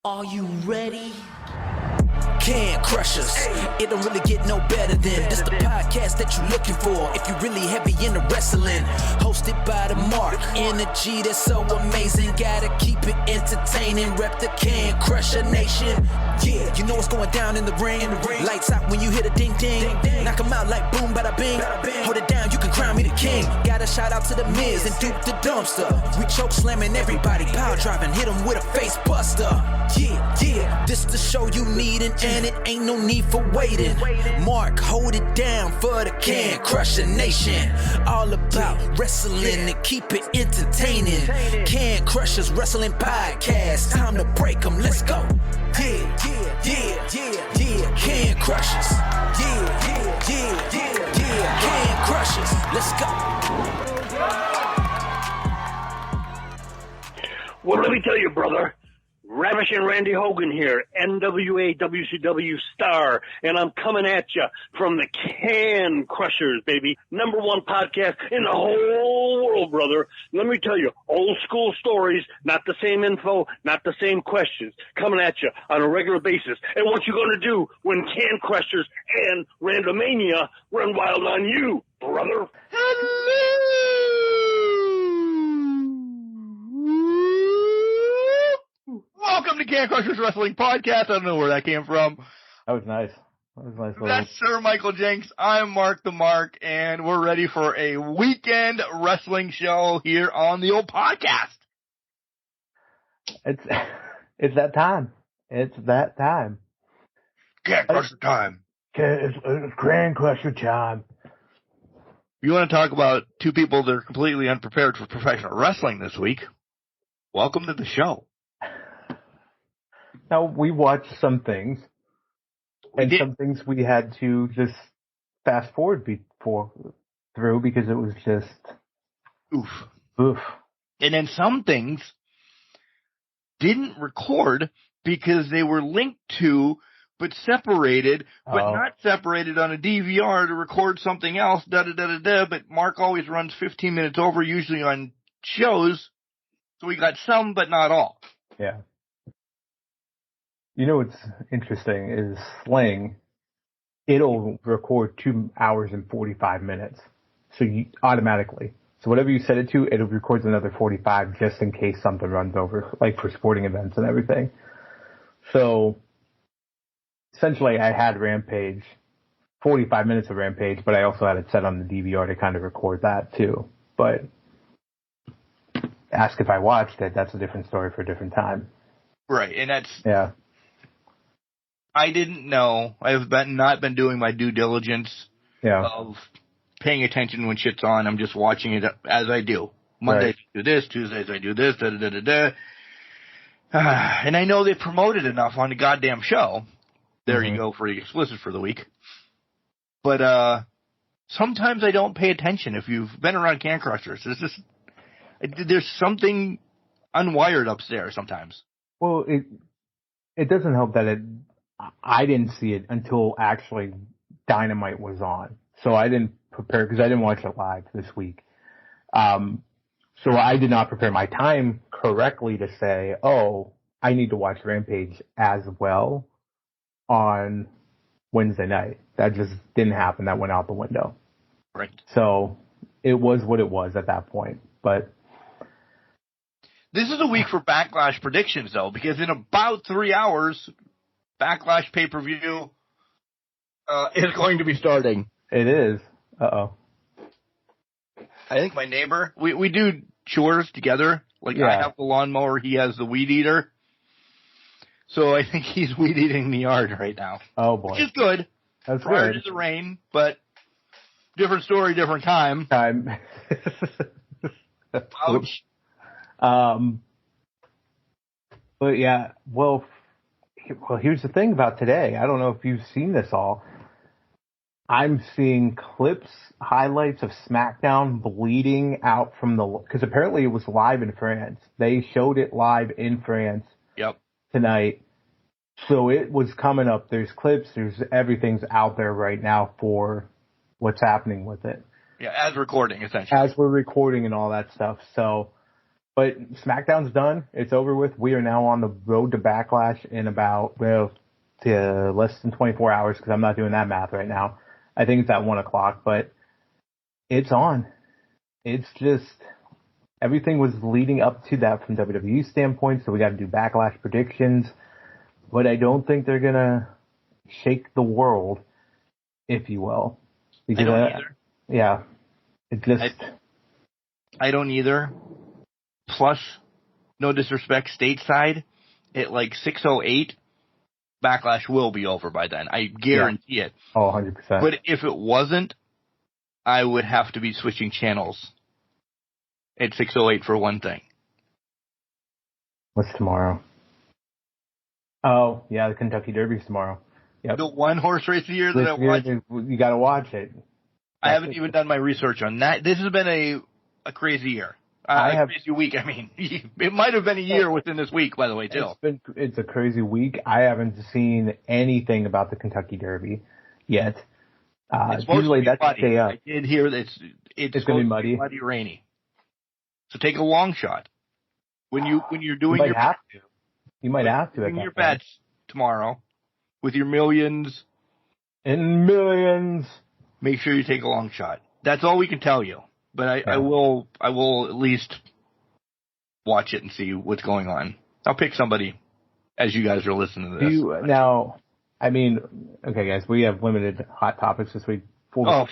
Are you ready? Can Crushers. It don't really get no better than this the podcast that you're looking for if you're really heavy into wrestling. Hosted by the Mark. Energy that's so amazing. Gotta keep it entertaining. Rep the Can Crusher Nation. Yeah, you know what's going down in the ring. Lights out when you hit a ding ding. Knock them out like boom bada bing. Hold it down, you can crown me the king. Got a shout out to the Miz and Duke the Dumpster. We choke slamming everybody. Power driving, hit them with a face buster. Yeah, this the show you need and it ain't no need for waiting. Mark, hold it down for the Can Crusher Nation. All about wrestling and keep it entertaining. Can Crushers Wrestling Podcast. Time to break them, let's go. Yeah. Can Crushers. Yeah. Can Crushers, let's go. Well, let me tell you, brother. Ravishing Randy Hogan here, NWA WCW star, and I'm coming at you from the Can Crushers, baby. #1 podcast in the whole world, brother. Let me tell you, old school stories, not the same info, not the same questions, coming at you on a regular basis. And what you going to do when Can Crushers and Randomania run wild on you, brother? Welcome to Can Crushers Wrestling Podcast. I don't know where that came from. That was nice. That's Sir Michael Jenks. I'm Mark the Mark, and we're ready for a weekend wrestling show here on the old podcast. It's that time. It's that time. Can Crusher time. It's Can Crusher time. You want to talk about two people that are completely unprepared for professional wrestling this week? Welcome to the show. Now, we watched some things, and some things we had to just fast forward through because it was just oof. And then some things didn't record because they were linked to, but separated, but not separated on a DVR to record something else, but Mark always runs 15 minutes over, usually on shows, so we got some, but not all. Yeah. You know what's interesting is Sling, it'll record 2 hours and 45 minutes. So automatically. So whatever you set it to, it records another 45 just in case something runs over, like for sporting events and everything. So essentially I had Rampage, 45 minutes of Rampage, but I also had it set on the DVR to kind of record that too. But ask if I watched it, that's a different story for a different time. Right, and that's... Yeah. I didn't know. I've not been doing my due diligence of paying attention when shit's on. I'm just watching it as I do. Mondays I do this, Tuesdays I do this, and I know they promoted enough on the goddamn show. There you go for the explicit for the week. But sometimes I don't pay attention. If you've been around Can Crushers, there's something unwired upstairs sometimes. Well, it doesn't help that I didn't see it until actually Dynamite was on. So I didn't prepare because I didn't watch it live this week. So I did not prepare my time correctly to say, I need to watch Rampage as well on Wednesday night. That just didn't happen. That went out the window. Right. So it was what it was at that point. But this is a week for Backlash predictions, though, because in about 3 hours, Backlash pay-per-view is going to be starting. It is. Uh-oh. I think my neighbor, we do chores together. I have the lawnmower, he has the weed eater. So I think he's weed eating the yard right now. Oh, boy. Which is good. That's Prior good. to the rain, but different story, different time. Ouch. But yeah, well, here's the thing about today. I don't know if you've seen this all. I'm seeing clips, highlights of SmackDown bleeding out from because apparently it was live in France. They showed it live in France tonight. So it was coming up. There's clips. Everything's out there right now for what's happening with it. Yeah, as recording, essentially. As we're recording and all that stuff. So, But SmackDown's done. It's over with. We are now on the road to Backlash in about, to less than 24 hours because I'm not doing that math right now. I think it's at 1 o'clock, but it's on. It's just, everything was leading up to that from WWE standpoint, so we got to do Backlash predictions. But I don't think they're going to shake the world, if you will. Because I don't either. Yeah. It just... I don't either. Plus, no disrespect, stateside, at like 6:08, Backlash will be over by then. I guarantee it. Oh, 100%. But if it wasn't, I would have to be switching channels at 6:08 for one thing. What's tomorrow? Oh, yeah, the Kentucky Derby's tomorrow. Yep. The one horse race of the year that I watched. You got to watch it. I haven't even done my research on that. This has been a crazy year. A crazy week, I mean. It might have been a year within this week, by the way, too. It's a crazy week. I haven't seen anything about the Kentucky Derby yet. It's usually that's the day up. I did hear that it's going to be muddy, rainy. So take a long shot. When you're doing you might have to. Doing your bets tomorrow with your millions. And millions. Make sure you take a long shot. That's all we can tell you. But I will at least watch it and see what's going on. I'll pick somebody as you guys are listening to this. Okay, guys, we have limited hot topics this week.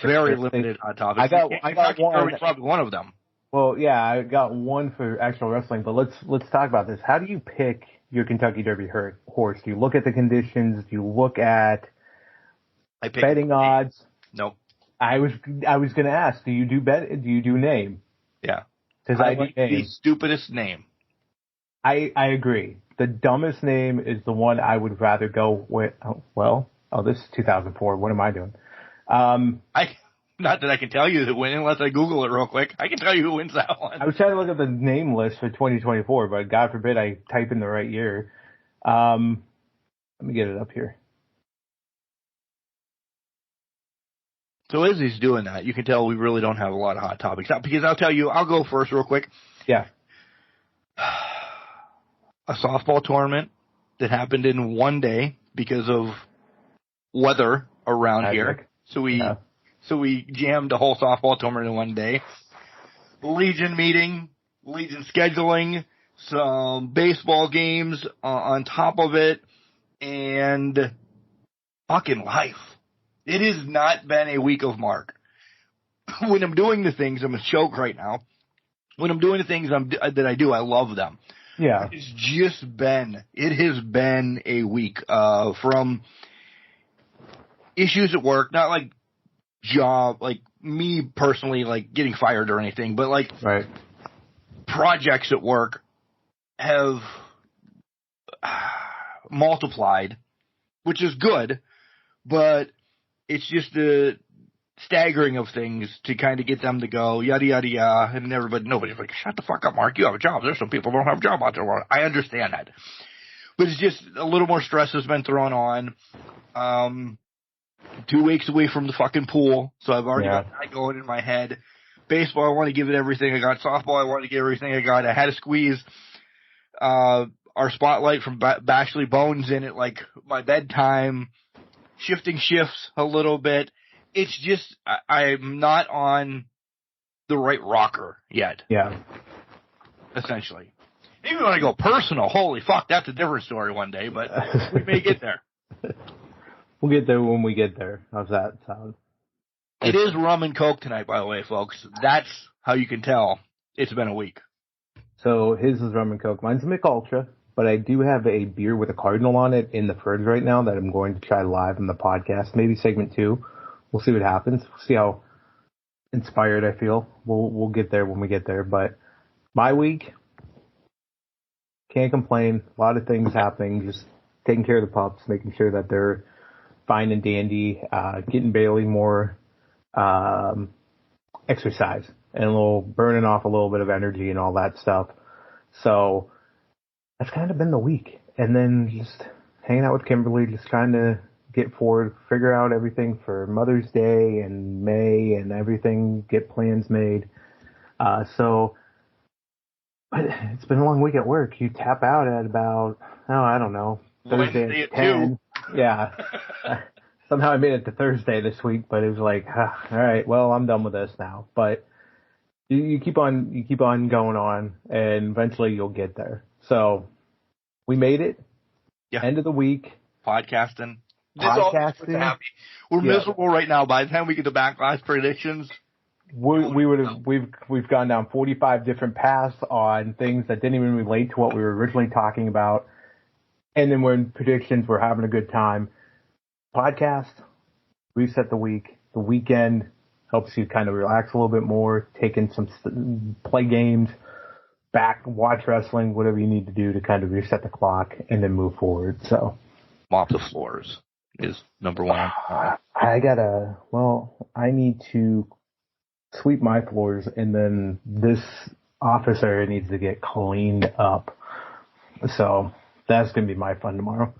Very limited hot topics. I got one. Probably one of them. Well, yeah, I got one for actual wrestling, but let's talk about this. How do you pick your Kentucky Derby horse? Do you look at the conditions? Do you look at betting odds? Nope. I was going to ask, do you do name? Yeah. Because I like the stupidest name. I agree. The dumbest name is the one I would rather go with. This is 2004. What am I doing? Not that I can tell you that win unless I Google it real quick. I can tell you who wins that one. I was trying to look at the name list for 2024, but God forbid I type in the right year. Let me get it up here. So as he's doing that, you can tell we really don't have a lot of hot topics. Because I'll tell you, I'll go first real quick. Yeah. A softball tournament that happened in one day because of weather around here. So we jammed a whole softball tournament in one day. Legion meeting, Legion scheduling, some baseball games on top of it, and fucking life. It has not been a week of Mark. When I'm doing the things, I'm a choke right now. When I'm doing the things that I do, I love them. Yeah. It has been a week, from issues at work, not like job, like me personally, like getting fired or anything, but like projects at work have multiplied, which is good, but it's just the staggering of things to kind of get them to go, yada, yada, yada, and nobody's like, shut the fuck up, Mark, you have a job. There's some people who don't have a job out there. I understand that. But it's just a little more stress has been thrown on. 2 weeks away from the fucking pool, so I've already got that going in my head. Baseball, I want to give it everything I got. Softball, I want to give everything I got. I had to squeeze our spotlight from Bashley Bones in at like my bedtime, shifting shifts a little bit. It's just I'm not on the right rocker yet. Yeah. Essentially. Even when I go personal, holy fuck, that's a different story one day, but we may get there. We'll get there when we get there. How's that sound? It is rum and coke tonight, by the way, folks. That's how you can tell it's been a week. So his is rum and coke. Mine's Mick Ultra, but I do have a beer with a cardinal on it in the fridge right now that I'm going to try live in the podcast. Maybe segment 2. We'll see what happens. We'll see how inspired I feel. We'll get there when we get there. But my week, can't complain. A lot of things happening. Just taking care of the pups, making sure that they're fine and dandy, getting Bailey more exercise and burning off a little bit of energy and all that stuff. So that's kind of been the week. And then just hanging out with Kimberly, just trying to get forward, figure out everything for Mother's Day and May and everything, get plans made. So It's been a long week at work. You tap out at about, I don't know, Thursday at 10. 2. Yeah. Somehow I made it to Thursday this week, but it was like, all right, well, I'm done with this now. But you keep on going on, and eventually you'll get there. So we made it. Yeah. End of the week. Podcasting. We're miserable right now. By the time we get to Backlash predictions, we've gone down 45 different paths on things that didn't even relate to what we were originally talking about. And then when predictions, we're having a good time. Podcast, reset the week. The weekend helps you kind of relax a little bit more, taking some play games, back, watch wrestling, whatever you need to do to kind of reset the clock and then move forward. So mop the floors is number one. I need to sweep my floors, and then this office area needs to get cleaned up. So that's going to be my fun tomorrow.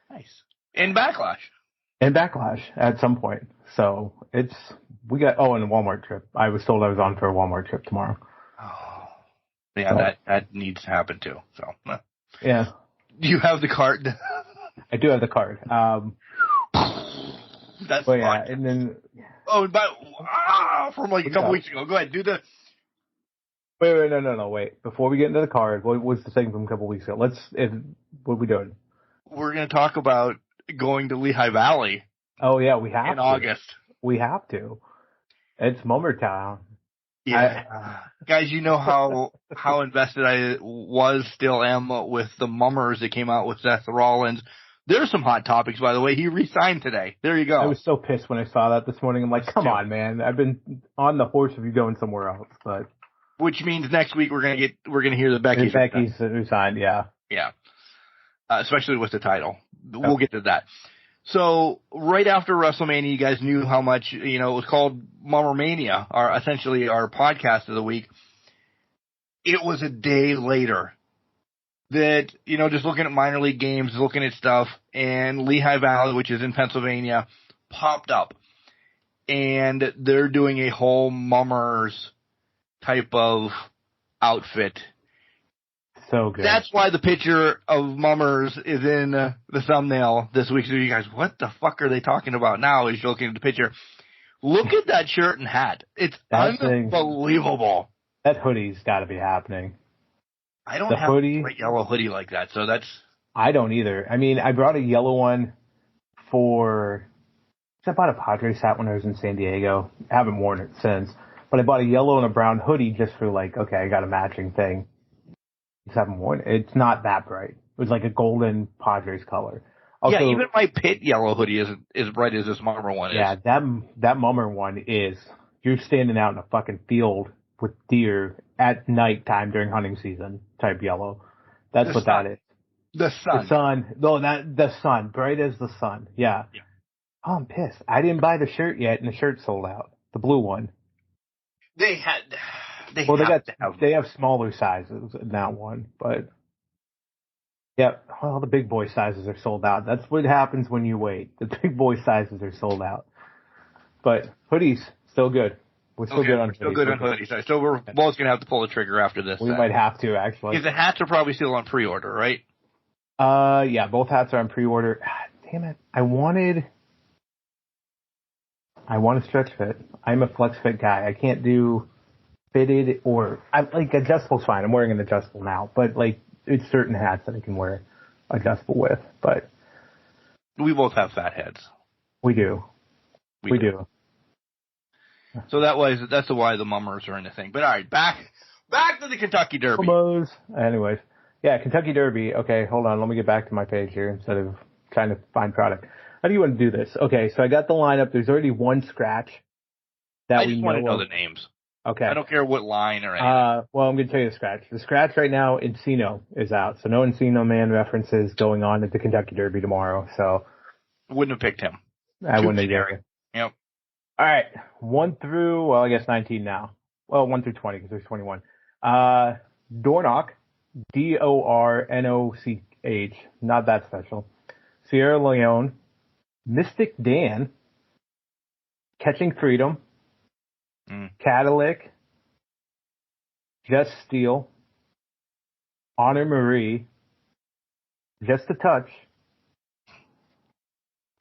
Nice. And Backlash at some point. So and a Walmart trip. I was told I was on for a Walmart trip tomorrow. Oh. Yeah, that needs to happen too. So yeah. Do you have the card? I do have the card. That's fun. Yeah, and then from like a couple weeks ago. Go ahead, do the. Wait, no. Wait. Before we get into the card, what was the thing from a couple weeks ago? What are we doing? We're going to talk about going to Lehigh Valley. Oh yeah, we have in August. We have to. It's Mummer Town. Yeah, guys, you know how invested I still am with the Mummers that came out with Seth Rollins. There's some hot topics, by the way. He re-signed today. There you go. I was so pissed when I saw that this morning. I'm like, come on, man. I've been on the horse of you going somewhere else, but. Which means next week we're gonna hear the Becky's re-signed, yeah. Yeah. Especially with the title. We'll get to that. So right after WrestleMania, you guys knew how much, it was called Mummer Mania, essentially our podcast of the week. It was a day later that, just looking at minor league games, looking at stuff, and Lehigh Valley, which is in Pennsylvania, popped up. And they're doing a whole Mummers type of outfit. So good. That's why the picture of Mummers is in the thumbnail this week. So you guys, what the fuck are they talking about now as you're looking at the picture? Look at that shirt and hat. It's unbelievable. That hoodie's got to be happening. I don't have a great yellow hoodie like that, so that's... I don't either. I mean, I brought a yellow one I bought a Padres hat when I was in San Diego. I haven't worn it since. But I bought a yellow and a brown hoodie just for okay, I got a matching thing. Just haven't worn it. It's not that bright. It was like a golden Padres color. Also, yeah, even my pit yellow hoodie isn't as bright as this Mummer one is. Yeah, that Mummer one is. You're standing out in a fucking field with deer at nighttime during hunting season type yellow. That's what that is. The sun. The sun. No, the sun. Bright as the sun. Yeah. Oh, I'm pissed. I didn't buy the shirt yet, and the shirt sold out. The blue one. They have smaller sizes in that one, but yeah, well, the big boy sizes are sold out. That's what happens when you wait. The big boy sizes are sold out. But hoodies, still good. We're still good on hoodies. Still good on hoodies. So we're both going to have to pull the trigger after this. We might have to, actually. Because the hats are probably still on pre-order, right? Yeah, both hats are on pre-order. Damn it. I want a stretch fit. I'm a flex fit guy. I can't do fitted adjustable's fine. I'm wearing an adjustable now, but it's certain hats that I can wear adjustable with. But we both have fat heads. We do. We do. So that's why the Mummers are in the thing. But all right, back to the Kentucky Derby. Anyways, yeah, Kentucky Derby. Okay, hold on. Let me get back to my page here instead of trying to find product. How do you want to do this? Okay, so I got the lineup. There's already one scratch I just want to know the names. Okay. I don't care what line or anything. Well, I'm going to tell you the scratch. The scratch right now, Encino is out. So no Encino Man references going on at the Kentucky Derby tomorrow. So wouldn't have picked him. I wouldn't have either. Yep. All right. 1 through, 19 now. Well, 1 through 20 because there's 21. Dornoch, Dornoch, not that special. Sierra Leone, Mystic Dan, Catching Freedom, Cadillac, Just Steel, Honor Marie, Just a Touch,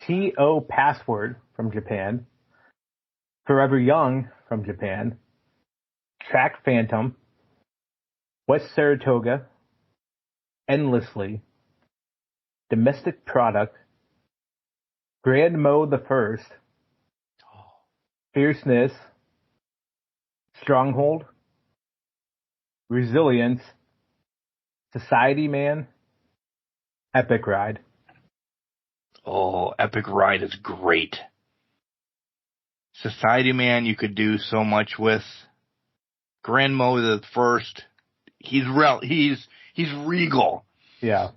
T.O. Password from Japan, Forever Young from Japan, Track Phantom, West Saratoga, Endlessly, Domestic Product, Grand Mo the First, Fierceness, Stronghold, Resilience, Society Man, Epic Ride. Oh, Epic Ride is great. Society Man, you could do so much with. Grand Mo the First, he's regal. Yeah.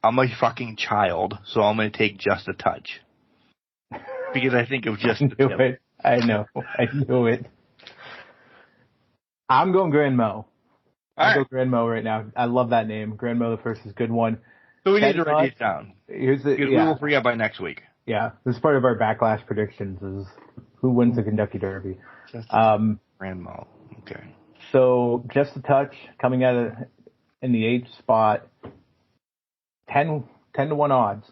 I'm a fucking child, so I'm going to take Just a Touch. Because I think of just the tip. I knew it. I'm going Grand Mo. I'll go Grand Mo right now. I love that name. Grand Mo the First is a good one. So we need to write these down. We will forget by next week. Yeah. This is part of our Backlash predictions is who wins the Kentucky Derby. Grand Mo. Okay. So Just a Touch coming out in the 8th spot. 10 to 1 odds.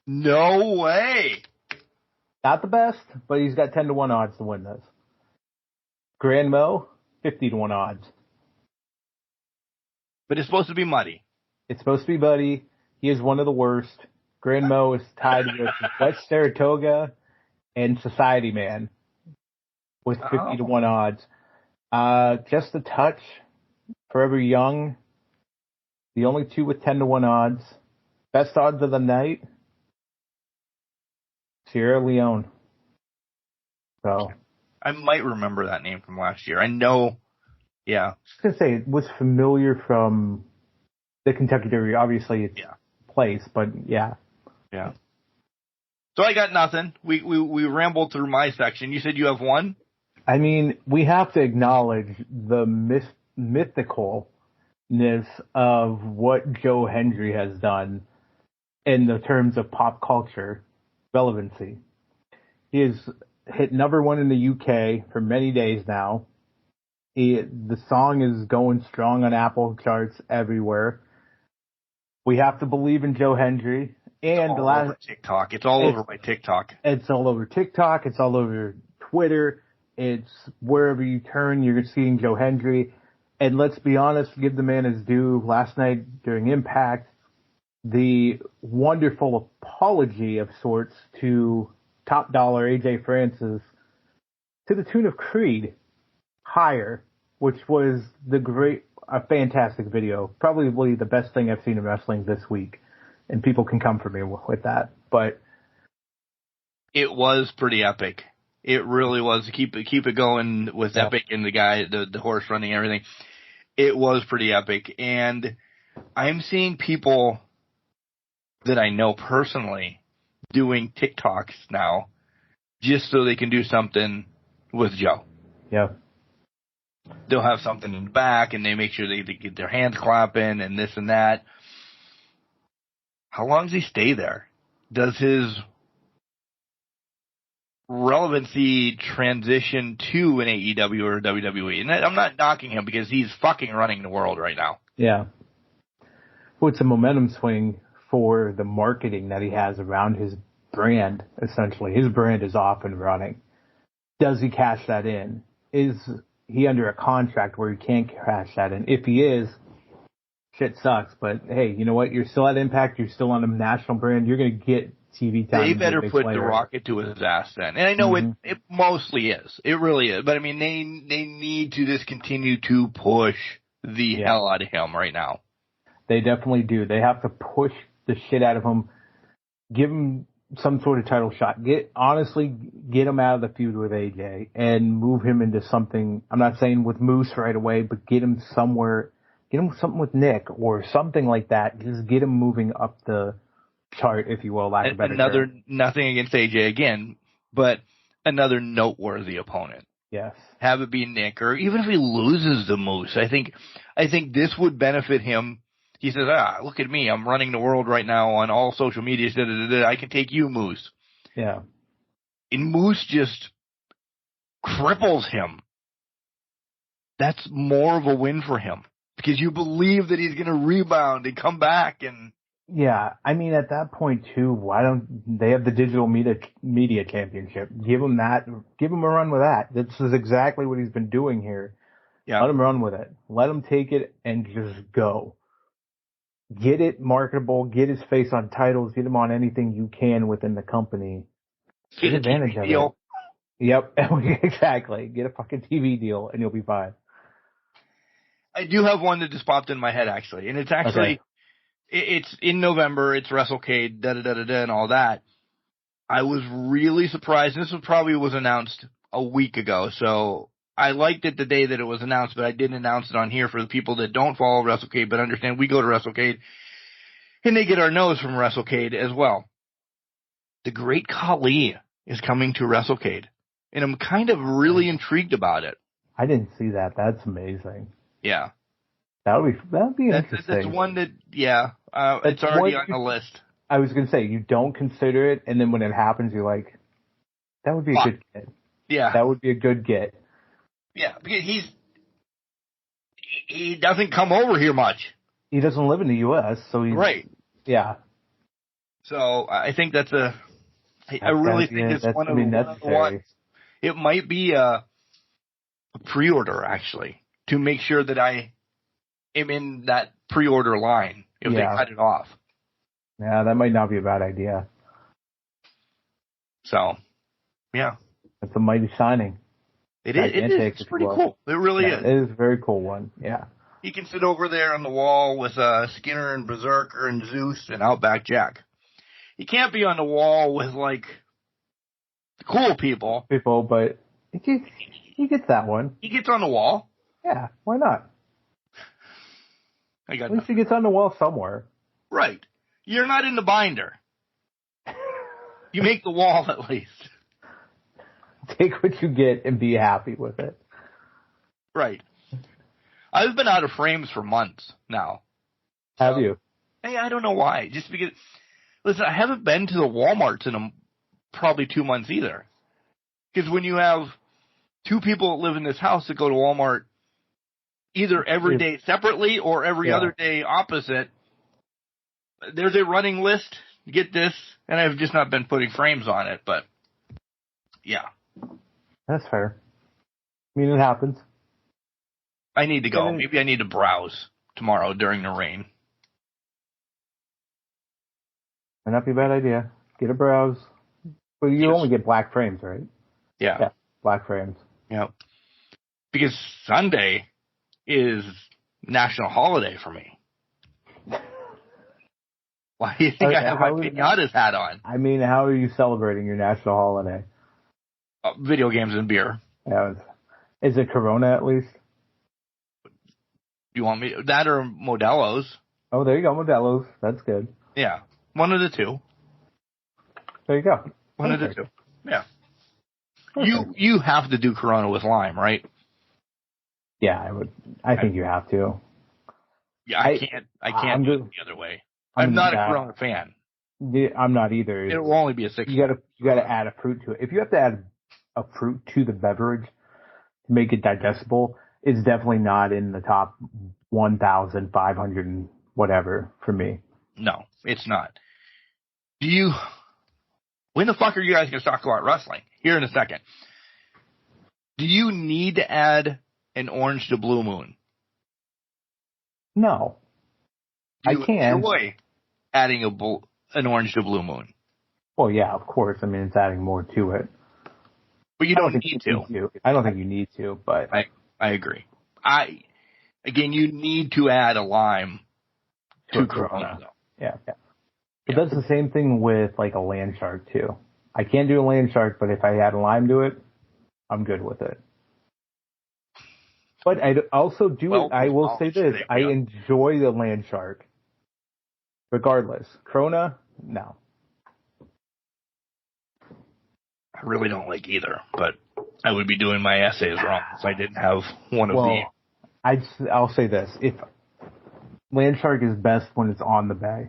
No way. Not the best, but he's got 10 to 1 odds to win this. Grand Mo, 50 to 1 odds. But it's supposed to be muddy. It's supposed to be muddy. He is one of the worst. Grand Mo is tied with West Saratoga and Society Man with 50 to 1 odds. Just a Touch, Forever Young, the only two with 10 to 1 odds. Best odds of the night, Sierra Leone. So I might remember that name from last year. I know. Yeah. I was going to say, it was familiar from the Kentucky Derby. Obviously, it's place, but yeah. Yeah. So I got nothing. We rambled through my section. You said you have one? I mean, we have to acknowledge the mythicalness of what Joe Hendry has done in the terms of pop culture relevancy. He has hit number 1 in the UK for many days now. The song is going strong on Apple charts everywhere. We have to believe in Joe Hendry. And it's all over TikTok. It's all over my TikTok. It's all over TikTok. It's all over Twitter. It's wherever you turn, you're seeing Joe Hendry. And let's be honest, give the man his due. Last night during Impact, the wonderful apology of sorts to Top Dollar AJ Francis to the tune of Creed Higher, which was a fantastic video. Probably the best thing I've seen in wrestling this week. And people can come for me with that. But it was pretty epic. It really was. Keep it going with Epic and the guy, the horse running and everything. It was pretty epic. And I'm seeing people that I know personally doing TikToks now just so they can do something with Joe. Yeah. They'll have something in the back and they make sure they get their hands clapping and this and that. How long does he stay there? Does his relevancy transition to an AEW or WWE? And I'm not knocking him because he's fucking running the world right now. Yeah. Well, it's a momentum swing for the marketing that he has around his brand, essentially. His brand is off and running. Does he cash that in? Is he under a contract where he can't cash that in? If he is, shit sucks. But hey, you know what? You're still at Impact. You're still on a national brand. You're going to get TV time. They better put the rocket to his ass then. And I know it mostly is. It really is. But I mean, they need to just continue to push the hell out of him right now. They definitely do. They have to push the shit out of him. Give him some sort of title shot. Get him out of the feud with AJ and move him into something. I'm not saying with Moose right away, but get him somewhere. Get him something with Nick or something like that. Just get him moving up the chart, if you will, lack of a better term. Nothing against AJ again, but another noteworthy opponent. Yes. Have it be Nick, or even if he loses the Moose, I think this would benefit him. He says, look at me, I'm running the world right now on all social media, I can take you, Moose. Yeah. And Moose just cripples him. That's more of a win for him. because you believe that he's going to rebound and come back and. Yeah, I mean, at that point too, why don't they have the digital media championship? Give him that. Give him a run with that. This is exactly what he's been doing here. Yeah. Let him run with it. Let him take it and just go. Get it marketable. Get his face on titles. Get him on anything you can within the company. Take advantage of it. Yep, exactly. Get a fucking TV deal and you'll be fine. I do have one that just popped in my head actually, and it's actually. Okay. It's in November, it's WrestleCade, da-da-da-da-da, and all that. I was really surprised. This was announced a week ago, so I liked it the day that it was announced, but I didn't announce it on here for the people that don't follow WrestleCade, but understand we go to WrestleCade, and they get our nose from WrestleCade as well. The Great Khali is coming to WrestleCade, and I'm kind of really intrigued about it. I didn't see that. That's amazing. Yeah. That'd be interesting. That's one that, yeah, it's already on the list. I was going to say, you don't consider it, and then when it happens, you're like, that would be a good get. Yeah. That would be a good get. Yeah, because he doesn't come over here much. He doesn't live in the U.S., so he's... Right. Yeah. So I think I really think it's one of the ones. It might be a pre-order, actually, to make sure that I am in that pre-order line if they cut it off. Yeah, that might not be a bad idea. So, yeah. It's a mighty signing. It is. It's pretty cool. It really is. It is a very cool one, yeah. He can sit over there on the wall with Skinner and Berserker and Zeus and Outback Jack. He can't be on the wall with, like, the cool people. But he gets that one. He gets on the wall. Yeah, why not? At least he gets on the wall somewhere. Right. You're not in the binder. You make the wall at least. Take what you get and be happy with it. Right. I've been out of frames for months now. Have you? Hey, I don't know why. Just because, listen, I haven't been to the Walmarts in probably 2 months either. Because when you have two people that live in this house that go to Walmart either every day separately or every other day opposite, there's a running list. Get this, and I've just not been putting frames on it, but yeah. That's fair. I mean, it happens. I need to go. Maybe I need to browse tomorrow during the rain. Might not be a bad idea. Get a browse. But you only get black frames, right? Yeah. Black frames. Yeah. Because Sunday is national holiday for me. Why do you think I have my piñatas hat on? I mean, how are you celebrating your national holiday? Video games and beer. Yeah. Is it Corona at least? You want me that or Modelo's? Oh, there you go, Modelo's. That's good. Yeah, one of the two. There you go. One of the two. Yeah. Perfect. You have to do Corona with lime, right? Yeah, I would. I think you have to. Yeah, I can't do it the other way. I'm not a Corona fan. I'm not either. It will only be a 6. You gotta add a fruit to it. If you have to add a fruit to the beverage to make it digestible, it's definitely not in the top 1,500 and whatever for me. No, it's not. When the fuck are you guys going to talk about wrestling? Here in a second. Do you need to add an orange to Blue Moon? No. I can. Enjoy adding an orange to Blue Moon? Well, yeah, of course. I mean, it's adding more to it. But you don't need to. I don't think you need to, but... I agree. Again, you need to add a lime to Corona, though. Yeah. But that's the same thing with, like, a land shark, too. I can't do a land shark, but if I add a lime to it, I'm good with it. But I also do, I will say this, I enjoy the land shark. Regardless. Corona, no. I really don't like either, but I would be doing my essays wrong if I didn't have one of these. I'll say this. If land shark is best when it's on the bay.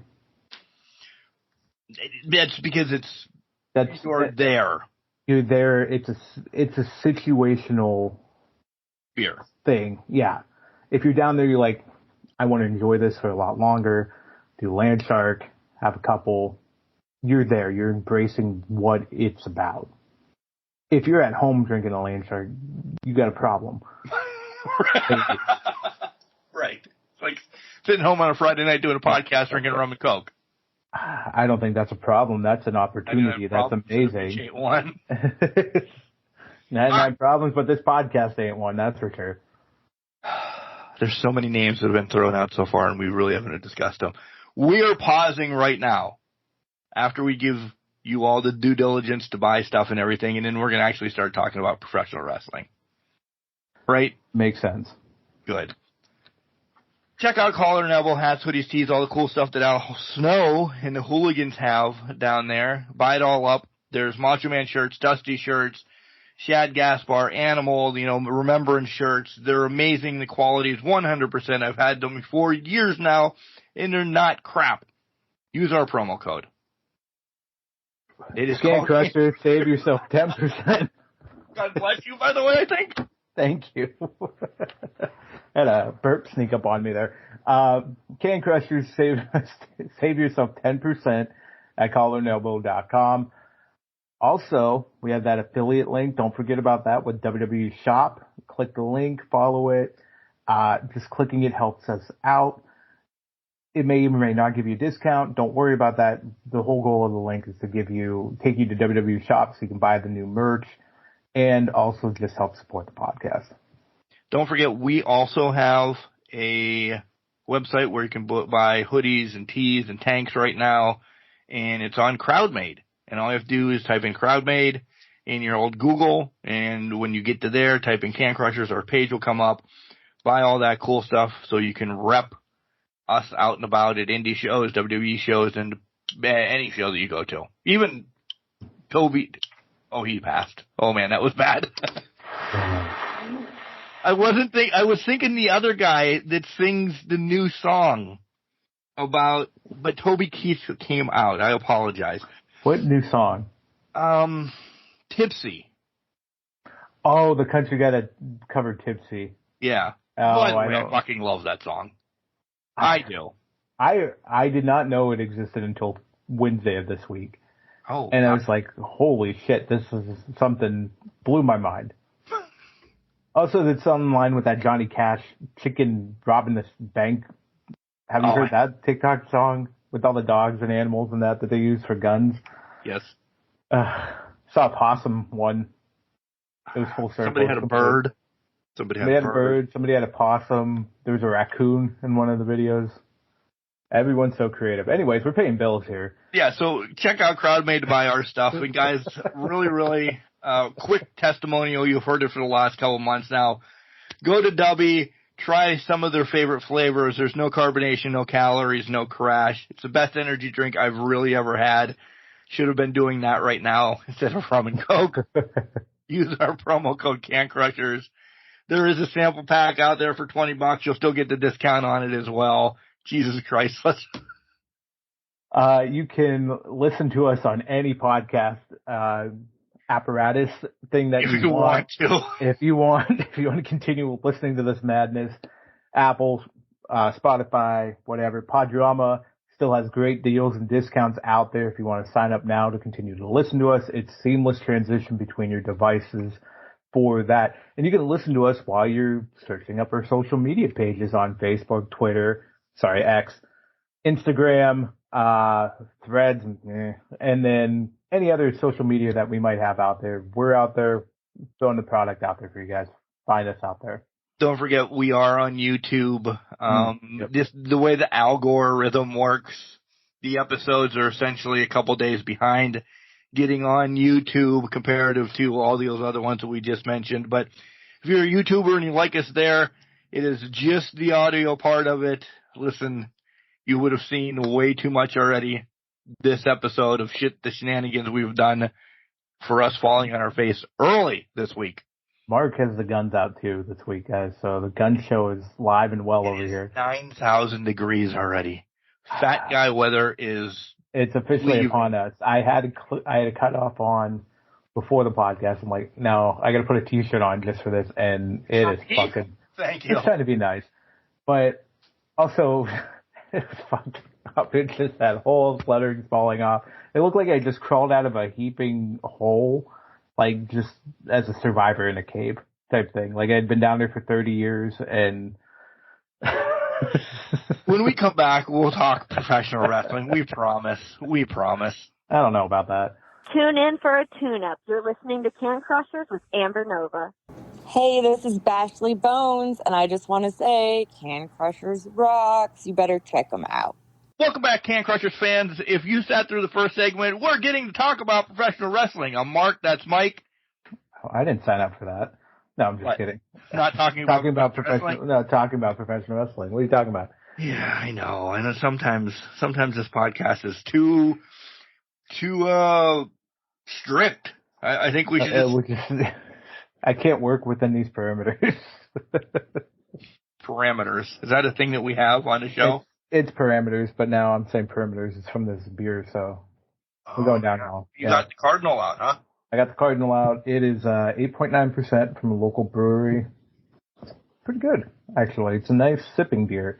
That's because you're there. You're there. It's a situational beer thing. Yeah. If you're down there, you're like, I want to enjoy this for a lot longer, do Land Shark, have a couple, you're there. You're embracing what it's about. If you're at home drinking a Land Shark, you got a problem. Right. It's like sitting home on a Friday night doing a podcast drinking rum and Coke. I don't think that's a problem. That's an opportunity. That's amazing. Ain't one. 99 problems, but this podcast ain't one. That's for sure. There's so many names that have been thrown out so far, and we really haven't discussed them. We are pausing right now after we give you all the due diligence to buy stuff and everything, and then we're going to actually start talking about professional wrestling. Right? Makes sense. Good. Check out Collar and Elbow hats, hoodies, tees, all the cool stuff that Al Snow and the Hooligans have down there. Buy it all up. There's Macho Man shirts, Dusty shirts, Shad Gaspar, Animal, Remembrance shirts. They're amazing. The quality is 100%. I've had them for years now, and they're not crap. Use our promo code. It is Scan Crusher, save yourself 10%. God bless you, by the way, I think. Thank you. Had a burp sneak up on me there. Can Crushers, save yourself 10% at collarandelbow.com. Also, we have that affiliate link. Don't forget about that with WWE Shop. Click the link, follow it. Just clicking it helps us out. It may or may not give you a discount. Don't worry about that. The whole goal of the link is to take you to WWE Shop so you can buy the new merch and also just help support the podcast. Don't forget, we also have a website where you can buy hoodies and tees and tanks right now, and it's on CrowdMade. And all you have to do is type in CrowdMade in your old Google, and when you get to there, type in Can Crushers, our page will come up. Buy all that cool stuff so you can rep us out and about at indie shows, WWE shows, and any show that you go to. Even Toby. Oh, he passed. Oh, man, that was bad. I was thinking the other guy that sings the new song but Toby Keith came out. I apologize. What new song? Tipsy. Oh, the country guy that covered Tipsy. Yeah. Oh, I fucking love that song. I do. I did not know it existed until Wednesday of this week. Oh. And I was like, holy shit, this is something blew my mind. Also, it's in line with that Johnny Cash chicken robbing this bank. Have you heard that TikTok song with all the dogs and animals and that they use for guns? Yes. Saw a possum one. It was full circle. Somebody had a bird. Somebody had a bird. Somebody had a possum. There was a raccoon in one of the videos. Everyone's so creative. Anyways, we're paying bills here. Yeah, so check out CrowdMade to buy our stuff. And guys, really quick testimonial. You've heard it for the last couple of months now. Go to Dubby. Try some of their favorite flavors. There's no carbonation, no calories, no crash. It's the best energy drink I've really ever had. Should have been doing that right now instead of rum and Coke. Use our promo code CanCrushers. There is a sample pack out there for $20. You'll still get the discount on it as well. Jesus Christ. You can listen to us on any podcast apparatus thing that you want to. If you want to continue listening to this madness, Apple, Spotify, whatever, Podurama still has great deals and discounts out there if you want to sign up now to continue to listen to us. It's seamless transition between your devices for that. And you can listen to us while you're searching up our social media pages on Facebook, Twitter, X, Instagram, Threads, and then any other social media that we might have out there. We're out there throwing the product out there for you guys. Find us out there. Don't forget, we are on YouTube. The way the algorithm works, the episodes are essentially a couple days behind getting on YouTube comparative to all those other ones that we just mentioned. But if you're a YouTuber and you like us there, it is just the audio part of it. Listen, you would have seen way too much already this episode of the shenanigans we've done for us falling on our face early this week. Mark has the guns out too this week, guys. So the gun show is live and well over here. 9,000 degrees already. Fat guy weather is. It's officially upon us. I had a cut off on before the podcast. I'm like, no, I got to put a t-shirt on just for this, and it is fucking. Thank you. It's trying to be nice, but Also, it was fucked up. It just had holes, lettering falling off. It looked like I just crawled out of a heaping hole, like just as a survivor in a cave type thing. Like I'd been down there for 30 years and... When we come back, we'll talk professional wrestling. We promise. We promise. I don't know about that. Tune in for a tune-up. You're listening to Can Crushers with Amber Nova. Hey, this is Bashley Bones, and I just want to say, Can Crushers rocks. You better check them out. Welcome back, Can Crushers fans. If you sat through the first segment, we're getting to talk about professional wrestling. I'm Mark, that's Mike. Oh, I didn't sign up for that. No, I'm just kidding. Not talking about professional. No, talking about professional wrestling. What are you talking about? Yeah, I know. I know. Sometimes this podcast is too strict. I think we should. I can't work within these parameters. Parameters. Is that a thing that we have on the show? It's parameters, but now I'm saying perimeters. It's from this beer, so we're going down now. You got the Cardinal out, huh? I got the Cardinal out. It is 8.9% from a local brewery. It's pretty good, actually. It's a nice sipping beer.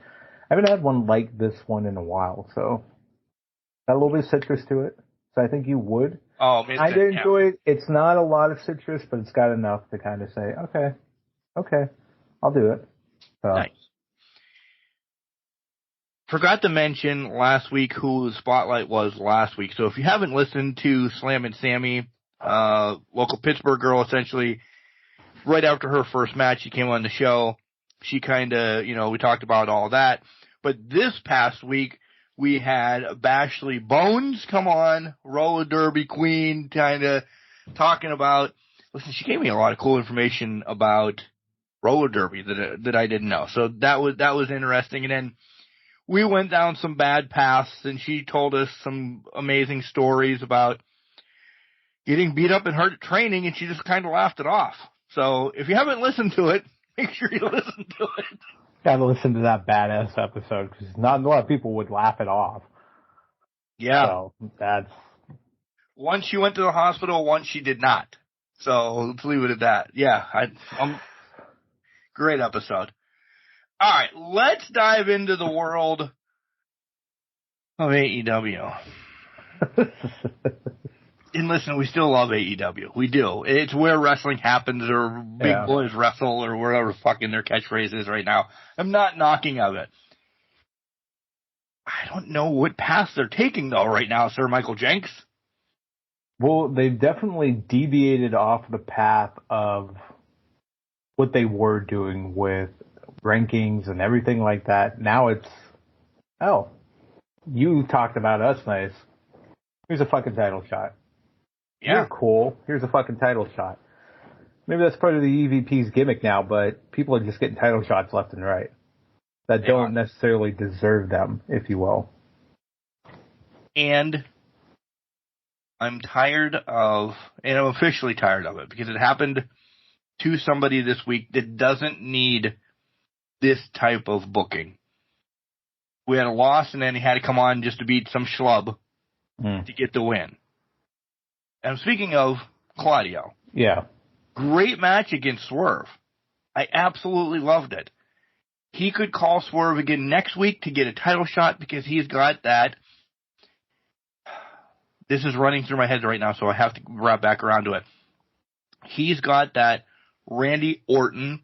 I haven't had one like this one in a while, so got a little bit of citrus to it. So I think you would. Oh, I did enjoy it. It's not a lot of citrus, but it's got enough to kind of say, okay, I'll do it. So. Nice. Forgot to mention last week who the spotlight was last week. So if you haven't listened to Slam and Sammy, local Pittsburgh girl, essentially, right after her first match, she came on the show. She kind of, we talked about all that. But this past week, we had Bashley Bones come on, roller derby queen, kind of talking about, listen, she gave me a lot of cool information about roller derby that I didn't know. So that was interesting. And then we went down some bad paths, and she told us some amazing stories about getting beat up and hurt at training, and she just kind of laughed it off. So if you haven't listened to it, make sure you listen to it. Gotta listen to that badass episode, because not a lot of people would laugh it off. Yeah. So that's... Once she went to the hospital, once she did not. So let's leave it at that. Yeah. Great episode. All right, let's dive into the world of AEW. And listen, we still love AEW. We do. It's where wrestling happens, or big boys wrestle, or whatever fucking their catchphrase is right now. I'm not knocking of it. I don't know what path they're taking, though, right now, Sir Michael Jenks. Well, they've definitely deviated off the path of what they were doing with rankings and everything like that. Now it's, you talked about us nice. Here's a fucking title shot. Yeah. You're cool. Here's a fucking title shot. Maybe that's part of the EVP's gimmick now, but people are just getting title shots left and right that don't necessarily deserve them, if you will. And I'm tired of, and I'm officially tired of it, because it happened to somebody this week that doesn't need this type of booking. We had a loss, and then he had to come on just to beat some schlub to get the win. And I'm speaking of Claudio. Yeah. Great match against Swerve. I absolutely loved it. He could call Swerve again next week to get a title shot, because he's got that. This is running through my head right now, so I have to wrap back around to it. He's got that Randy Orton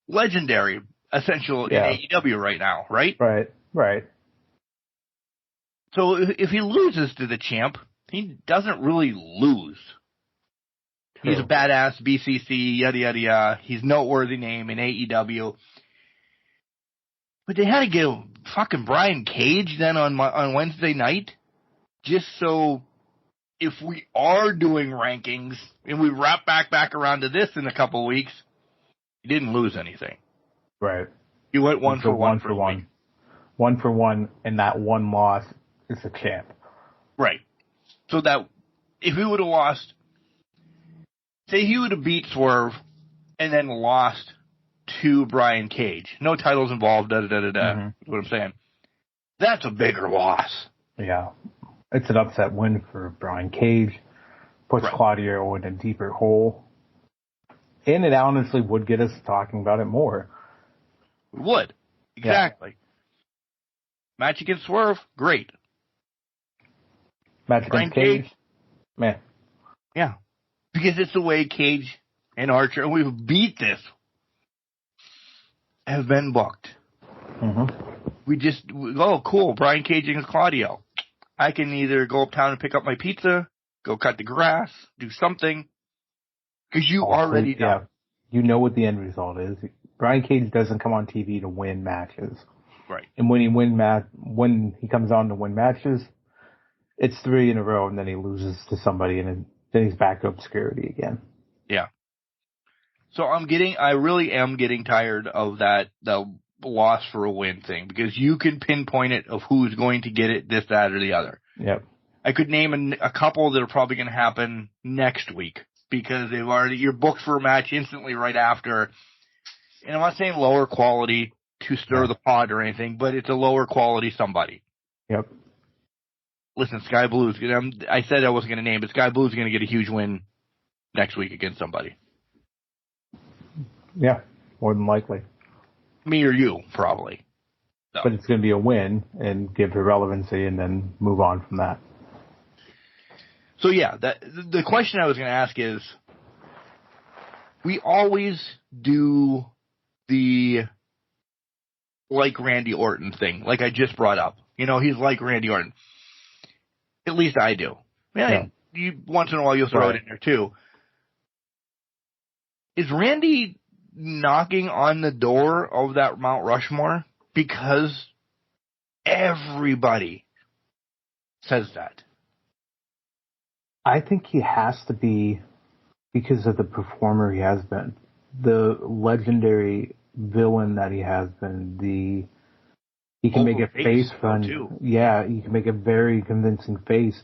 legendary essential in AEW right now, right? Right. So if he loses to the champ, he doesn't really lose. True. He's a badass, BCC, yada, yada, yada. He's a noteworthy name in AEW. But they had to give fucking Brian Cage then on Wednesday night, just so if we are doing rankings and we wrap back around to this in a couple of weeks, he didn't lose anything. Right. He went one for one. 1 for 1, and that one loss is a champ. Right. So that if he would have lost, say he would have beat Swerve and then lost to Brian Cage, no titles involved, da-da-da-da-da, what I'm saying. That's a bigger loss. Yeah. It's an upset win for Brian Cage. Puts Claudio in a deeper hole. And it honestly would get us talking about it more. It would. Exactly. Yeah. Match against Swerve, great. Match against Cage, man. Yeah. Because it's the way Cage and Archer, and we've beat this, have been booked. Mm-hmm. Cool, Brian Cage against Claudio. I can either go uptown and pick up my pizza, go cut the grass, do something, because you already know. Yeah. You know what the end result is. Brian Cage doesn't come on TV to win matches. Right. And when he comes on to win matches, it's 3 in a row, and then he loses to somebody, and then he's back to obscurity again. Yeah. So I really am getting tired of the loss for a win thing, because you can pinpoint it of who's going to get it, this, that, or the other. Yep. I could name a couple that are probably going to happen next week, because you're booked for a match instantly right after. And I'm not saying lower quality to stir the pot or anything, but it's a lower quality somebody. Yep. Listen, Sky Blue's I said I wasn't going to name, but Sky Blue's going to get a huge win next week against somebody. Yeah, more than likely. Me or you, probably. So. But it's going to be a win and give her relevancy and then move on from that. So yeah, the question I was going to ask is, we always do the like Randy Orton thing, like I just brought up. He's like Randy Orton. At least I do. You once in a while you'll throw it in there too. Is Randy knocking on the door of that Mount Rushmore? Because everybody says that. I think he has to be, because of the performer he has been, the legendary villain that he has been, he can make a face run. Yeah, he can make a very convincing face,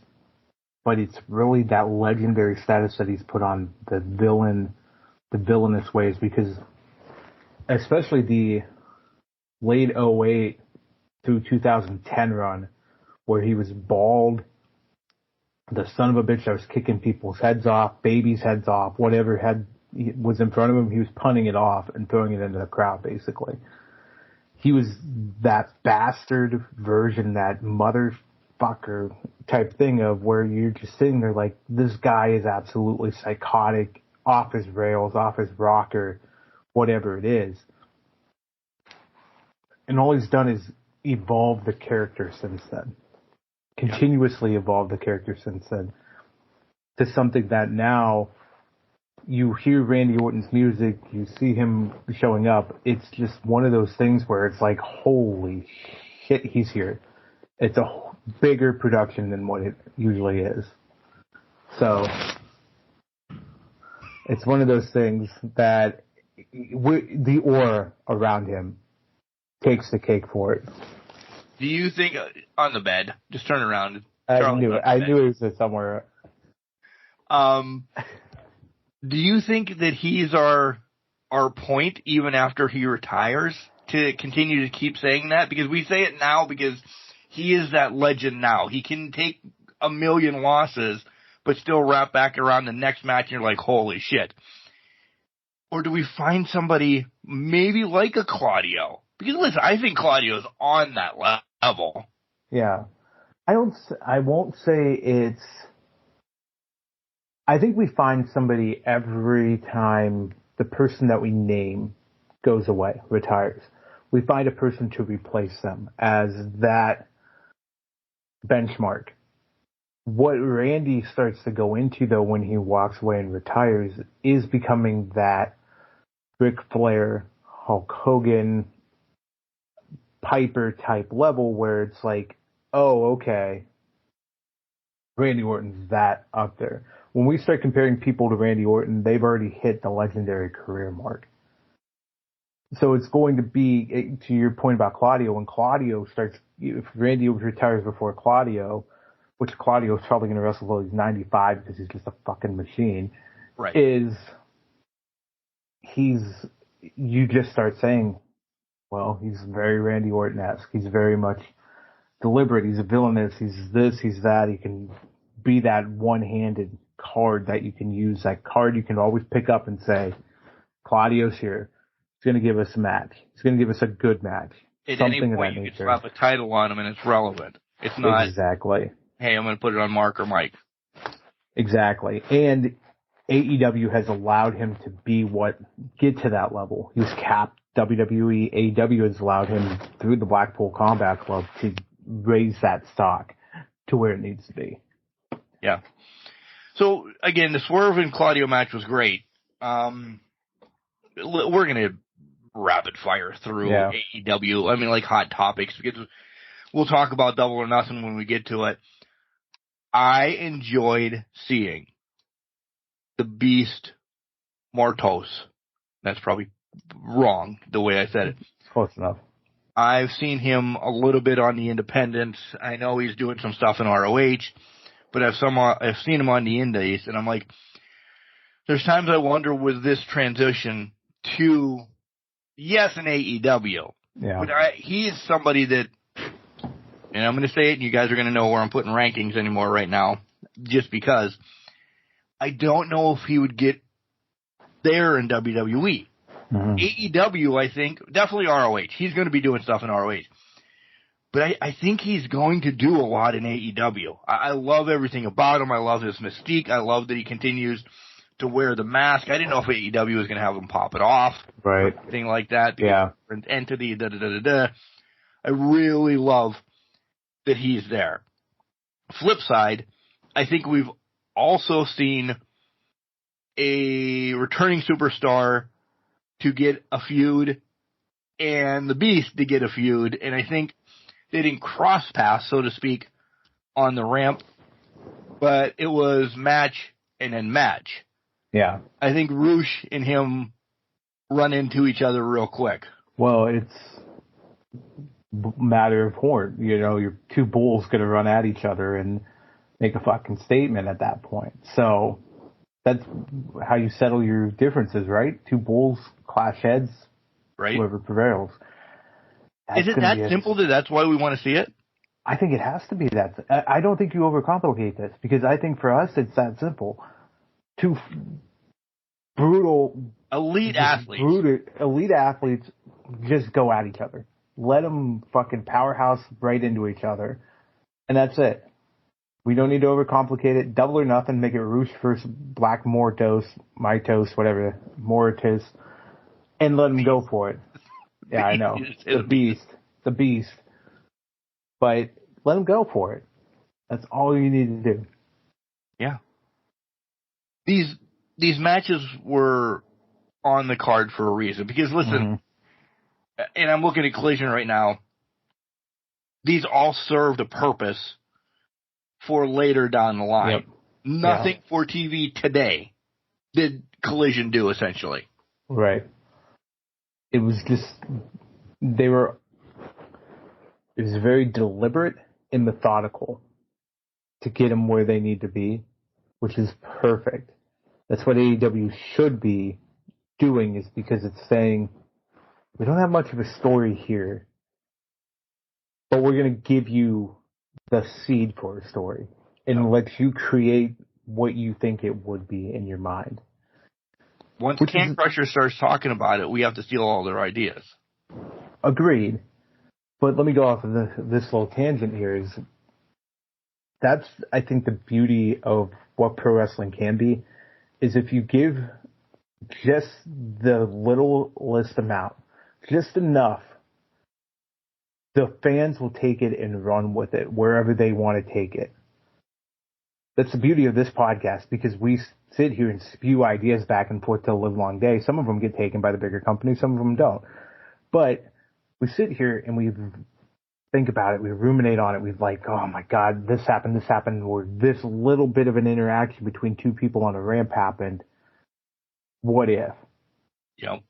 but it's really that legendary status that he's put on the villainous ways, because especially the late 2008 through 2010 run, where he was bald, the son of a bitch that was kicking people's heads off, babies' heads off, whatever head was in front of him, he was punting it off and throwing it into the crowd, basically. He was that bastard version, that motherfucker type thing of where you're just sitting there like, this guy is absolutely psychotic, off his rails, off his rocker, whatever it is. And all he's done is evolve the character since then. Continuously evolve the character since then to something that now you hear Randy Orton's music, you see him showing up. It's just one of those things where it's like, holy shit, he's here. It's a bigger production than what it usually is. So it's one of those things that the aura around him takes the cake for it. Do you think on the bed? Just turn around. I knew it was somewhere. Do you think that he's our point even after he retires, to continue to keep saying that? Because we say it now because he is that legend now. He can take a million losses but still wrap back around the next match and you're like, holy shit. Or do we find somebody maybe like a Claudio? Because listen, I think Claudio's on that level. Yeah. I won't say it's... I think we find somebody every time the person that we name goes away, retires. We find a person to replace them as that benchmark. What Randy starts to go into, though, when he walks away and retires, is becoming that Ric Flair, Hulk Hogan, Piper type level where it's like, oh, okay, Randy Orton's that up there. When we start comparing people to Randy Orton, they've already hit the legendary career mark. So it's going to be, to your point about Claudio, when Claudio starts, if Randy retires before Claudio, which Claudio is probably going to wrestle until he's 95 because he's just a fucking machine, right? You just start saying, well, he's very Randy Orton-esque. He's very much deliberate. He's a villainous. He's this, he's that. He can be that one-handed card that you can use, that card you can always pick up and say, Claudio's here. He's going to give us a match. He's going to give us a good match. At any point, you can slap a title on him and it's relevant. It's not, exactly. Hey, I'm going to put it on Mark or Mike. Exactly. And AEW has allowed him to get to that level. He was capped. WWE, AEW has allowed him through the Blackpool Combat Club to raise that stock to where it needs to be. Yeah. So, again, the Swerve and Claudio match was great. We're going to rapid fire through AEW. I mean, like hot topics, because we'll talk about Double or Nothing when we get to it. I enjoyed seeing the Beast Martos. That's probably wrong, the way I said it. Close enough. I've seen him a little bit on the independents. I know he's doing some stuff in ROH, but I've seen him on the indies, and I'm like, there's times I wonder with this transition to, yes, an AEW. Yeah. But he is somebody that, and I'm going to say it, and you guys are going to know where I'm putting rankings anymore right now, just because I don't know if he would get there in WWE. Mm-hmm. AEW, I think, definitely ROH. He's going to be doing stuff in ROH. But I think he's going to do a lot in AEW. I love everything about him. I love his mystique. I love that he continues to wear the mask. I didn't know if AEW was going to have him pop it off. Right. Or anything like that. Yeah. Entity, da-da-da-da-da. I really love that he's there. Flip side, I think we've also seen a returning superstar to get a feud and the Beast to get a feud, and I think they didn't cross paths, so to speak, on the ramp, but it was match and then match. Yeah. I think Roosh and him run into each other real quick. Well, it's matter of horn. You know, your two bulls going to run at each other and make a fucking statement at that point. So that's how you settle your differences, right? Two bulls clash heads, right? Whoever prevails. Is it that simple that that's why we want to see it? I think it has to be that. I don't think you overcomplicate this, because I think for us it's that simple. Two brutal elite athletes just go at each other. Let them fucking powerhouse right into each other, and that's it. We don't need to overcomplicate it. Double or Nothing. Make it Roosh versus Black Mortos, Mitos, whatever, Mortis, and let them go for it. Yeah, I know. The Beast. But let them go for it. That's all you need to do. Yeah. These matches were on the card for a reason. Because listen, and I'm looking at Collision right now, these all served a purpose for later down the line. Yep. Nothing for TV today did Collision do, essentially. Right. It was just, it was very deliberate and methodical to get them where they need to be, which is perfect. That's what AEW should be doing, is because it's saying, we don't have much of a story here, but we're going to give you the seed for a story and let you create what you think it would be in your mind. Once Can Crusher starts talking about it, we have to steal all their ideas. Agreed. But let me go off of this little tangent here. That's, I think, the beauty of what pro wrestling can be, is if you give just the littlest amount, just enough, the fans will take it and run with it wherever they want to take it. That's the beauty of this podcast, because we sit here and spew ideas back and forth till the livelong day. Some of them get taken by the bigger companies, some of them don't. But we sit here and we think about it, we ruminate on it, we're like, oh my God, this happened, or this little bit of an interaction between two people on a ramp happened. What if? Yep.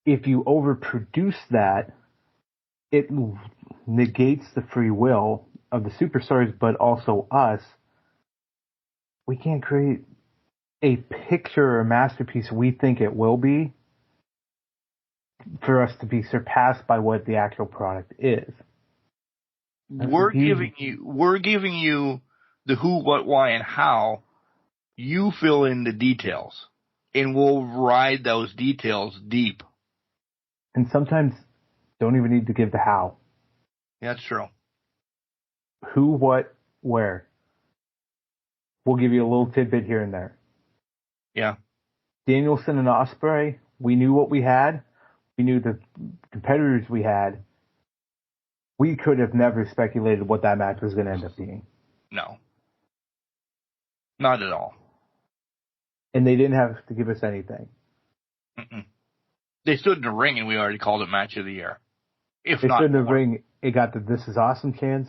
If you overproduce that, it negates the free will of the superstars, but also us. We can't create a picture or a masterpiece we think it will be for us to be surpassed by what the actual product is. We're giving you the who, what, why, and how. You fill in the details, and we'll ride those details deep. And sometimes Don't even need to give the how. Yeah, that's true. Who, what, where. We'll give you a little tidbit here and there. Yeah. Danielson and Ospreay, we knew what we had. We knew the competitors we had. We could have never speculated what that match was going to end up being. No. Not at all. And they didn't have to give us anything. Mm-mm. They stood in the ring and we already called it match of the year. They stood in the ring, it got the This Is Awesome chance.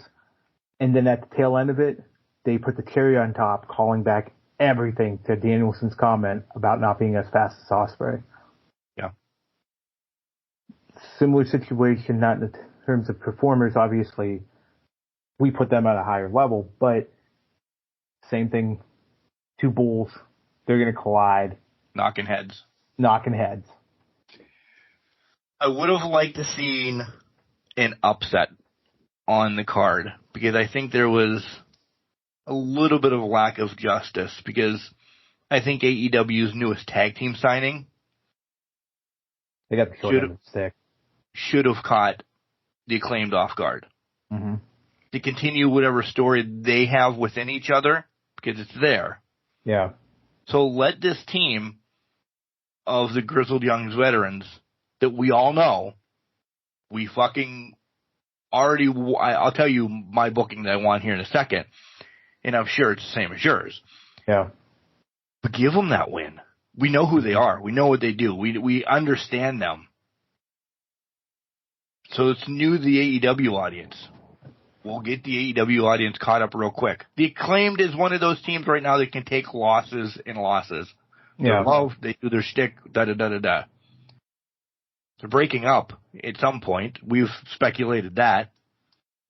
And then at the tail end of it, they put the cherry on top, calling back everything to Danielson's comment about not being as fast as Ospreay. Yeah. Similar situation, not in terms of performers, obviously. We put them at a higher level, but same thing. Two bulls, they're going to collide. Knocking heads. I would have liked to seen an upset on the card because I think there was a little bit of lack of justice because I think AEW's newest tag team signing they got the short end of the stick. Should have caught the Acclaimed off guard. Mm-hmm. To continue whatever story they have within each other because it's there. Yeah. So let this team of the Grizzled Young veterans that we all know, we fucking already, I'll tell you my booking that I want here in a second, and I'm sure it's the same as yours. Yeah. But give them that win. We know who they are. We know what they do. We understand them. So it's new to the AEW audience. We'll get the AEW audience caught up real quick. The Acclaimed is one of those teams right now that can take losses and losses. Yeah. They do their shtick, da-da-da-da-da. They're breaking up at some point. We've speculated that.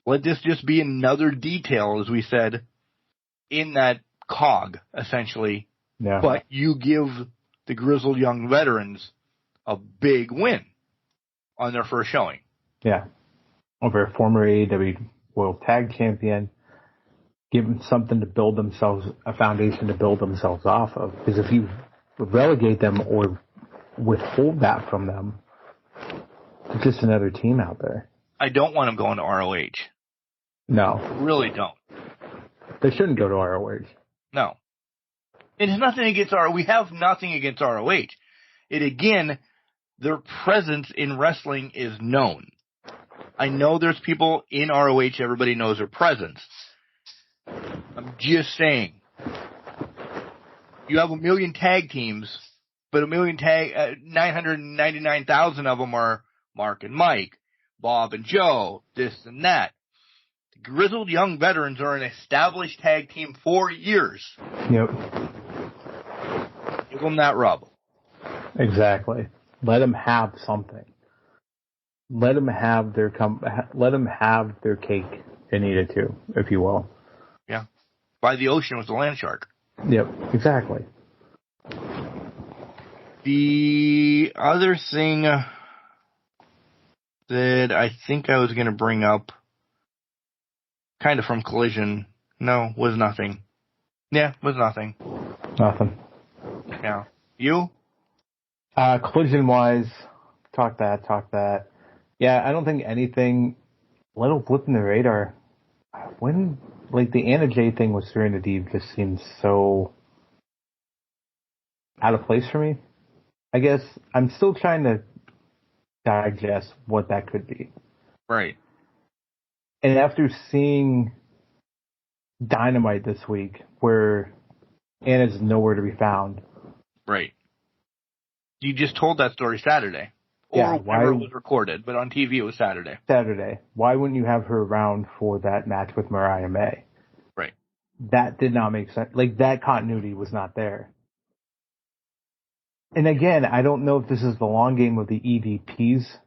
Let this just be another detail, as we said, in that cog, essentially. Yeah. But you give the Grizzled Young veterans a big win on their first showing. Yeah. Over a former AEW World Tag Champion. Give them something to build themselves, a foundation to build themselves off of. Because if you relegate them or withhold that from them, it's just another team out there. I don't want them going to ROH. No. I really don't. They shouldn't go to ROH. No. It's nothing against we have nothing against ROH. Again, their presence in wrestling is known. I know there's people in ROH, everybody knows their presence. I'm just saying. You have 1 million tag teams, but 999,000 of them are Mark and Mike, Bob and Joe, this and that. The Grizzled Young Veterans are an established tag team for years. Yep. Give them that rub. Exactly. Let them have something. Let them have their cake and eat it too, if you will. Yeah. By the ocean was the land shark. Yep, exactly. The other thing that I think I was going to bring up, kind of from Collision, was nothing. Yeah, was nothing. Nothing. Yeah. You? Collision-wise, talk that. Yeah, I don't think anything, little blip in the radar. When, the Anna Jay thing was during the Deep just seems so out of place for me. I guess I'm still trying to digest what that could be. Right. And after seeing Dynamite this week, where Anna's nowhere to be found. Right. You just told that story Saturday. Yeah, or whenever it was recorded, but on TV it was Saturday. Why wouldn't you have her around for that match with Mariah May? Right. That did not make sense. That continuity was not there. And again, I don't know if this is the long game of the EVPs,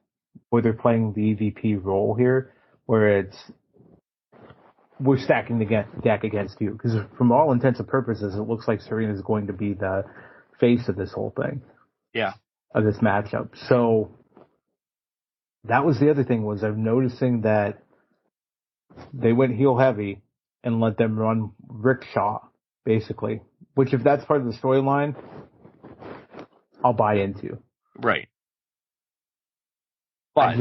where they're playing the EVP role here, where we're stacking the deck against you. Because from all intents and purposes, it looks like Serena's going to be the face of this whole thing. Yeah. Of this matchup. So that was the other thing, was I'm noticing that they went heel heavy and let them run rickshaw, basically. Which, if that's part of the storyline, I'll buy into. Right. But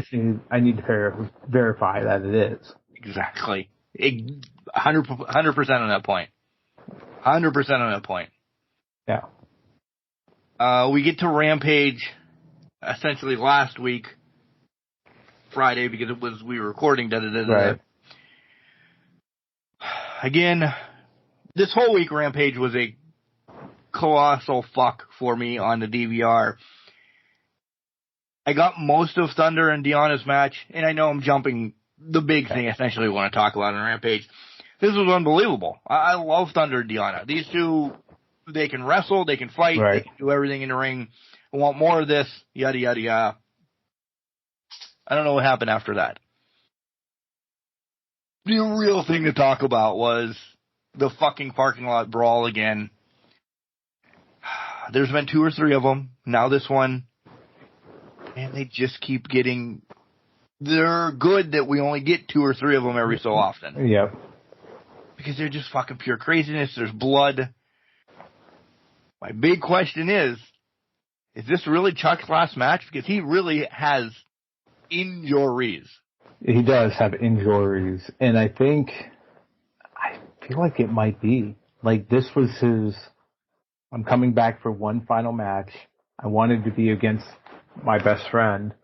I need to verify that it is. Exactly. 100% on that point. 100% on that point. Yeah. We get to Rampage essentially last week, Friday, because we were recording. Right. Again, this whole week Rampage was a colossal fuck for me on the DVR. I got most of Thunder and Deanna's match, and I know I'm jumping the big thing I essentially want to talk about on Rampage. This was unbelievable. I love Thunder and Deanna. These two, they can wrestle, they can fight, right. They can do everything in the ring. I want more of this, yada, yada, yada. I don't know what happened after that. The real thing to talk about was the fucking parking lot brawl again. There's been 2 or 3 of them. Now this one. And they just keep getting... They're good that we only get 2 or 3 of them every so often. Yep. Because they're just fucking pure craziness. There's blood. My big question is this really Chuck's last match? Because he really has injuries. He does have injuries. And I feel like it might be. Like, this was his... I'm coming back for one final match. I wanted to be against my best friend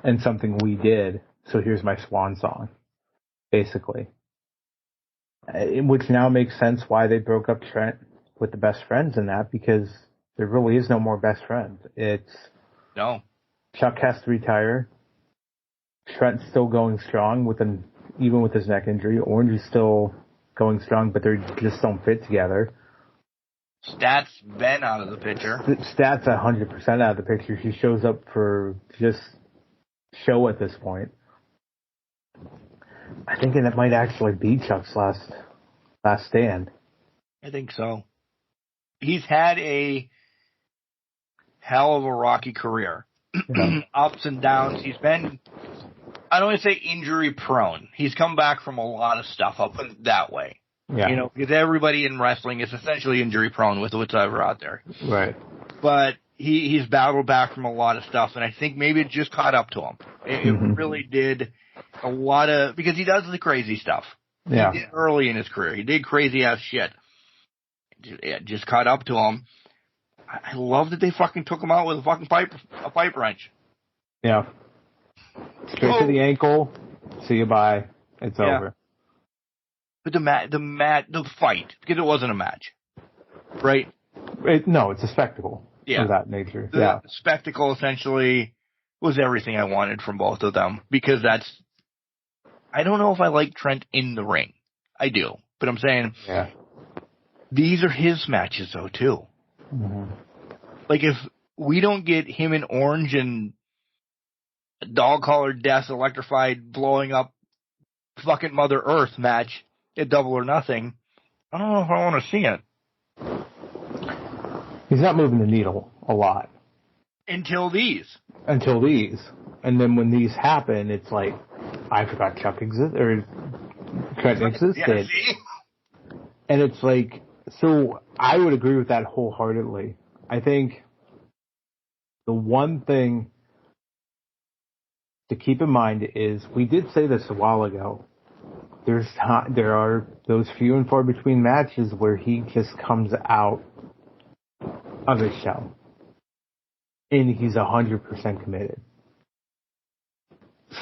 and something we did. So here's my swan song, basically. Which now makes sense why they broke up Trent with the best friends in that, because there really is no more best friends. No. Chuck has to retire. Trent's still going strong even with his neck injury. Orange is still going strong, but they just don't fit together. Stats been out of the picture. Stats 100% out of the picture. She shows up for just show at this point. I think it might actually be Chuck's last stand. I think so. He's had a hell of a rocky career. Yeah. Ups and downs. He's been, I don't want to say injury prone. He's come back from a lot of stuff up and that way. Yeah. Because everybody in wrestling is essentially injury prone with whatever out there. Right. But he's battled back from a lot of stuff, and I think maybe it just caught up to him. It really did a lot of, because he does the crazy stuff. Yeah. He did early in his career. He did crazy ass shit. It just caught up to him. I love that they fucking took him out with a fucking pipe wrench. Yeah. Straight to the ankle. See you, bye. It's over. But the fight, because it wasn't a match, right? No, it's a spectacle of that nature. The spectacle essentially was everything I wanted from both of them, because I don't know if I like Trent in the ring. I do. But I'm saying, these are his matches though too. Mm-hmm. Like, if we don't get him in Orange and Dog Collar Death electrified blowing up fucking Mother Earth match at Double or Nothing, I don't know if I want to see it. He's not moving the needle a lot. Until these. And then when these happen, it's like, I forgot Chuck existed, or Trent existed. Yeah, see? And it's like, so I would agree with that wholeheartedly. I think the one thing to keep in mind is, we did say this a while ago, there are those few and far between matches where he just comes out of his shell. And he's 100% committed.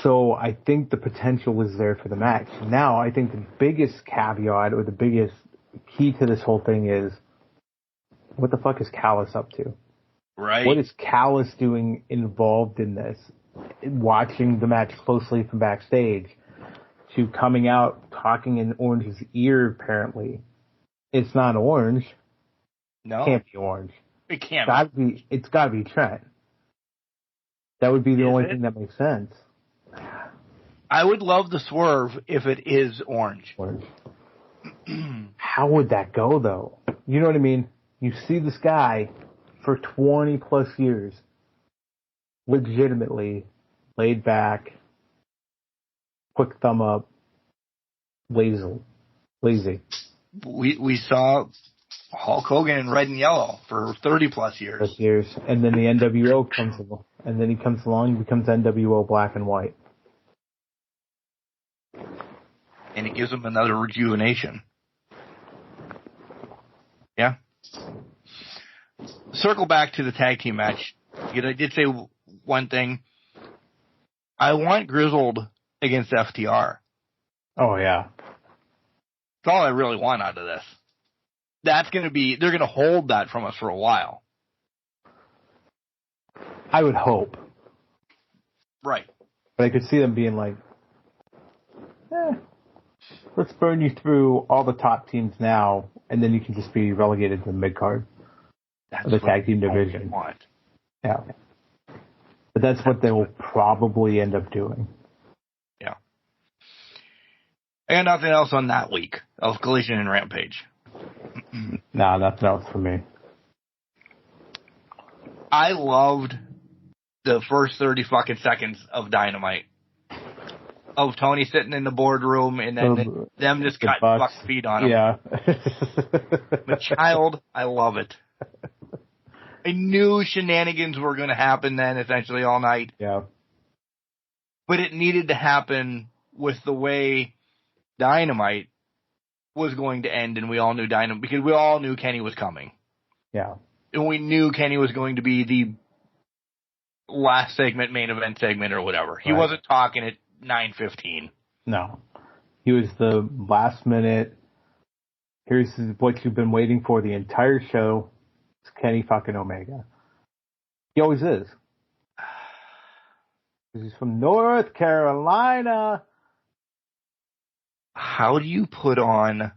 So I think the potential is there for the match. Now, I think the biggest caveat or the biggest key to this whole thing is, what the fuck is Callis up to? Right. What is Callis doing involved in this? Watching the match closely from backstage, to coming out talking in Orange's ear, apparently. It's not Orange. No. It can't be Orange. It can't be. It's gotta be Trent. That would be the only thing that makes sense. I would love the swerve if it is Orange. How would that go, though? You know what I mean? You see this guy for 20 plus years, legitimately laid back, quick thumb up, lazy. We saw Hulk Hogan in red and yellow for 30-plus years. And then the NWO comes along. And then he comes along and becomes NWO black and white. And it gives him another rejuvenation. Yeah. Circle back to the tag team match. Because I did say one thing. I want Grizzled against FTR. Oh, yeah. That's all I really want out of this. They're going to hold that from us for a while. I would hope. Right. But I could see them being like, let's burn you through all the top teams now, and then you can just be relegated to the mid-card of the tag team division. Want. Yeah. But that's what they will probably end up doing. Yeah. I got nothing else on that week of Collision and Rampage. Nah, nothing else for me. I loved the first 30 fucking seconds of Dynamite. Of Tony sitting in the boardroom and then them just cutting fucking feet on him. Yeah. The child, I love it. I knew shenanigans were going to happen then essentially all night. Yeah. But it needed to happen with the way Dynamite was going to end, and we all knew Dynamite, because we all knew Kenny was coming. Yeah. And we knew Kenny was going to be the last segment, main event segment, or whatever. He wasn't talking at 9:15. No. He was the last minute, here's what you've been waiting for the entire show. It's Kenny fucking Omega. He always is. He's from North Carolina. How do you put on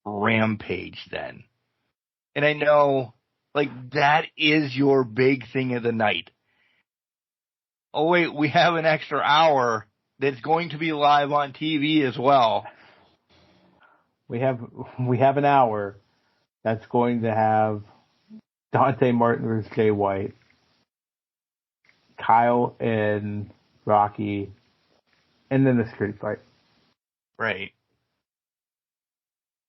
Rampage then? And I know, like, that is your big thing of the night. Oh, wait, we have an extra hour that's going to be live on TV as well. We have an hour that's going to have Dante Martin versus Jay White, Kyle and Rocky, and then the street fight. Right.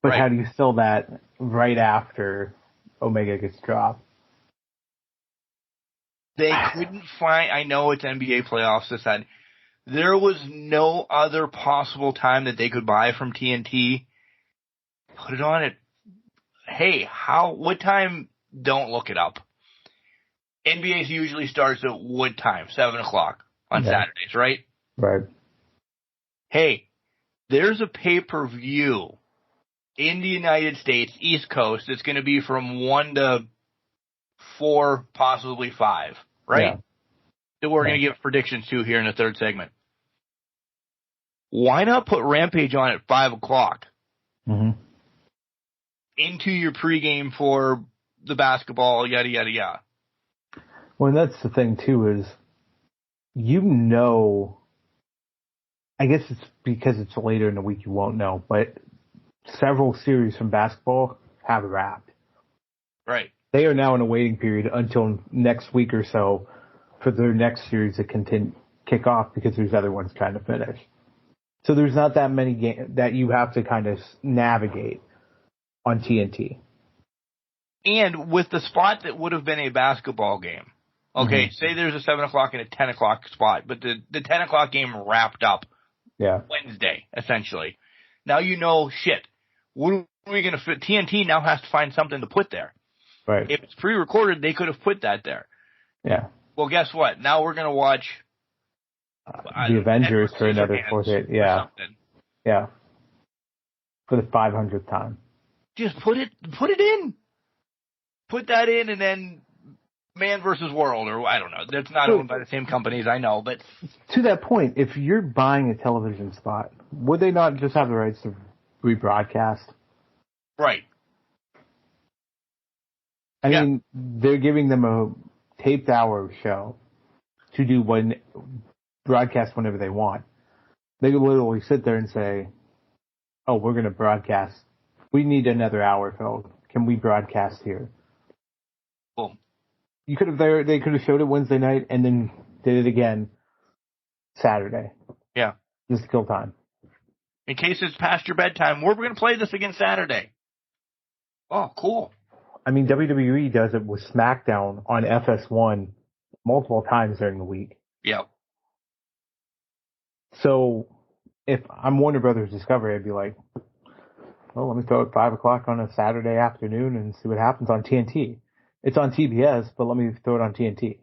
But how do you sell that right after Omega gets dropped? They couldn't find, I know it's NBA playoffs, this that. There was no other possible time that they could buy from TNT. Put it on at, hey, what time? Don't look it up. NBA usually starts at what time? 7 o'clock on Saturdays, right? Right. Hey, there's a pay-per-view in the United States, East Coast, it's going to be from 1 to 4, possibly 5, right? Yeah. That we're going to give predictions to here in the third segment. Why not put Rampage on at 5 o'clock? Mm-hmm. Into your pregame for the basketball, yada, yada, yada. Well, that's the thing, too, is I guess it's because it's later in the week you won't know, but several series from basketball have wrapped. Right. They are now in a waiting period until next week or so for their next series to kick off because there's other ones trying to finish. So there's not that many games that you have to kind of navigate on TNT. And with the spot that would have been a basketball game, okay, say there's a 7 o'clock and a 10 o'clock spot, but the 10 o'clock game wrapped up Wednesday, essentially. Now you know, shit, what are we going to fit? TNT now has to find something to put there. Right. If it's pre-recorded, they could have put that there. Yeah. Well, guess what? Now we're going to watch the Avengers for another 4th. Yeah. Yeah. For the 500th time. Just put it in. Put that in, and then Man versus World, or I don't know. That's not owned by the same companies, I know, but to that point, if you're buying a television spot, would they not just have the rights to rebroadcast? Right. I mean, they're giving them a taped hour show to do broadcast whenever they want. They could literally sit there and say, "Oh, we're going to broadcast. We need another hour, Phil. Can we broadcast here?" Boom. You could have they could have showed it Wednesday night and then did it again Saturday. Yeah. Just to kill time. In case it's past your bedtime, we're going to play this again Saturday. Oh, cool. I mean, WWE does it with SmackDown on FS1 multiple times during the week. Yep. So if I'm Warner Brothers Discovery, I'd be like, well, let me throw it 5 o'clock on a Saturday afternoon and see what happens on TNT. It's on TBS, but let me throw it on TNT.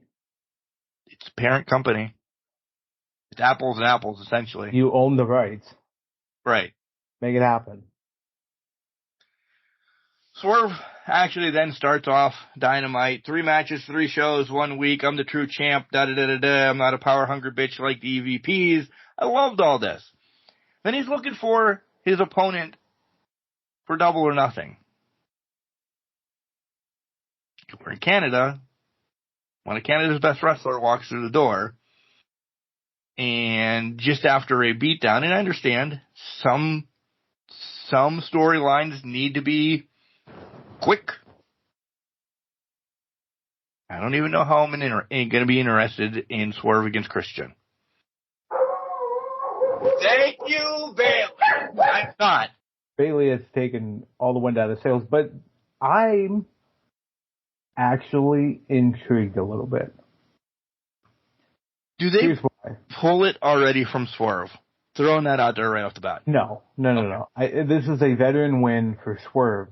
It's a parent company. It's apples and apples, essentially. You own the rights. Right. Make it happen. Swerve actually then starts off Dynamite. 3 matches, 3 shows, 1 week. I'm the true champ. Da-da-da-da-da. I'm not a power-hungry bitch like the EVPs. I loved all this. Then he's looking for his opponent for Double or Nothing. We're in Canada. One of Canada's best wrestler walks through the door. And just after a beatdown, and I understand some storylines need to be quick. I don't even know how I'm going to be interested in Swerve against Christian. Thank you, Bailey. I'm not. Bailey has taken all the wind out of the sails, but I'm actually intrigued a little bit. Do they pull it already from Swerve? Throwing that out there right off the bat. No. This is a veteran win for Swerve.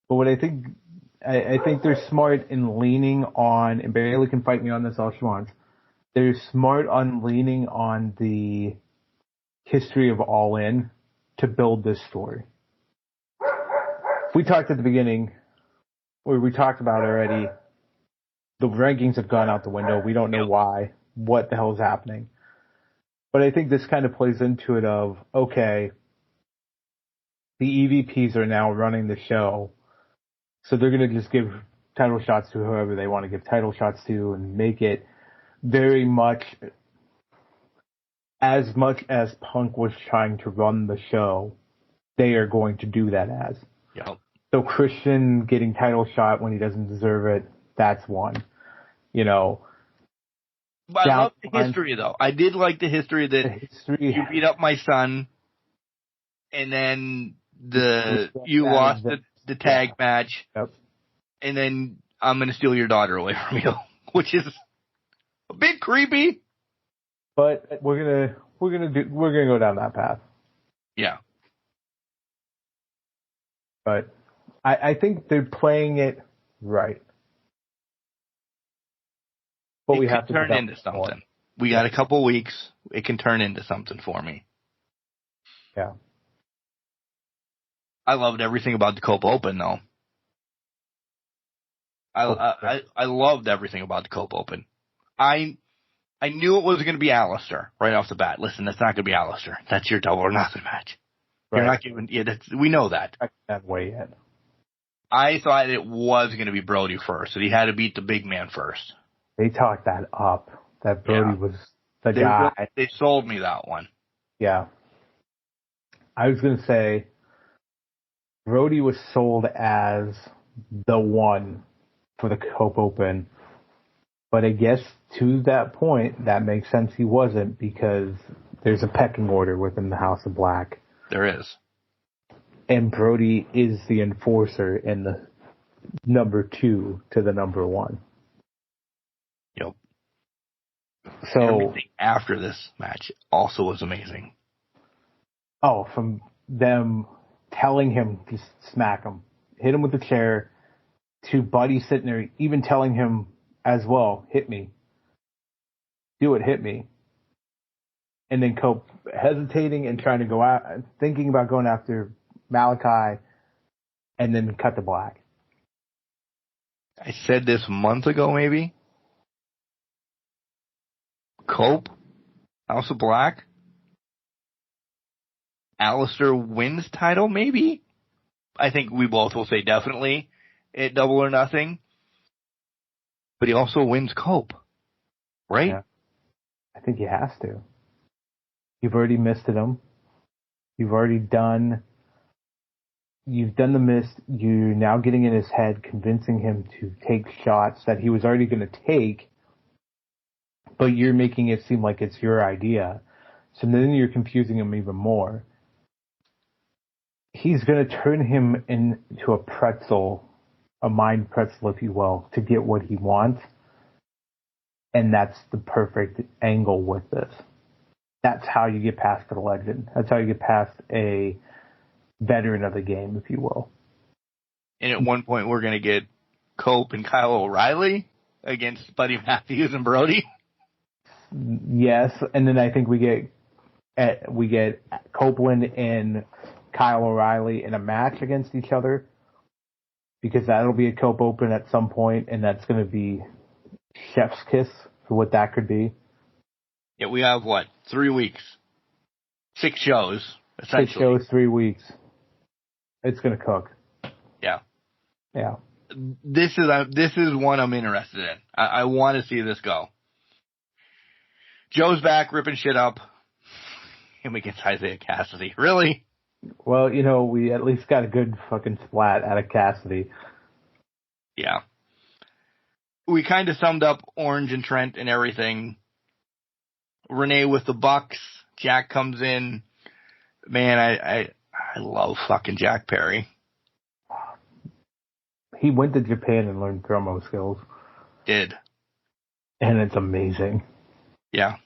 But what I think they're smart in leaning on, and Bailey can fight me on this all she wants, they're smart on leaning on the history of All In to build this story. We talked at the beginning, or we talked about already, the rankings have gone out the window. We don't know why. What the hell is happening? But I think this kind of plays into it of, okay, the EVPs are now running the show, so they're going to just give title shots to whoever they want to give title shots to and make it very much as Punk was trying to run the show, they are going to do that as. Yep. So Christian getting title shot when he doesn't deserve it, that's one. You know. But I love the history, though. I did like the history that you beat up my son, and then you lost the tag match, and then I'm going to steal your daughter away from you, which is a bit creepy. But we're gonna go down that path. Yeah. But I think they're playing it right. But we have to turn into something. More. We got a couple weeks. It can turn into something for me. Yeah. I loved everything about the Cope Open, though. I loved everything about the Cope Open. I knew it was going to be Alistair right off the bat. Listen, that's not going to be Alistair. That's your Double or Nothing match. Right. You're not giving. Yeah, we know that. That way yet. I thought it was going to be Brody first, that he had to beat the big man first. They talked that up. That Brody was the guy. They sold me that one. Yeah. I was going to say Brody was sold as the one for the Cope Open. But I guess to that point, that makes sense he wasn't, because there's a pecking order within the House of Black. There is. And Brody is the enforcer and the number 2 to the number 1. Yep. So everything after this match also was amazing. Oh, from them telling him to smack him, hit him with the chair, to Buddy sitting there, even telling him as well, hit me. Do it, hit me. And then Cope hesitating and trying to go out, thinking about going after Malachi, and then cut to black. I said this a month ago, maybe. Cope, House of Black, Alistair wins title, maybe? I think we both will say definitely at Double or Nothing. But he also wins Cope, right? Yeah. I think he has to. You've already misted him. You've done the mist. You're now getting in his head, convincing him to take shots that he was already going to take, but you're making it seem like it's your idea. So then you're confusing him even more. he's going to turn him into a pretzel, a mind pretzel, if you will, to get what he wants. And that's the perfect angle with this. That's how you get past the legend. That's how you get past a veteran of the game, if you will. And at one point, we're going to get Cope and Kyle O'Reilly against Buddy Matthews and Brody. Yes, and then I think we get Copeland and Kyle O'Reilly in a match against each other, because that'll be a Cope Open at some point, and that's going to be chef's kiss for what that could be. Yeah, we have, 3 weeks? 6 shows, essentially. 6 shows, 3 weeks. It's going to cook. Yeah. Yeah. This is one I'm interested in. I want to see this go. Joe's back ripping shit up. And we get Isaiah Cassidy. Really? Well, we at least got a good fucking splat out of Cassidy. Yeah. We kind of summed up Orange and Trent and everything. Renee with the Bucks. Jack comes in. Man, I love fucking Jack Perry. He went to Japan and learned promo skills. Did. And it's amazing. Yeah.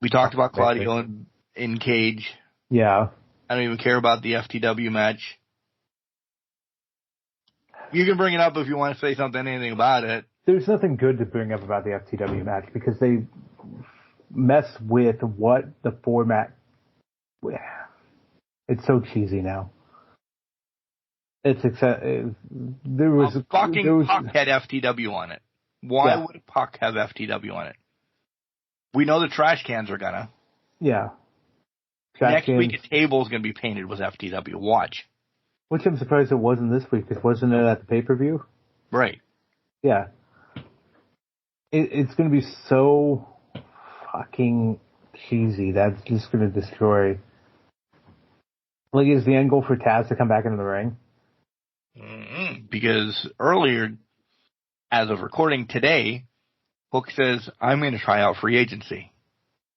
We talked about Claudio in Cage. Yeah. I don't even care about the FTW match. You can bring it up if you want to say anything about it. There's nothing good to bring up about the FTW match because they mess with what the format. It's so cheesy now. Puck had FTW on it. Why would Puck have FTW on it? We know the trash cans are gonna. Yeah. Next week a table's gonna be painted with FTW. Watch. Which I'm surprised it wasn't this week, because wasn't it at the pay-per-view? Right. Yeah. It's gonna be so fucking cheesy. That's just gonna destroy. Is the end goal for Taz to come back into the ring? Mm-hmm. Because earlier, as of recording today, Hook says, I'm going to try out free agency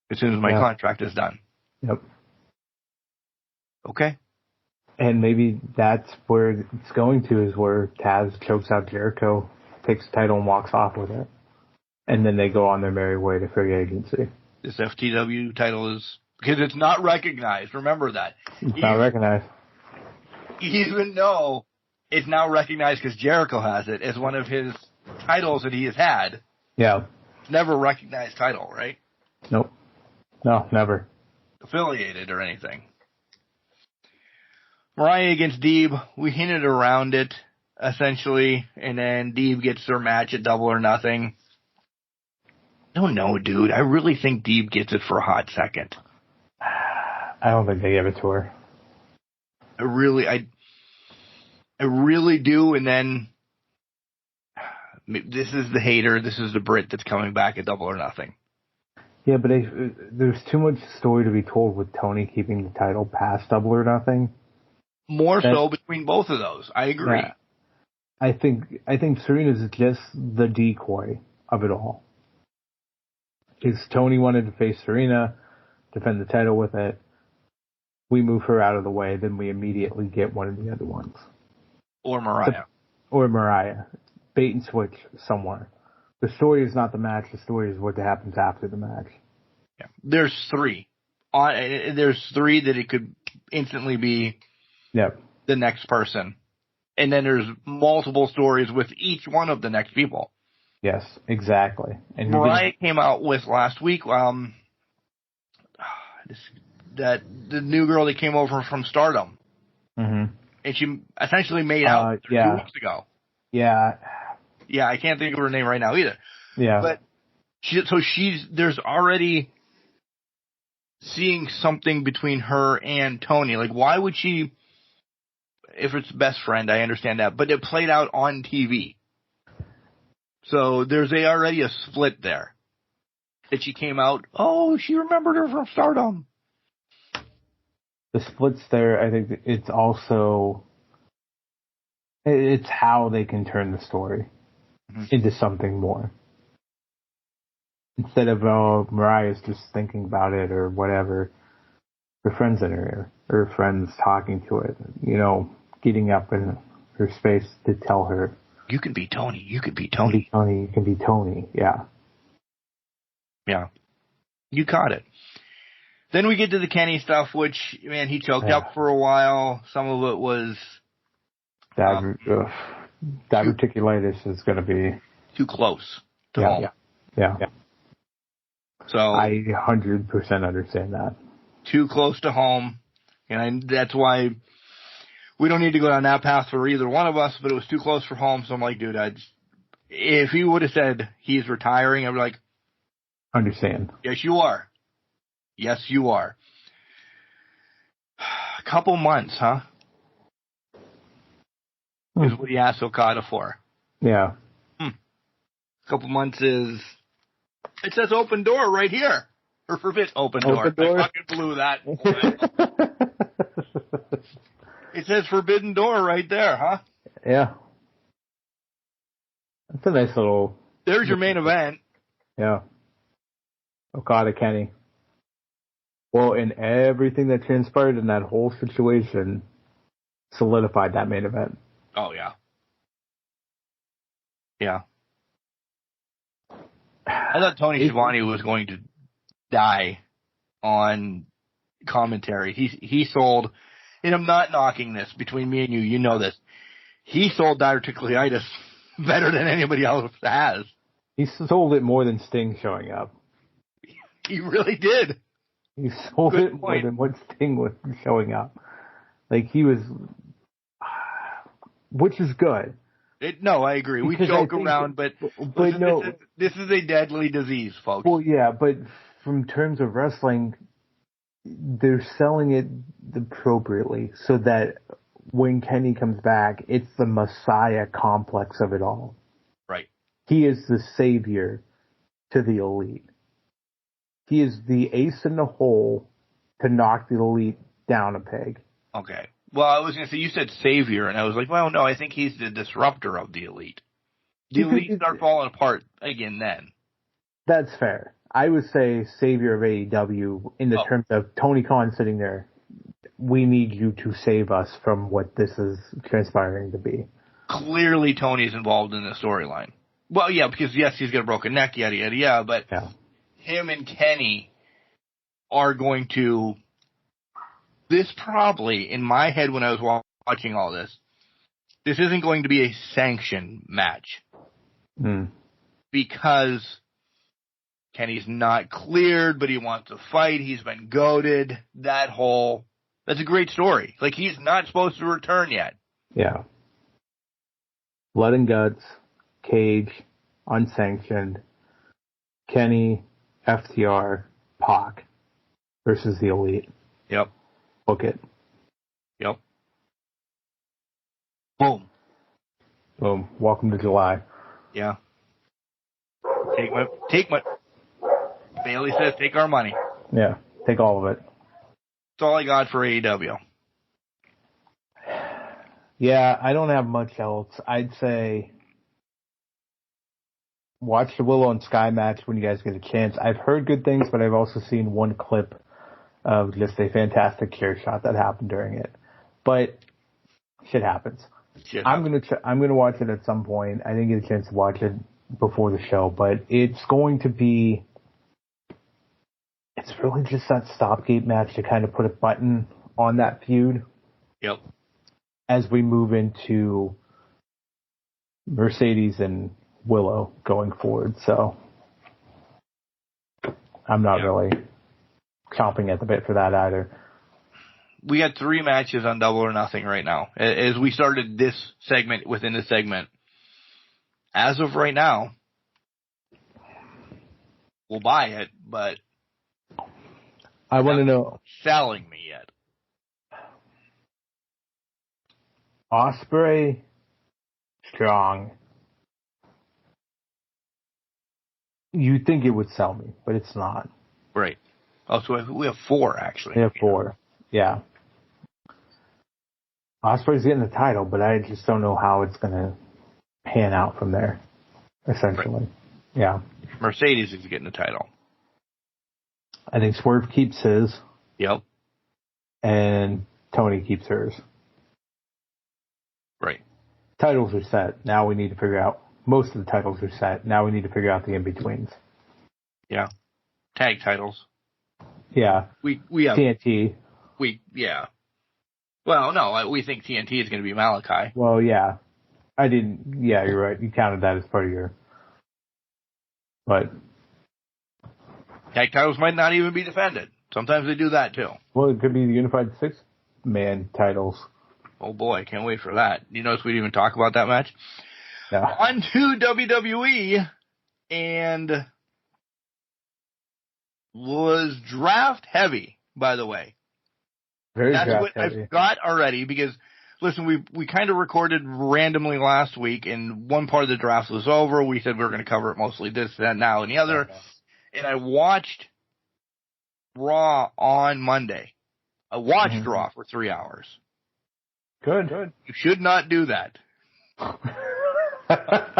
as soon as my contract is done. Yep. Okay. And maybe that's where it's going to, is where Taz chokes out Jericho, takes the title and walks off with it. And then they go on their merry way to free agency. This FTW title is, because it's not recognized. Remember that. It's not recognized. Even though it's now recognized because Jericho has it as one of his titles that he has had. Yeah. It's never a recognized title, right? Nope. No, never. Affiliated or anything. Mariah against Deeb. We hinted around it, essentially, and then Deeb gets their match at Double or Nothing. I don't know, dude. I really think Deeb gets it for a hot second. I don't think they gave it to her. I really do, and then this is the hater, this is the Brit that's coming back at Double or Nothing. Yeah, but there's too much story to be told with Tony keeping the title past Double or Nothing. More so between both of those. I agree. Yeah. I think Serena's just the decoy of it all. Because Tony wanted to face Serena, defend the title with it. We move her out of the way, then we immediately get one of the other ones. Or Mariah. Or Mariah. Bait and switch somewhere. The story is not the match. The story is what happens after the match. Yeah. There's 3. There's 3 that it could instantly be the next person. And then there's multiple stories with each one of the next people. Yes, exactly. And Mariah came out with last week, the new girl that came over from Stardom. Mm-hmm. And she essentially made out 2 weeks ago. Yeah. Yeah, I can't think of her name right now either. Yeah. But there's already seeing something between her and Tony. Like, why would she, if it's best friend, I understand that, but it played out on TV. So there's already a split there. That she came out, she remembered her from Stardom. The splits there, I think it's also, it's how they can turn the story into something more. Instead of, Mariah's just thinking about it or whatever. her friends in her ear, her friends talking to it, getting up in her space to tell her, you can be Tony, you can be Tony. You can be Tony, yeah. Yeah. You caught it. Then we get to the Kenny stuff, which, man, he choked up for a while. Some of it was... Diverticulitis is going to be... too close to home. Yeah. So I 100% understand that. Too close to home. And that's why we don't need to go down that path for either one of us, but it was too close for home. So I'm like, dude, if he would have said he's retiring, I'd be like... Understand. Yes, you are. Yes, you are. A couple months, huh? Is what he asked Okada for. Yeah. A couple months is... It says open door right here. Or forbid open door. I fucking blew that. It says forbidden door right there, huh? Yeah. That's a nice little... There's your main event. Yeah. Okada Kenny. Well, and everything that transpired in that whole situation solidified that main event. Oh, yeah. Yeah. I thought Tony Schiavone was going to die on commentary. He sold, and I'm not knocking this between me and you, you know this. He sold diverticulitis better than anybody else has. He sold it more than Sting showing up. He really did. He sold it more than what Sting was showing up. Like, he was... Which is good. No, I agree. We joke around, but listen, this is a deadly disease, folks. Well, yeah, but from terms of wrestling, they're selling it appropriately so that when Kenny comes back, it's the Messiah complex of it all. Right. He is the savior to the Elite. He is the ace in the hole to knock the Elite down a peg. Okay. Well, I was going to say, you said savior, and I was like, well, no, I think he's the disruptor of the Elite. The Elite start falling apart again then. That's fair. I would say savior of AEW in the terms of Tony Khan sitting there. We need you to save us from what this is transpiring to be. Clearly Tony's involved in the storyline. Well, yeah, because yes, he's got a broken neck, yada, yada, yada, but him and Kenny are going to... This probably, in my head when I was watching all this, this isn't going to be a sanctioned match. Because Kenny's not cleared, but he wants to fight. He's been goaded. That's a great story. Like, he's not supposed to return yet. Yeah. Blood and guts, cage, unsanctioned, Kenny, FTR, Pac versus the Elite. Yep. Book it. Yep. Boom. Boom. Welcome to July. Yeah. Take my Bailey says take our money. Yeah. Take all of it. That's all I got for AEW. Yeah, I don't have much else. I'd say watch the Willow and Sky match when you guys get a chance. I've heard good things, but I've also seen one clip of just a fantastic chair shot that happened during it. But shit happens. I'm gonna watch it at some point. I didn't get a chance to watch it before the show, but it's going to be... It's really just that stopgate match to kind of put a button on that feud. Yep. As we move into Mercedes and Willow going forward. So I'm not really chomping at the bit for that either. We got 3 matches on Double or Nothing right now. As we started this segment within the segment, as of right now, we'll buy it, but I want to know selling me yet. Ospreay, Strong. You'd think it would sell me, but it's not. Right. Oh, so we have 4 actually. We have 4. Yeah. Ospreay's getting the title, but I just don't know how it's going to pan out from there, essentially. Right. Yeah. Mercedes is getting the title. I think Swerve keeps his. Yep. and Tony keeps hers. Right. Titles are set. Now we need to figure out, most of the titles are set. Now we need to figure out the in-betweens. Yeah. Tag titles. Yeah. We have TNT. Yeah. Well, no, we think TNT is going to be Malachi. Well, yeah. Yeah, you're right. You counted that as part of your, but. Tag titles might not even be defended. Sometimes they do that too. Well, it could be the unified 6-man titles. Oh boy, can't wait for that. You notice we didn't even talk about that match? Yeah. On to WWE, and was draft heavy, by the way. Very That's draft what heavy. I forgot already, because, listen, we kind of recorded randomly last week, and one part of the draft was over. We said we were going to cover it mostly this, that, now, and the other. Okay. And I watched Raw on Monday. I watched Raw for 3 hours. Good. You should not do that.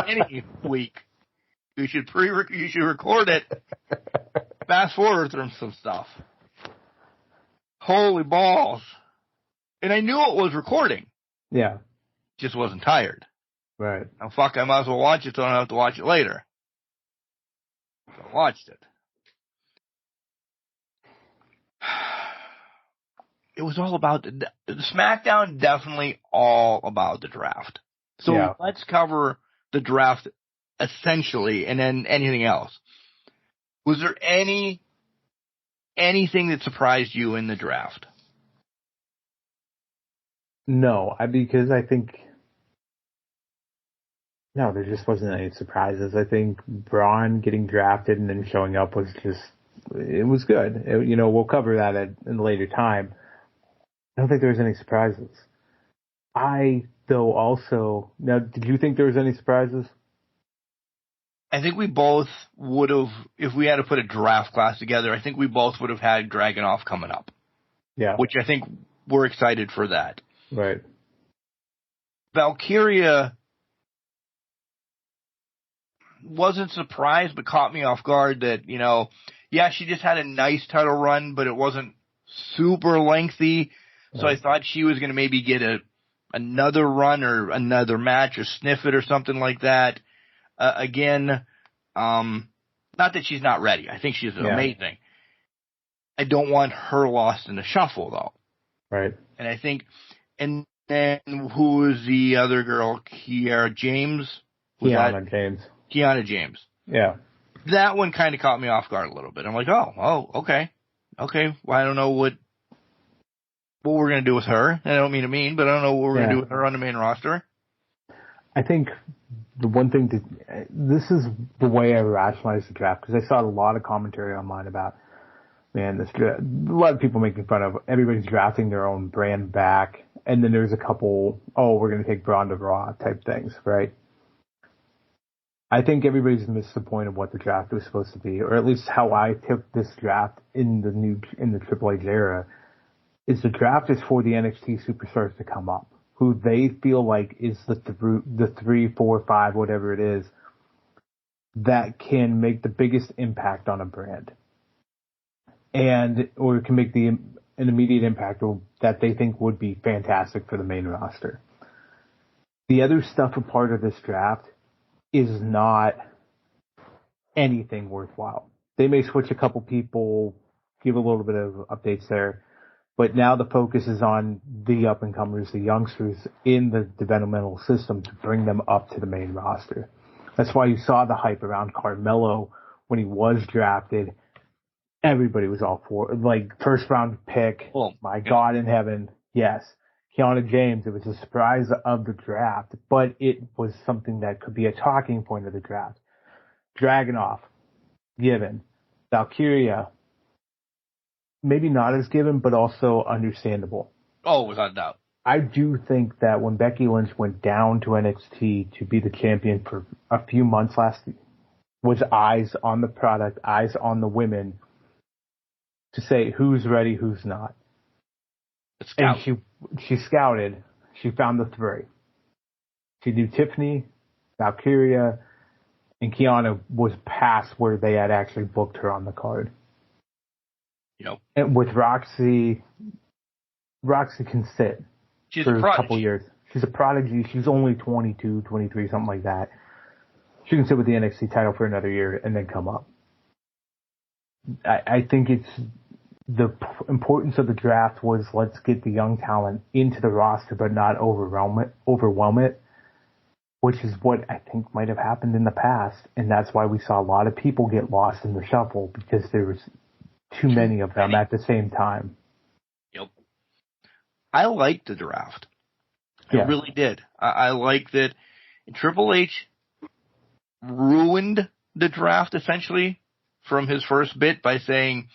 Any week. You should record it. Fast forward through some stuff. Holy balls. And I knew it was recording. Yeah. Just wasn't tired. Right. Now fuck, I might as well watch it so I don't have to watch it later. So I watched it. It was all about the SmackDown, definitely all about the draft. So Let's cover the draft essentially, and then anything else. Was there anything that surprised you in the draft? No, because I think no, there just wasn't any surprises. I think Braun getting drafted and then showing up was just, it was good. We'll cover that in a later time. I don't think there was any surprises. Now, did you think there was any surprises? I think we both would have, if we had to put a draft class together, I think we both would have had Dragunov coming up. Yeah. Which I think we're excited for that. Right. Valkyria wasn't surprised, but caught me off guard that, she just had a nice title run, but it wasn't super lengthy. So I thought she was going to maybe get another run or another match or sniff it or something like that. Again, not that she's not ready. I think she's amazing. I don't want her lost in the shuffle, though. Right. And I think, and then who was the other girl? Kiana James? Yeah. That one kind of caught me off guard a little bit. I'm like, oh, okay. Okay. Well, I don't know what we're going to do with her. I don't mean to mean, but I don't know what we're going to do with her on the main roster. I think the one thing this is the way I rationalize the draft, because I saw a lot of commentary online about, this draft, a lot of people making fun of everybody's drafting their own brand back, and then there's a couple, we're going to take Braun to Raw type things, right? I think everybody's missed the point of what the draft was supposed to be, or at least how I took this draft in the Triple H era, is the draft is for the NXT superstars to come up, who they feel like is the 3, 4, 5, whatever it is, that can make the biggest impact on a brand, or can make an immediate impact that they think would be fantastic for the main roster. The other stuff a part of this draft is not anything worthwhile. They may switch a couple people, give a little bit of updates there, but now the focus is on the up-and-comers, the youngsters in the developmental system to bring them up to the main roster. That's why you saw the hype around Carmelo when he was drafted. Everybody was all for it. Like, first-round pick, my God in heaven, yes. Kiana James, it was a surprise of the draft, but it was something that could be a talking point of the draft. Dragunov, given. Valkyria, maybe not as given, but also understandable. Oh, without a doubt. I do think that when Becky Lynch went down to NXT to be the champion for a few months was eyes on the product, eyes on the women, to say who's ready, who's not. And she scouted. She found the 3. She knew Tiffany, Valkyria, and Kiana was past where they had actually booked her on the card. Yep. And with Roxy, Roxy can sit for a couple years. She's a prodigy. She's only 22, 23, something like that. She can sit with the NXT title for another year and then come up. I think it's the importance of the draft was let's get the young talent into the roster but not overwhelm it, which is what I think might have happened in the past. And that's why we saw a lot of people get lost in the shuffle because there was too many of them at the same time. Yep. I liked the draft. I really did. I like that Triple H ruined the draft essentially from his first bit by saying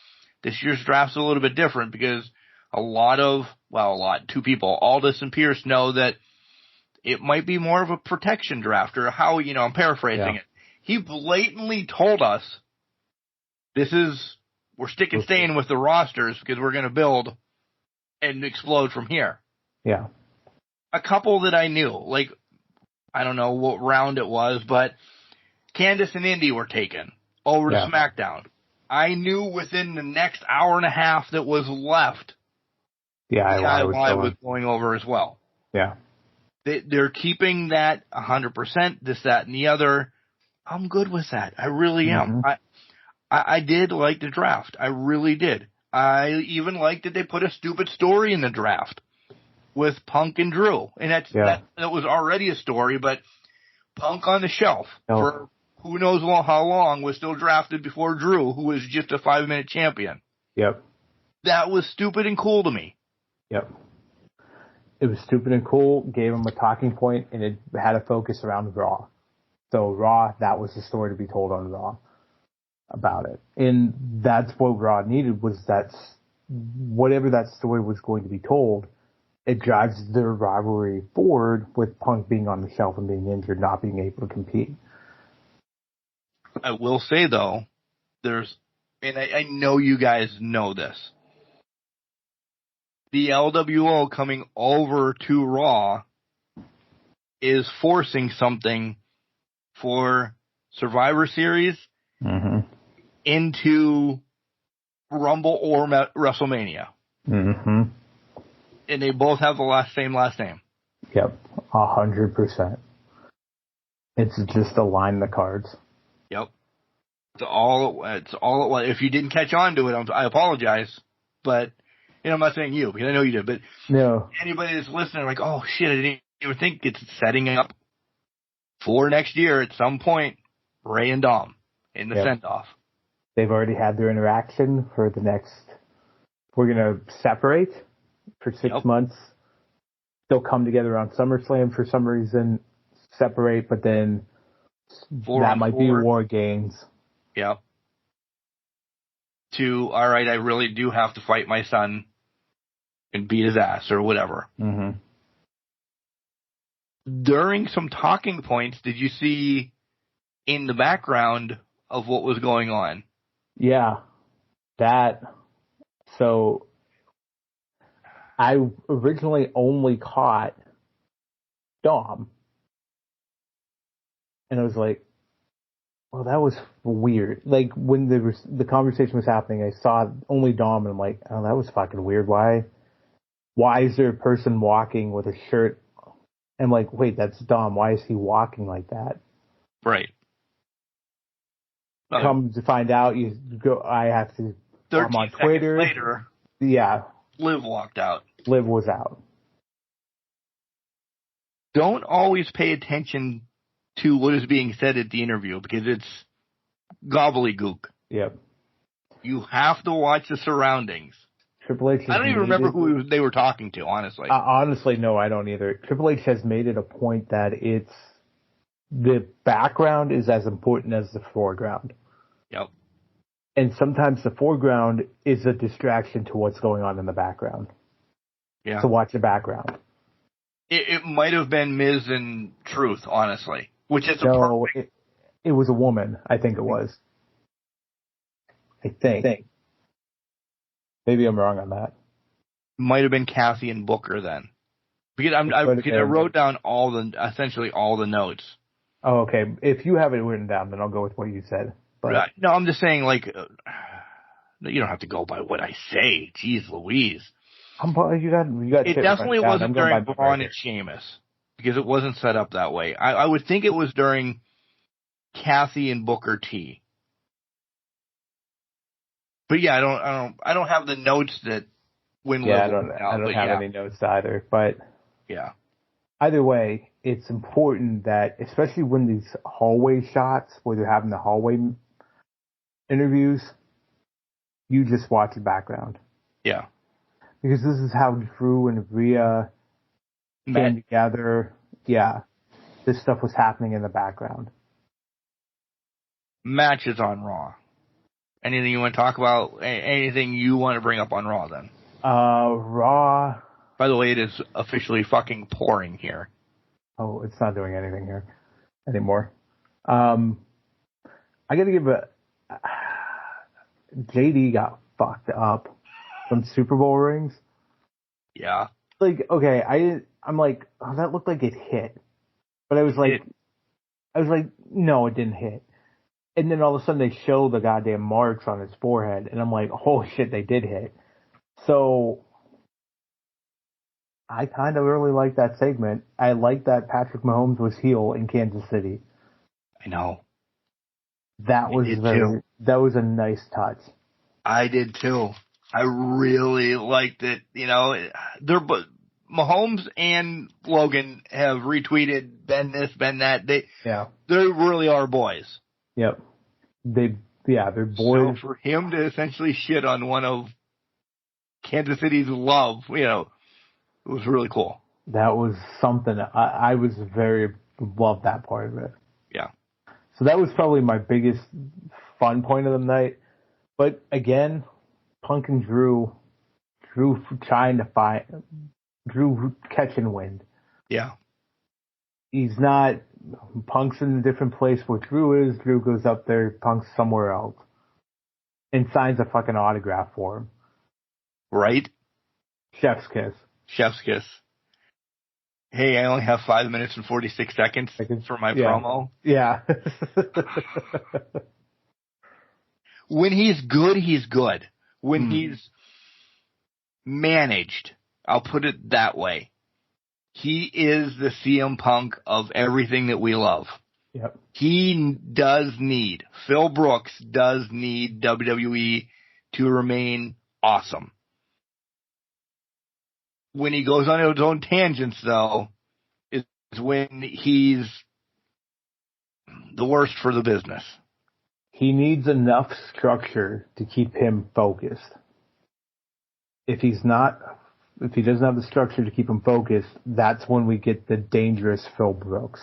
this year's draft's a little bit different because two people, Aldis and Pierce, know that it might be more of a protection draft or how, I'm paraphrasing it. He blatantly told us we're staying with the rosters because we're going to build and explode from here. Yeah. A couple that I knew, like, I don't know what round it was, but Candice and Indy were taken over to SmackDown. I knew within the next hour and a half that was left. Yeah, I was going over as well. Yeah. They're keeping that 100%, this, that, and the other. I'm good with that. I really am. I did like the draft. I really did. I even liked that they put a stupid story in the draft with Punk and Drew. And that was already a story, but Punk on the shelf for who knows how long was still drafted before Drew, who was just a 5-minute champion. Yep. That was stupid and cool to me. Yep. It was stupid and cool, gave him a talking point, and it had a focus around Raw. So Raw, that was the story to be told on Raw about it. And that's what Raw needed was whatever that story was going to be told, it drives their rivalry forward with Punk being on the shelf and being injured, not being able to compete. I will say, though, and I know you guys know this, the LWO coming over to Raw is forcing something for Survivor Series into Rumble or WrestleMania. Mm-hmm. And they both have the same last name. Yep, 100%. It's just a line in the cards. Yep. It's all it was. If you didn't catch on to it, I apologize. But, I'm not saying you, because I know you did. But anybody that's listening, like, oh, shit, I didn't even think it's setting up for next year at some point, Ray and Dom in the send-off. They've already had their interaction for the next... We're going to separate for 6 months. They'll come together on SummerSlam for some reason, separate, but then that might be War Games. Yeah. All right, I really do have to fight my son and beat his ass or whatever. Mm-hmm. During some talking points, did you see in the background of what was going on? Yeah. So I originally only caught Dom. And I was like, well, that was weird. Like, when the conversation was happening, I saw only Dom, and I'm like, oh, that was fucking weird. Why is there a person walking with a shirt? I'm like, wait, that's Dom. Why is he walking like that? Right. Come to find out, I have to... 13 on Twitter. Seconds later, Liv walked out. Liv was out. Don't always pay attention to what is being said at the interview because it's gobbledygook. Yep. You have to watch the surroundings. Triple H. I don't even remember who they were talking to, honestly. Honestly, no, I don't either. Triple H has made it a point that the background is as important as the foreground. Yep. And sometimes the foreground is a distraction to what's going on in the background. Yeah. To watch the background. It might have been Miz and Truth, honestly. Which is it was a woman, I think it was. I think. Maybe I'm wrong on that. Might have been Kathy and Booker then. Because I wrote down essentially all the notes. Oh, okay. If you have it written down, then I'll go with what you said. But no, I'm just saying, like, you don't have to go by what I say. Jeez Louise. You got. It definitely wasn't during Braun and Sheamus because it wasn't set up that way. I would think it was during Kathy and Booker T. But yeah, I don't have the notes that when. Yeah, I don't have any notes either. But yeah, either way, it's important that, especially when these hallway shots where they're having the hallway interviews, you just watch the background. Yeah. Because this is how Drew and Rhea came together. Yeah. This stuff was happening in the background. Matches on Raw. Anything you want to talk about? Anything you want to bring up on Raw then? Raw. By the way, it is officially fucking pouring here. Oh, it's not doing anything here anymore. I gotta give JD got fucked up from Super Bowl rings. Yeah. Like, okay, I'm like, oh, that looked like it hit. But I was like, no, it didn't hit. And then all of a sudden they show the goddamn marks on his forehead, and I'm like, oh shit, they did hit. So I kind of really like that segment. I like that Patrick Mahomes was heel in Kansas City. I know. That was a nice touch. I did too. I really liked it. You know, Mahomes and Logan have retweeted Ben this, Ben that. They really are boys. Yep. They're boys. So for him to essentially shit on one of Kansas City's love, you know, it was really cool. That was something. I was loved that part of it. Yeah. So that was probably my biggest fun point of the night. But again, Punk and Drew trying to fight, Drew catching wind. Yeah. He's not, Punk's in a different place where Drew is. Drew goes up there, Punk's somewhere else. And signs a fucking autograph for him. Right? Chef's kiss. Chef's kiss. Hey, I only have 5 minutes and 46 seconds for my promo. Yeah. When he's good, he's good. When he's managed, I'll put it that way. He is the CM Punk of everything that we love. Yep. Phil Brooks does need WWE to remain awesome. When he goes on his own tangents, though, is when he's the worst for the business. He needs enough structure to keep him focused. If he doesn't have the structure to keep him focused, that's when we get the dangerous Phil Brooks.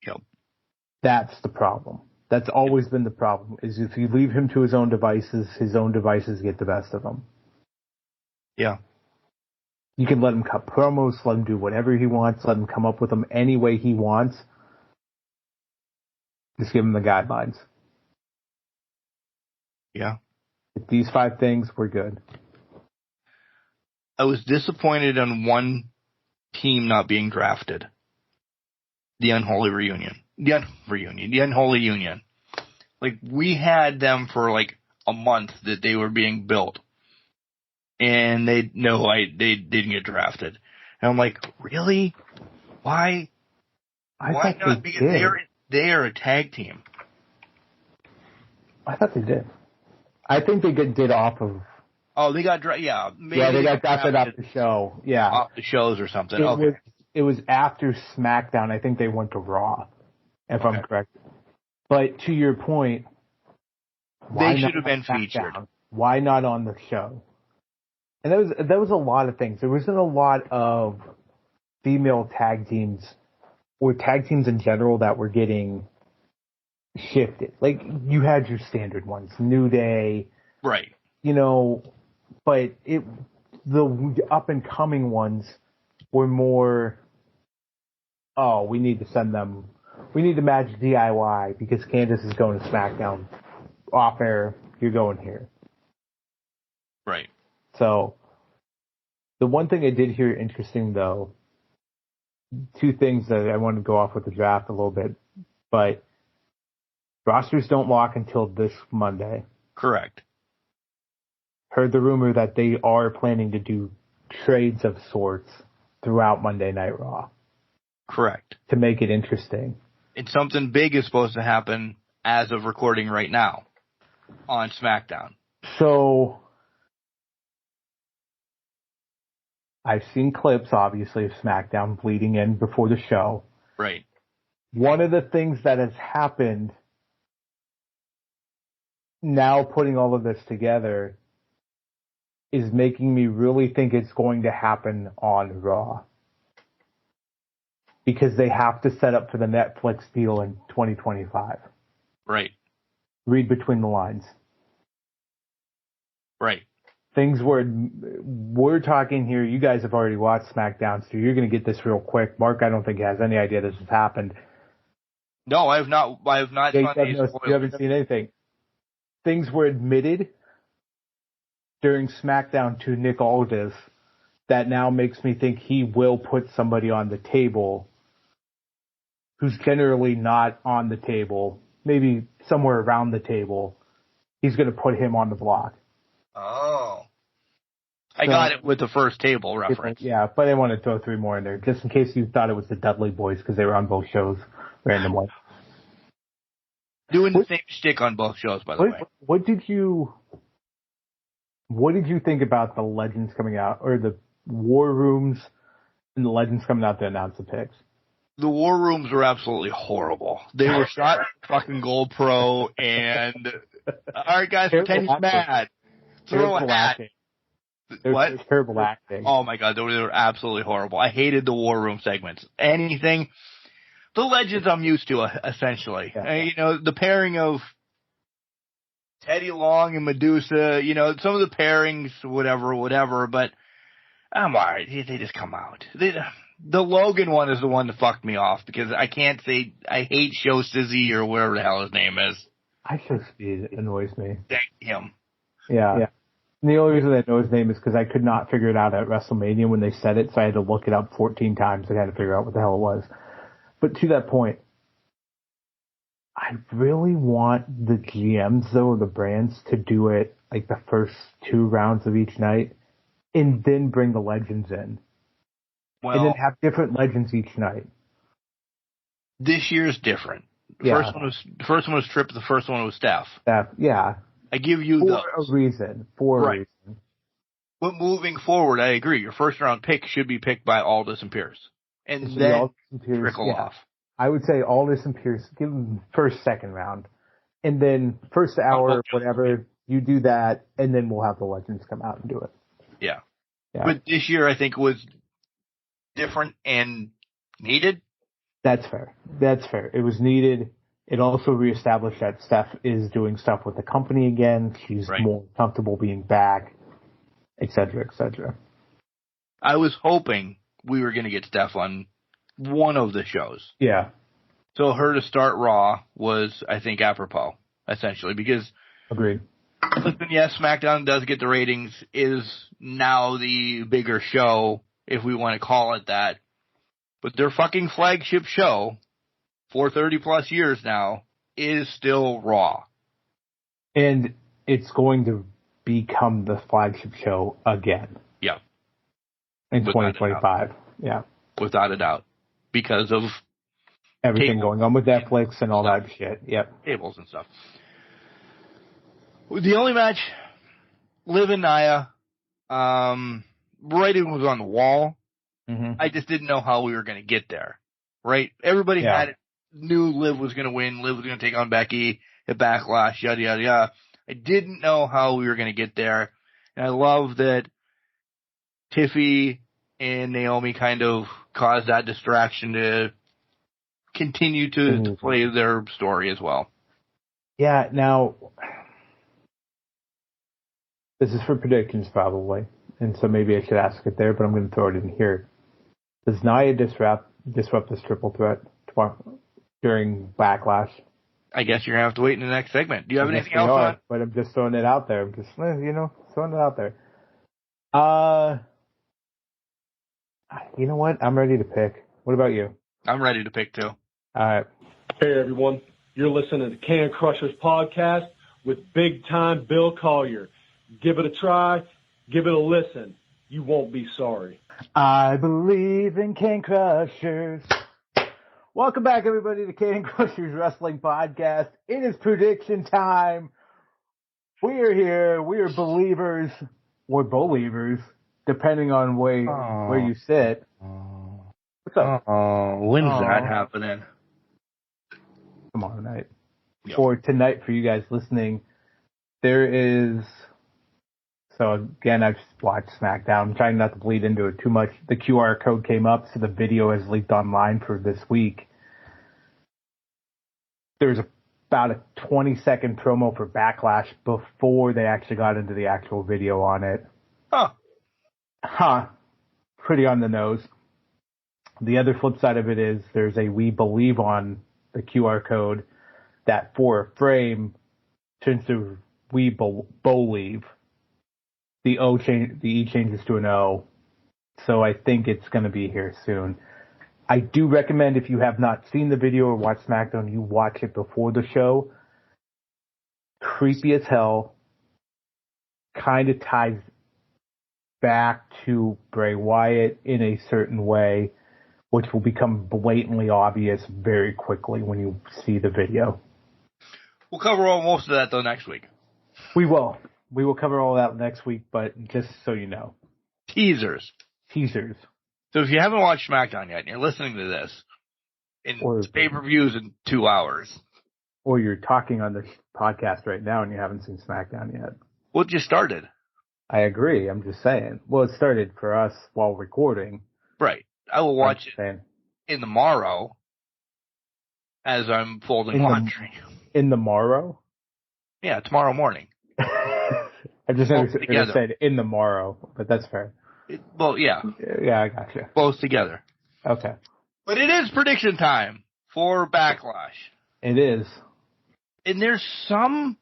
Yep. That's the problem. That's always been the problem, is if you leave him to his own devices get the best of him. Yeah. You can let him cut promos, let him do whatever he wants, let him come up with them any way he wants. Just give him the guidelines. Yeah. If these 5 things, we're good. I was disappointed in one team not being drafted. The Unholy Reunion. The Unholy Union. Like, we had them for like a month that they were being built. And they didn't get drafted. And I'm like, really? Why? Why not? Because they are a tag team. I thought they did. I think they did off of. Oh, they got drafted. Yeah, maybe they got drafted off the show. Yeah, off the shows or something. It was after SmackDown. I think they went to Raw, if I'm correct. But to your point, they should have been featured. Why not on the show? And that was a lot of things. There wasn't a lot of female tag teams or tag teams in general that were getting shifted. Like, you had your standard ones, New Day. Right. You know, but the up and coming ones were more, we need to match DIY because Candice is going to SmackDown. Off air, you're going here. Right. So, the one thing I did hear interesting, though, 2 things that I want to go off with the draft a little bit, but rosters don't lock until this Monday. Correct. heard the rumor that they are planning to do trades of sorts throughout Monday Night Raw. Correct. To make it interesting. And something big is supposed to happen as of recording right now on SmackDown. So, I've seen clips, obviously, of SmackDown bleeding in before the show. Right. One of the things that has happened, now putting all of this together, is making me really think it's going to happen on Raw. Because they have to set up for the Netflix deal in 2025. Right. Read between the lines. Right. Things we're talking here, you guys have already watched SmackDown, so you're going to get this real quick. Mark, I don't think has any idea this has happened. No, I have not. I have not. You haven't seen anything. Things were admitted during SmackDown to Nick Aldis that now makes me think he will put somebody on the table who's generally not on the table, maybe somewhere around the table. He's going to put him on the block. Oh. I got it with the first table reference. Yeah, but I want to throw 3 more in there, just in case you thought it was the Dudley Boys, because they were on both shows randomly. Doing the same shtick on both shows, by the way. What did you think about the Legends coming out, or the War Rooms and the Legends coming out to announce the picks? The War Rooms were absolutely horrible. They were shot fucking GoPro, and alright guys, pretend he's mad. Throw a hat. What? Terrible acting. Oh my god, they were absolutely horrible. I hated the War Room segments. Anything. The Legends I'm used to, essentially. Yeah. The pairing of Teddy Long and Medusa, some of the pairings, whatever, but I'm alright. They just come out. The Logan one is the one that fucked me off, because I can't say I hate Show Sizzy or whatever the hell his name is. Show Speed annoys me. Thank him. Yeah. And the only reason I know his name is because I could not figure it out at WrestleMania when they said it, so I had to look it up 14 times and had to figure out what the hell it was. But to that point, I really want the GMs, though, the brands, to do it like the first 2 rounds of each night, and then bring the Legends in. Well, and then have different Legends each night. This year's different. The first one was Tripp, the first one was Steph. Yeah. I give you a reason. For a reason. But moving forward, I agree. Your first round pick should be picked by Aldis and Pierce. And then trickle off. I would say Aldis and Pierce, give them first, second round. And then first hour, whatever, you do that, and then we'll have the Legends come out and do it. Yeah. But this year, I think, was different and needed. That's fair. It was needed. It also reestablished that Steph is doing stuff with the company again. She's more comfortable being back, et cetera, et cetera. I was hoping we were going to get Steph on one of the shows. Yeah. So her to start Raw was, I think, apropos, essentially, because... Agreed. Listen, yes, SmackDown does get the ratings, is now the bigger show, if we want to call it that. But their fucking flagship show, for 30-plus years now, is still Raw. And it's going to become the flagship show again. Yeah. In 2025. Yeah. Without a doubt. Because of everything going on with Netflix and all that shit. Yep. Tables and stuff. The only match, Liv and Nia, writing was on the wall. Mm-hmm. I just didn't know how we were going to get there. Right? Everybody knew Liv was going to win. Liv was going to take on Becky at Backlash, yada, yada, yada. I didn't know how we were going to get there. And I love that Tiffy and Naomi kind of caused that distraction to continue to play their story as well. Yeah, now, this is for predictions probably, and so maybe I should ask it there, but I'm going to throw it in here. Does Nia disrupt this triple threat during Backlash? I guess you're going to have to wait in the next segment. Do you have anything else on? But I'm just throwing it out there. I'm just, throwing it out there. You know what? I'm ready to pick. What about you? I'm ready to pick too. All right. Hey, everyone. You're listening to Can Crushers Podcast with Big Time Bill Collier. Give it a try. Give it a listen. You won't be sorry. I believe in Can Crushers. Welcome back, everybody, to Can Crushers Wrestling Podcast. It is prediction time. We are here. We are believers or believers, depending on where you sit. What's up? When's that happening? Tomorrow night. Yep. Or tonight for you guys listening. There is... So again, I've watched SmackDown. I'm trying not to bleed into it too much. The QR code came up, so the video is leaked online for this week. There's about a 20-second promo for Backlash before they actually got into the actual video on it. Pretty on the nose. The other flip side of it is there's a We Believe on the QR code that for a frame turns to We BO-lieve. The E changes to an O. So I think it's going to be here soon. I do recommend, if you have not seen the video or watched SmackDown, you watch it before the show. Creepy as hell. Kind of ties back to Bray Wyatt in a certain way, which will become blatantly obvious very quickly when you see the video. We'll cover most of that, though, next week. We will. We will cover all that next week, but just so you know. Teasers. So if you haven't watched SmackDown yet and you're listening to this, it's pay-per-views in 2 hours. Or you're talking on this podcast right now and you haven't seen SmackDown yet. Well, it just started. I agree. I'm just saying. Well, it started for us while recording. Right. I will watch it in the morrow as I'm folding laundry. In the morrow? Yeah, tomorrow morning. I just said in the morrow, but that's fair. Yeah. Yeah, I got you. Both together. Okay. But it is prediction time for Backlash. It is. And there's some,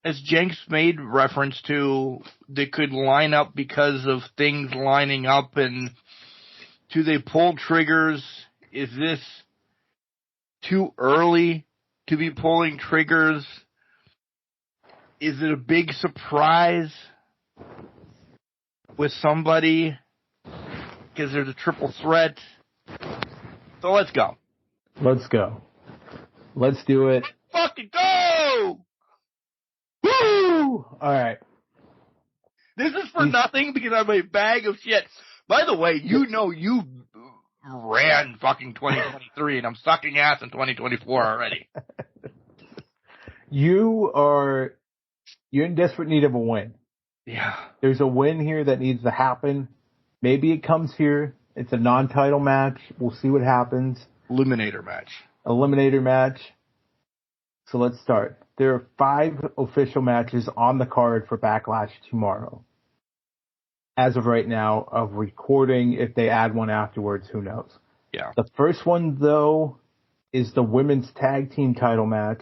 as Jenks made reference to, that could line up because of things lining up, and do they pull triggers? Is this too early to be pulling triggers? Is it a big surprise with somebody because there's a triple threat? So let's go. Let's do it. Let's fucking go! Woo! All right. This is for nothing because I'm a bag of shit. By the way, you ran fucking 2023 and I'm sucking ass in 2024 already. You're in desperate need of a win. Yeah. There's a win here that needs to happen. Maybe it comes here. It's a non-title match. We'll see what happens. Eliminator match. So let's start. There are 5 official matches on the card for Backlash tomorrow. As of right now, of recording, if they add one afterwards, who knows? Yeah. The first one, though, is the women's tag team title match.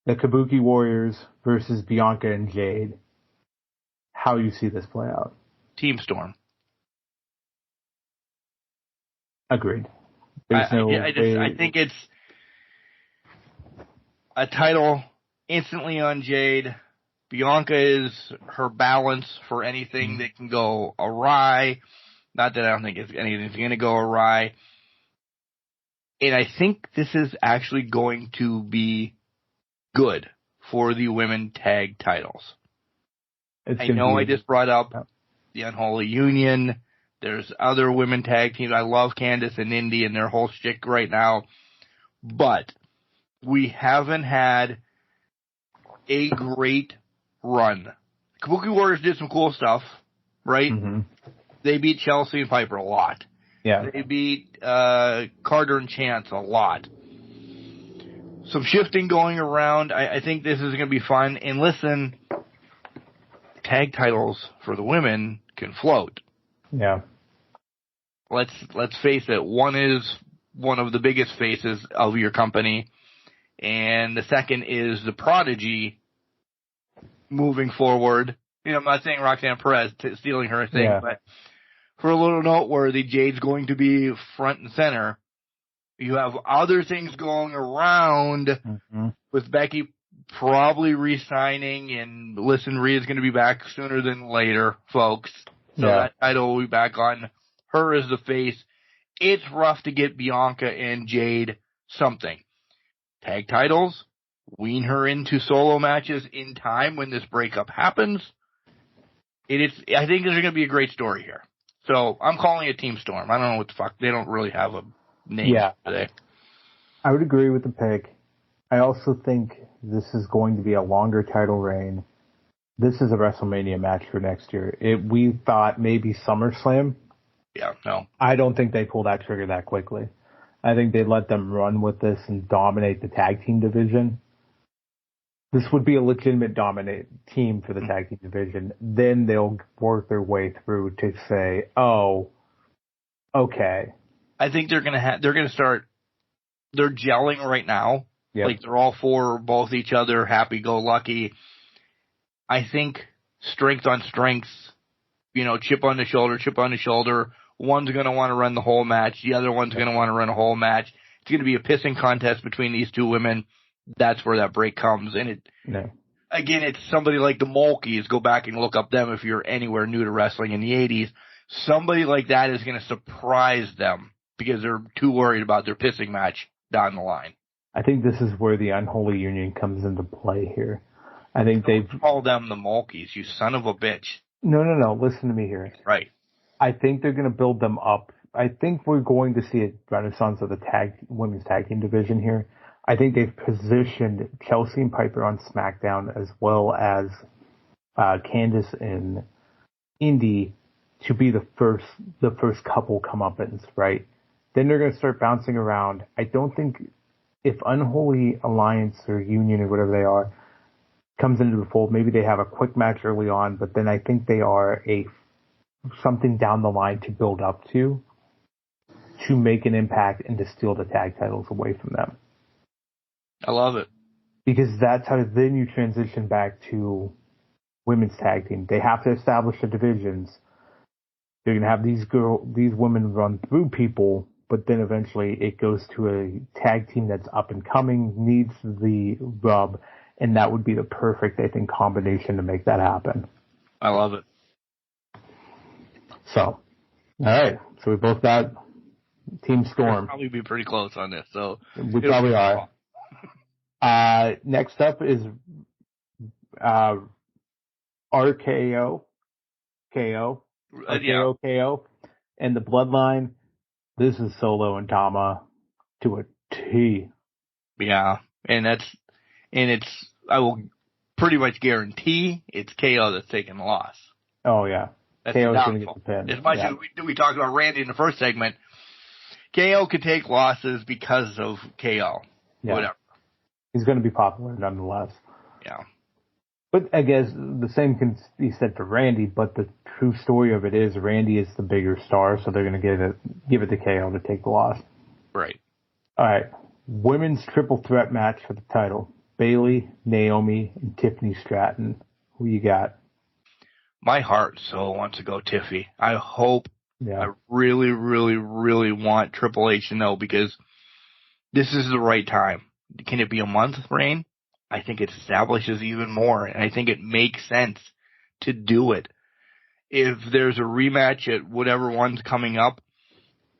The Kabuki Warriors versus Bianca and Jade. How you see this play out? Team Storm. Agreed. I think it's a title instantly on Jade. Bianca is her balance for anything that can go awry. Not that I don't think anything's going to go awry. And I think this is actually going to be good for the women tag titles. I know I just brought up the Unholy Union. There's other women tag teams. I love Candice and Indy and their whole shtick right now. But we haven't had a great run. Kabuki Warriors did some cool stuff, right? Mm-hmm. They beat Chelsea and Piper a lot. Yeah. They beat Carter and Chance a lot. Some shifting going around. I think this is going to be fun. And listen, tag titles for the women can float. Yeah. Let's face it. One is one of the biggest faces of your company, and the second is the prodigy moving forward. You know, I'm not saying Roxanne Perez stealing her thing, but for a little noteworthy, Jade's going to be front and center. You have other things going around with Becky probably re-signing, and listen, Rhea's going to be back sooner than later, folks. So that title will be back on her as the face. It's rough to get Bianca and Jade something. Tag titles, wean her into solo matches in time when this breakup happens. I think there's going to be a great story here. So I'm calling it Team Storm. I don't know what the fuck. They don't really have a name today. I would agree with the pick. I also think this is going to be a longer title reign. This is a WrestleMania match for next year. We thought maybe SummerSlam. Yeah, no. I don't think they pull that trigger that quickly. I think they let them run with this and dominate the tag team division. This would be a legitimate dominate team for the tag team division. Then they'll work their way through to say, oh, okay. I think they're gonna start. They're gelling right now. Yep. Like they're all for both each other, happy-go-lucky. I think strength on strength, chip on the shoulder. One's going to want to run the whole match. The other one's going to want to run a whole match. It's going to be a pissing contest between these two women. That's where that break comes. And again, it's somebody like the Mulkeys. Go back and look up them if you're anywhere new to wrestling in the 80s. Somebody like that is going to surprise them because they're too worried about their pissing match down the line. I think this is where the unholy union comes into play here. I think they've called them the Mulkeys, you son of a bitch. No. Listen to me here. Right. I think they're going to build them up. I think we're going to see a renaissance of the women's tag team division here. I think they've positioned Chelsea and Piper on SmackDown as well as Candice and Indy to be the first couple comeuppance, right? Then they're going to start bouncing around. I don't think if Unholy Alliance or Union or whatever they are comes into the fold, maybe they have a quick match early on, but then I think they are something down the line to build up to make an impact and to steal the tag titles away from them. I love it. Because that's how then you transition back to women's tag team. They have to establish the divisions. They're going to have these women run through people, but then eventually it goes to a tag team that's up and coming, needs the rub, and that would be the perfect, I think, combination to make that happen. I love it. So, all right. So we both got Team Storm. We'll probably be pretty close on this. So we probably are. Next up is RKO, KO, and the Bloodline. This is Solo and Tama to a T. Yeah, and I will pretty much guarantee it's KO that's taking the loss. Oh yeah. KO is going to get the pin. As much as we talked about Randy in the first segment, KO could take losses because of KO. Yeah. Whatever. He's going to be popular nonetheless. Yeah. But I guess the same can be said for Randy, but the true story of it is Randy is the bigger star, so they're going to give it to KO to take the loss. Right. All right. Women's triple threat match for the title. Bayley, Naomi, and Tiffany Stratton. Who you got? My heart so wants to go Tiffy. I hope. Yeah. I really, really, really want Triple H to know because this is the right time. Can it be a month reign? I think it establishes even more, and I think it makes sense to do it. If there's a rematch at whatever one's coming up,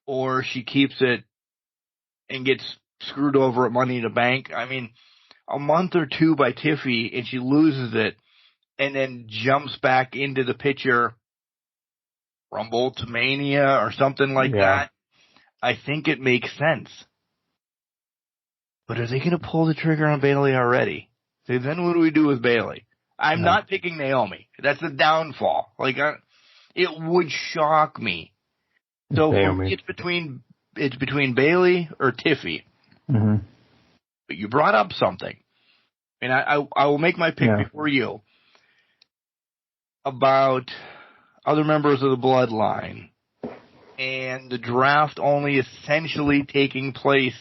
or she keeps it and gets screwed over at Money in the Bank, I mean, a month or two by Tiffy and she loses it and then jumps back into the picture, Rumble to Mania or something like that, I think it makes sense. But are they going to pull the trigger on Bayley already? So then what do we do with Bayley? I'm not picking Naomi. That's the downfall. It would shock me. So for me, it's between Bayley or Tiffy. Mm-hmm. But you brought up something, and I will make my pick before you about other members of the Bloodline and the draft only essentially taking place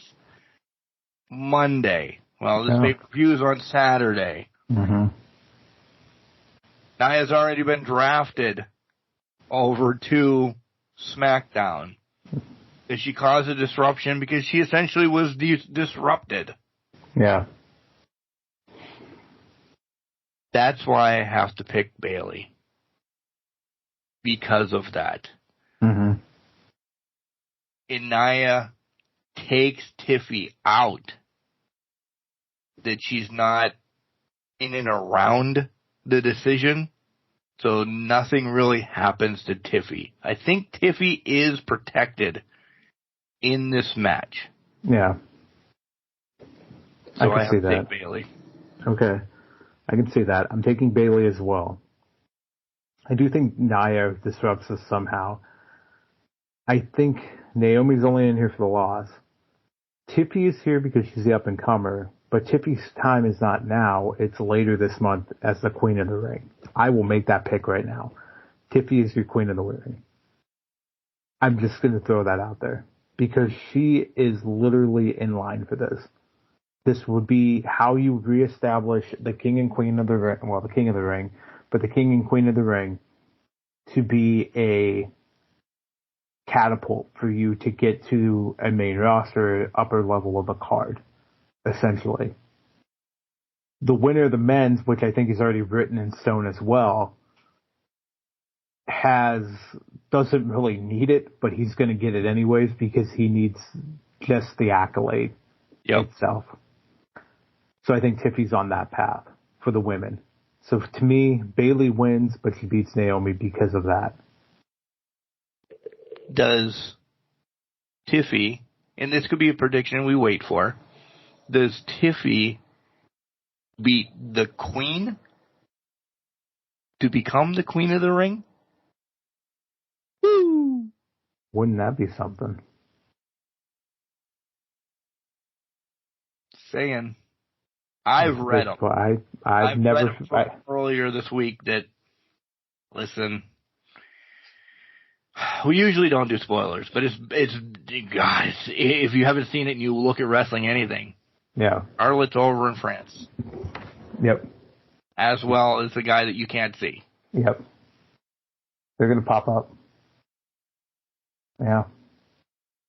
Monday. Well, this pay-per-view is on Saturday. Mm-hmm. Nia's already been drafted over to SmackDown. Did she cause a disruption? Because she essentially was disrupted. Yeah. That's why I have to pick Bayley. Because of that. Mm-hmm. And Nia takes Tiffy out. That she's not in and around the decision. So nothing really happens to Tiffy. I think Tiffy is protected in this match. Yeah. So I have see to that. take Bayley. Okay. I can see that. I'm taking Bayley as well. I do think Nia disrupts us somehow. I think Naomi's only in here for the loss. Tiffy is here because she's the up-and-comer, but Tiffy's time is not now. It's later this month as the Queen of the Ring. I will make that pick right now. Tiffy is your Queen of the Ring. I'm just going to throw that out there because she is literally in line for this. This would be how you reestablish the King and Queen of the Ring, well, the King of the Ring, but the King and Queen of the Ring to be a catapult for you to get to a main roster, upper level of a card, essentially. The winner of the men's, which I think is already written in stone as well, doesn't really need it, but he's going to get it anyways because he needs just the accolade itself. So I think Tiffy's on that path for the women. So to me, Bayley wins, but she beats Naomi because of that. Does Tiffy, and this could be a prediction we wait for, does Tiffy beat the Queen to become the Queen of the Ring? Woo! Wouldn't that be something? Saying. I've read them. I've never read them earlier this week that, listen, we usually don't do spoilers, but it's guys, if you haven't seen it and you look at wrestling anything, Charlotte's over in France. Yep. As well as the guy that you can't see. Yep. They're going to pop up. Yeah.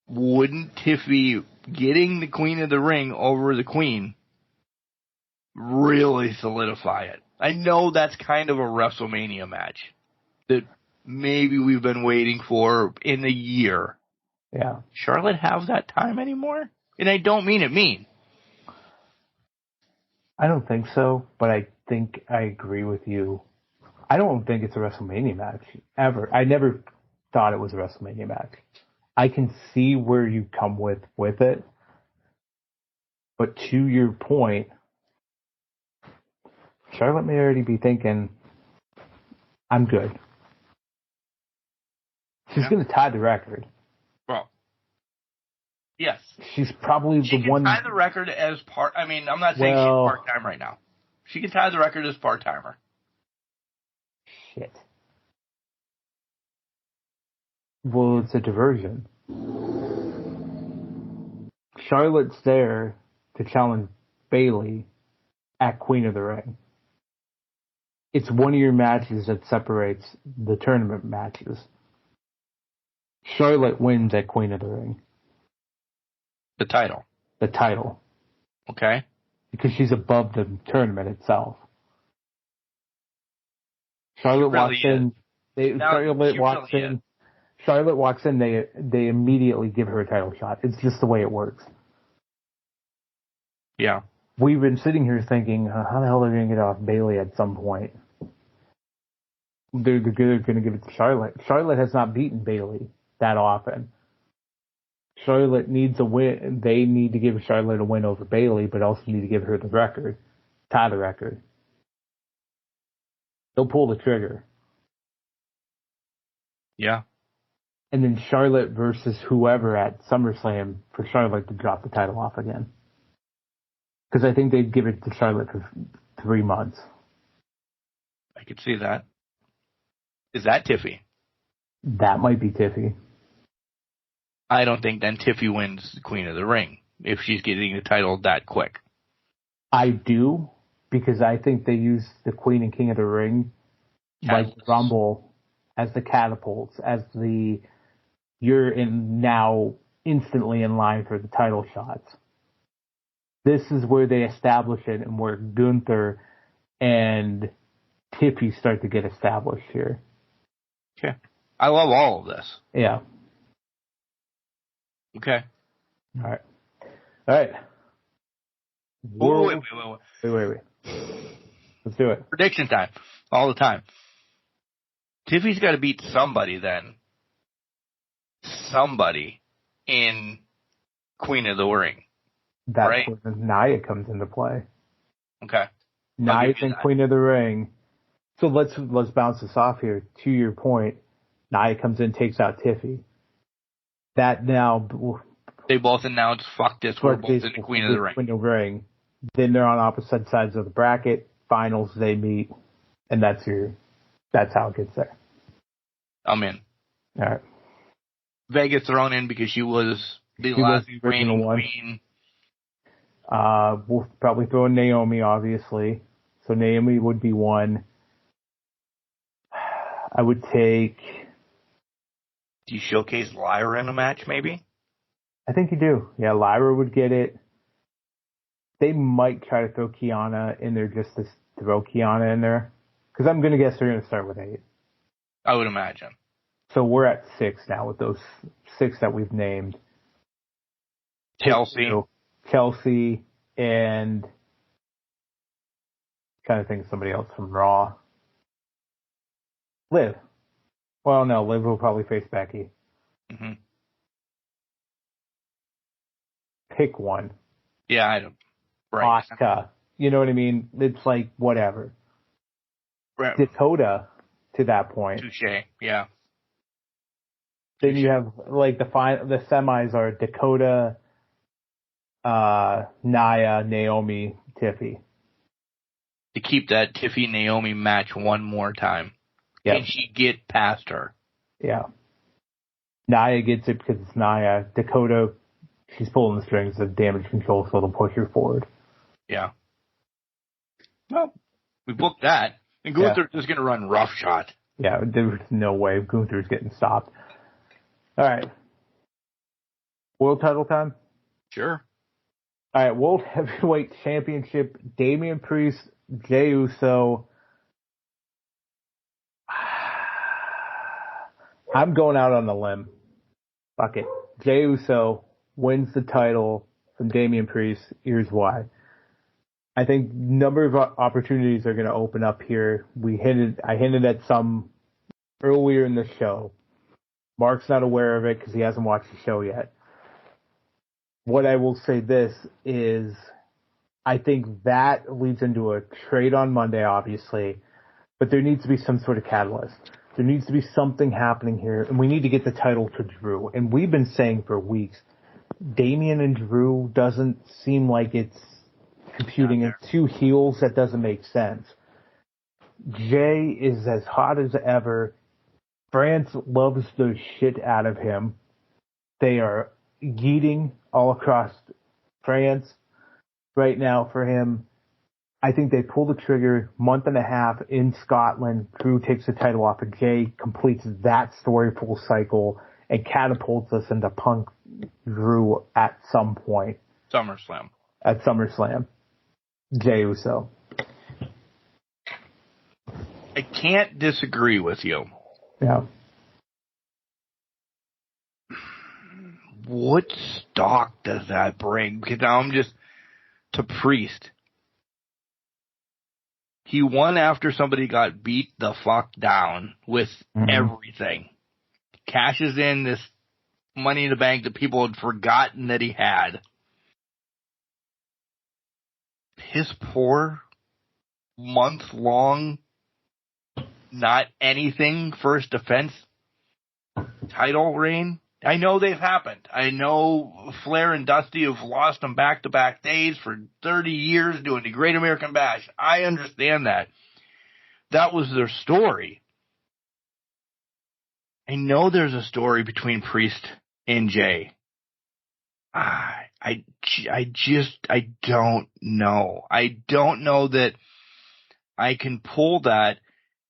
Wouldn't Tiffy getting the Queen of the Ring over the Queen really solidify it? I know that's kind of a WrestleMania match that maybe we've been waiting for in a year. Yeah. Charlotte have that time anymore? And I don't mean it mean. I don't think so, but I think I agree with you. I don't think it's a WrestleMania match, ever. I never thought it was a WrestleMania match. I can see where you come with it, but to your point, Charlotte may already be thinking, I'm good. She's going to tie the record. Well, yes. She's probably she the one. She can tie the record as part. I mean, I'm not saying she's part-time right now. She can tie the record as part-timer. Shit. Well, it's a diversion. Charlotte's there to challenge Bayley at Queen of the Ring. It's one of your matches that separates the tournament matches. Charlotte wins at Queen of the Ring. The title. The title. Okay. Because she's above the tournament itself. Charlotte walks in. Charlotte walks in. They immediately give her a title shot. It's just the way it works. Yeah. We've been sitting here thinking, how the hell are they going to get off Bayley at some point? They're going to give it to Charlotte. Charlotte has not beaten Bayley that often. Charlotte needs a win. They need to give Charlotte a win over Bayley, but also need to give her the record, tie the record. They'll pull the trigger. Yeah. And then Charlotte versus whoever at SummerSlam for Charlotte to drop the title off again. Because I think they'd give it to Charlotte for 3 months. I could see that. Is that Tiffy? That might be Tiffy. I don't think then Tiffy wins Queen of the Ring if she's getting the title that quick. I do, because I think they use the Queen and King of the Ring like Rumble as the catapults, as the you're in now instantly in line for the title shots. This is where they establish it and where Gunther and Tiffy start to get established here. Okay. I love all of this. Yeah. Okay. All right. Wait. Let's do it. Prediction time. All the time. Tiffy's got to beat somebody then. Somebody in Queen of the Ring. That's right? where Nia comes into play. Okay. Nia's in Queen of the Ring. So let's bounce this off here. To your point, Nia comes in, takes out Tiffy. That now... They both announced, fuck this, we're both in the Queen of the Ring. Queen of the Ring. Then they're on opposite sides of the bracket. Finals, they meet. And that's how it gets there. I'm in. All right. Vega thrown in because she was the last reigning queen. We'll probably throw in Naomi, obviously. So Naomi would be one. I would take... Do you showcase Lyra in a match, maybe? I think you do. Yeah, Lyra would get it. They might try to throw Kiana in there just to throw Kiana in there. Because I'm going to guess they're going to start with 8. I would imagine. So we're at 6 now with those 6 that we've named. Kelsey, and kind of think somebody else from Raw. Liv. Well, no, Liv will probably face Becky. Mm-hmm. Pick one. Yeah, I don't. Right. Asuka. You know what I mean? It's like, whatever. Right. Dakota to that point. Touché, yeah. Then you have, like, the semis are Dakota, Nia, Naomi, Tiffy. To keep that Tiffy-Naomi match one more time. Yep. Can she get past her? Yeah. Nia gets it because it's Nia. Dakota, she's pulling the strings of damage control, so they'll push her forward. Yeah. Well, we booked that. And Gunther's just going to run roughshod. Yeah, there's no way Gunther's getting stopped. All right. World title time? Sure. All right, World Heavyweight Championship, Damian Priest, Jey Uso. I'm going out on a limb. Fuck it. Jey Uso wins the title from Damian Priest. Here's why. I think number of opportunities are going to open up here. I hinted at some earlier in the show. Mark's not aware of it because he hasn't watched the show yet. What I will say this is I think that leads into a trade on Monday, obviously, but there needs to be some sort of catalyst. There needs to be something happening here, and we need to get the title to Drew. And we've been saying for weeks, Damian and Drew doesn't seem like it's computing in two heels. That doesn't make sense. Jay is as hot as ever. France loves the shit out of him. They are yeeting all across France right now for him. I think they pull the trigger, month and a half in Scotland. Drew takes the title off of Jay, completes that story full cycle, and catapults us into Punk Drew at some point. SummerSlam. At SummerSlam. Jey Uso. I can't disagree with you. Yeah. What stock does that bring? Because now I'm just to Priest. He won after somebody got beat the fuck down with everything. Cashes in this Money in the Bank that people had forgotten that he had. His poor, month-long, not anything first defense title reign. I know they've happened. I know Flair and Dusty have lost them back-to-back days for 30 years doing the Great American Bash. I understand that. That was their story. I know there's a story between Priest and Jay. I don't know. I don't know that I can pull that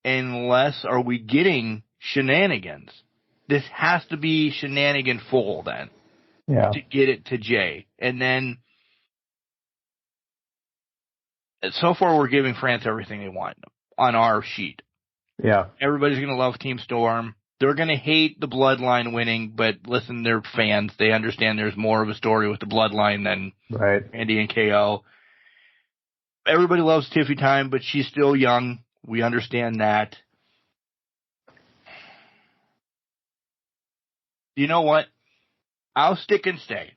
unless are we getting shenanigans. This has to be shenanigan full then. Yeah. To get it to Jay. And then so far we're giving France everything they want on our sheet. Yeah. Everybody's going to love Team Storm. They're going to hate the Bloodline winning, but listen, they're fans. They understand there's more of a story with the Bloodline than Randy and KO. Everybody loves Tiffy Time, but she's still young. We understand that. You know what? I'll stick and stay.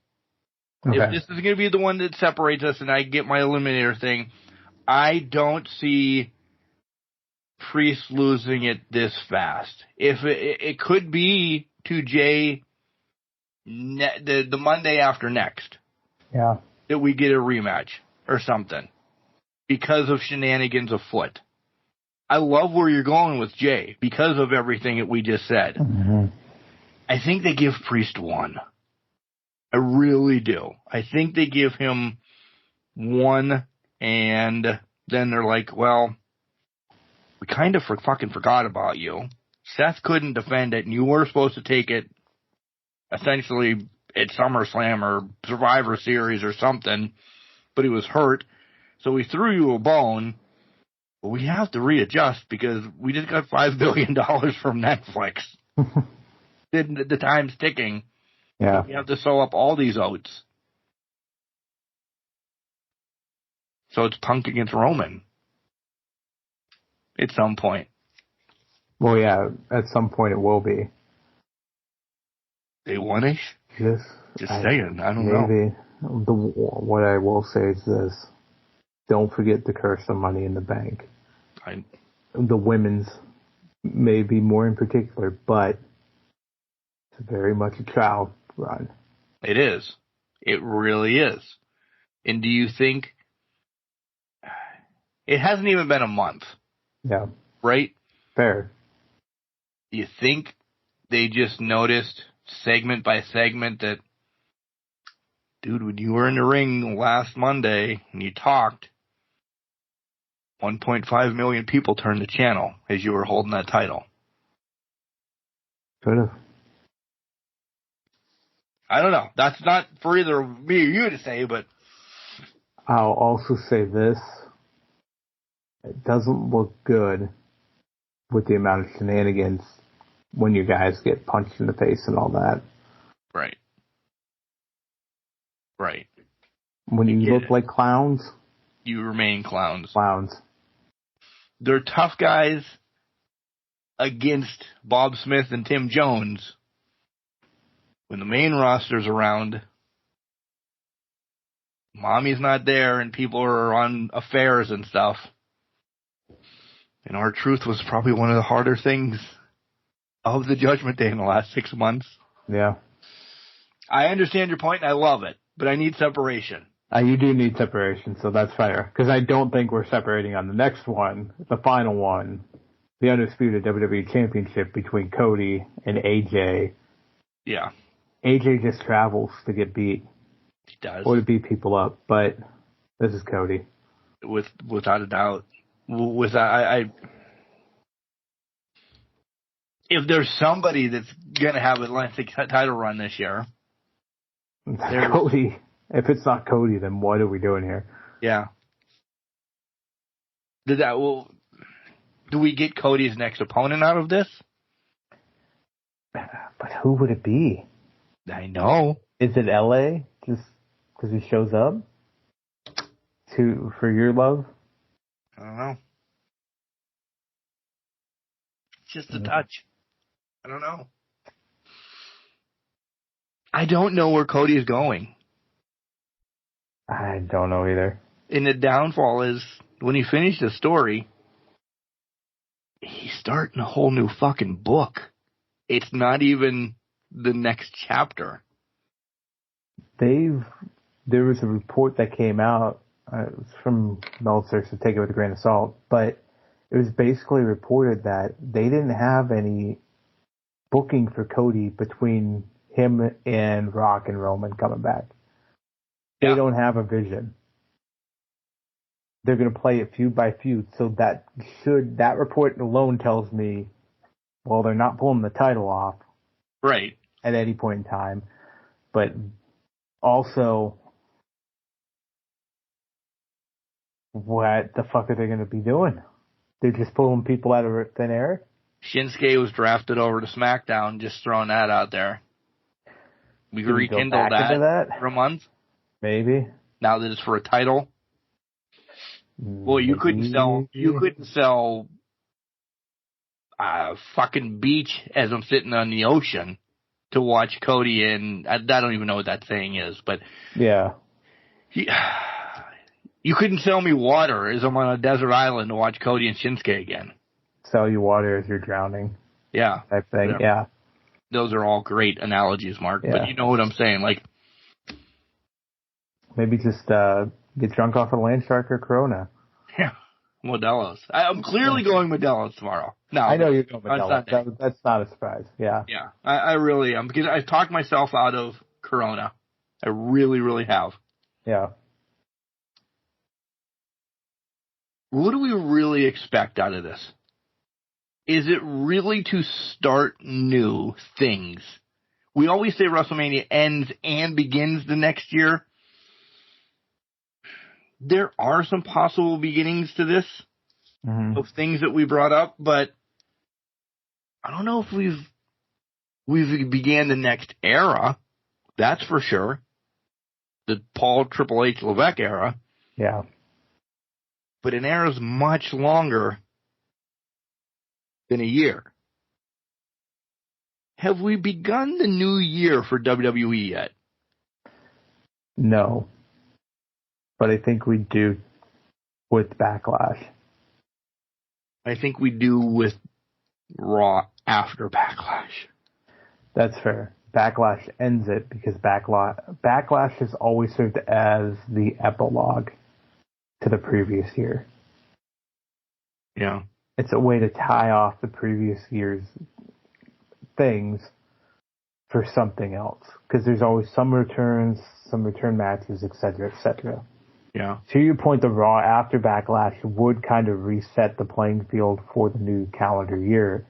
Okay. If this is going to be the one that separates us and I get my eliminator thing, I don't see Priest losing it this fast. If it could be to Jay the Monday after next. Yeah. That we get a rematch or something because of shenanigans afoot. I love where you're going with Jay because of everything that we just said. Mm-hmm. I think they give Priest one. I really do. I think they give him one, and then they're like, well, we kind of fucking forgot about you. Seth couldn't defend it, and you were supposed to take it essentially at SummerSlam or Survivor Series or something, but he was hurt, so we threw you a bone. But we have to readjust because we just got $5 billion from Netflix. The time's ticking. Yeah. We have to sew up all these oats. So it's Punk against Roman. At some point. Well, yeah, at some point it will be. Day one-ish? Yes. Just saying. I don't know. Maybe. What I will say is this. Don't forget the curse of Money in the Bank. The women's may be more in particular, but it's very much a trial run. It is. It really is. And do you think... It hasn't even been a month. Yeah. Right? Fair. Do you think they just noticed segment by segment that, dude, when you were in the ring last Monday and you talked, 1.5 million people turned the channel as you were holding that title? Could have. I don't know. That's not for either me or you to say, but... I'll also say this. It doesn't look good with the amount of shenanigans when you guys get punched in the face and all that. Right. Right. When you look like clowns. You remain clowns. Clowns. They're tough guys against Bob Smith and Tim Jones. When the main roster's around, mommy's not there and people are on affairs and stuff. And R-Truth was probably one of the harder things of the Judgment Day in the last 6 months. Yeah. I understand your point and I love it, but I need separation. You do need separation, so that's fair. Because I don't think we're separating on the next one, the final one, the Undisputed WWE Championship between Cody and AJ. Yeah. AJ just travels to get beat. He does. Or to beat people up, but this is Cody. Without a doubt. If there's somebody that's going to have an Atlantic title run this year, Cody. If it's not Cody, then what are we doing here? Yeah. Do we get Cody's next opponent out of this? But who would it be? I know. Is it LA? Just because he shows up? For your love? I don't know. Just a touch. I don't know. I don't know where Cody is going. I don't know either. And the downfall is, when he finished the story, he's starting a whole new fucking book. It's not even the next chapter. There was a report that came out, it was from Meltzer, so take it with a grain of salt, but it was basically reported that they didn't have any booking for Cody between him and Rock and Roman coming back. They don't have a vision. They're going to play it feud by feud. So that report alone tells me, well, they're not pulling the title off. Right. At any point in time. But also, What the fuck are they going to be doing? They're just pulling people out of thin air? Shinsuke was drafted over to SmackDown, just throwing that out there. We Can rekindled that for a month. Maybe. Now that it's for a title. Boy, you couldn't sell fucking beach as I'm sitting on the ocean to watch Cody and I don't even know what that saying is, but yeah. You couldn't sell me water as I'm on a desert island to watch Cody and Shinsuke again. Sell you water as you're drowning. Yeah. Type thing, yeah. Those are all great analogies, Mark, but you know what I'm saying, like. Maybe just get drunk off a land shark or Corona. Yeah. Modelo's. I'm clearly going Modelo's tomorrow. No, I know you're going Modelo's. That's not a surprise. Yeah. Yeah. I really am, because I've talked myself out of Corona. I really, really have. Yeah. What do we really expect out of this? Is it really to start new things? We always say WrestleMania ends and begins the next year. There are some possible beginnings to this of things that we brought up, but I don't know if we've began the next era. That's for sure. The Paul Triple H Levesque era. Yeah. But an era is much longer than a year. Have we begun the new year for WWE yet? No. But I think we do with Backlash. I think we do with Raw after Backlash. That's fair. Backlash ends it because Backlash has always served as the epilogue to the previous year. Yeah. It's a way to tie off the previous year's things for something else. Because there's always some returns, some return matches, etc., etc. Yeah. To your point, the Raw after Backlash would kind of reset the playing field for the new calendar year.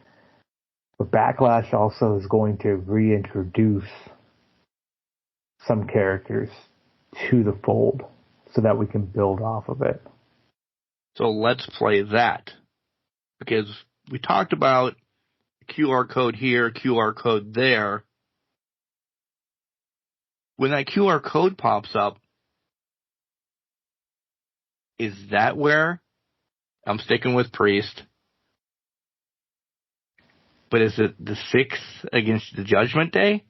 But Backlash also is going to reintroduce some characters to the fold so that we can build off of it. So let's play that. Because we talked about QR code here, QR code there. When that QR code pops up, is that where I'm sticking with Priest? But is it the 6th against the Judgment Day?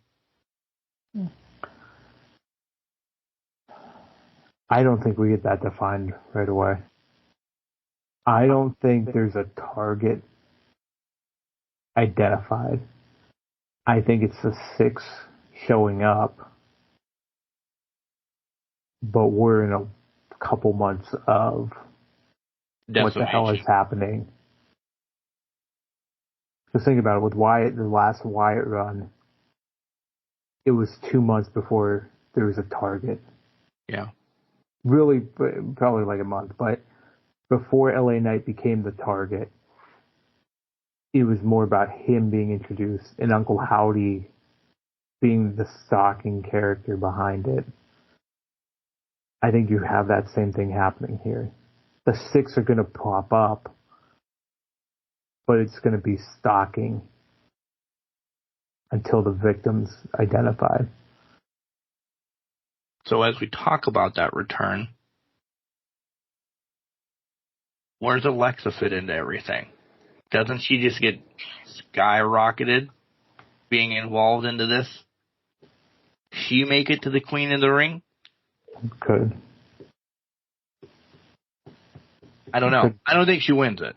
I don't think we get that defined right away. I don't think there's a target identified. I think it's the 6 showing up, but we're in a couple months of what the hell is happening. Just think about it. With Wyatt, the last Wyatt run, it was 2 months before there was a target. Yeah. Really, probably like a month, but before LA Knight became the target, it was more about him being introduced and Uncle Howdy being the stalking character behind it. I think you have that same thing happening here. The 6 are going to pop up, but it's going to be stalking until the victim's identified. So as we talk about that return, where's Alexa fit into everything? Doesn't she just get skyrocketed being involved into this? She make it to the Queen of the Ring? Could. I don't know. I don't think she wins it.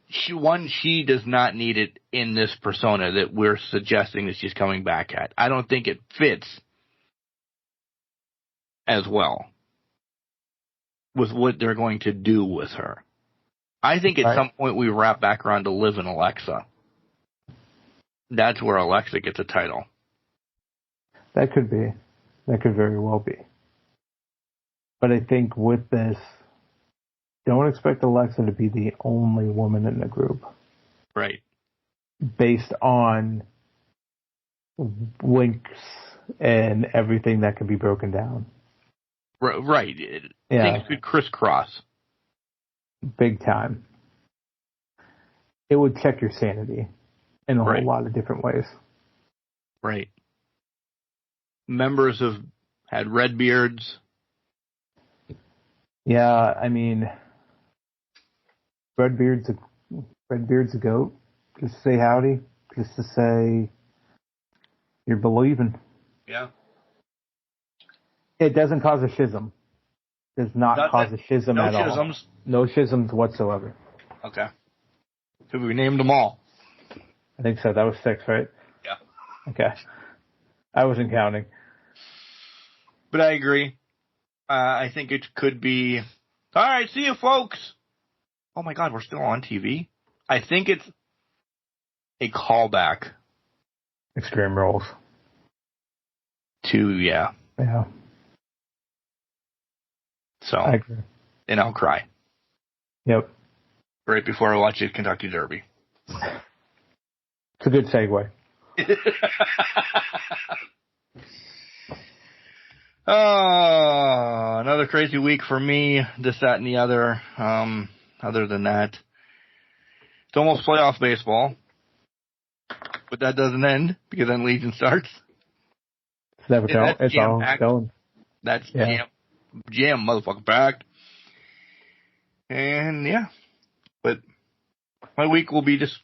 She does not need it in this persona that we're suggesting that she's coming back at. I don't think it fits as well with what they're going to do with her. I think at some point we wrap back around to Liv and Alexa. That's where Alexa gets a title. That could be. That could very well be. But I think with this, don't expect Alexa to be the only woman in the group. Right. Based on links and everything that can be broken down. Right. Things could crisscross. Big time. It would check your sanity in a whole lot of different ways. Right. Members have had red beards. Yeah, I mean, Redbeard's a goat. Just to say howdy. Just to say you're believing. Yeah. It doesn't cause a schism. Does not cause a schism at all. No schisms? No schisms whatsoever. Okay. So we named them all. I think so. That was 6, right? Yeah. Okay. I wasn't counting. But I agree. I think it could be... All right, see you, folks. Oh, my God, we're still on TV? I think it's a callback. Extreme Rules. Yeah. So, I agree. And I'll cry. Yep. Right before I watch the Kentucky Derby. It's a good segue. Oh, another crazy week for me. This, that, and the other. Other than that, it's almost playoff baseball. But that doesn't end because then Legion starts. It's never going. It's all going. That's jam motherfucker packed. And yeah, but my week will be just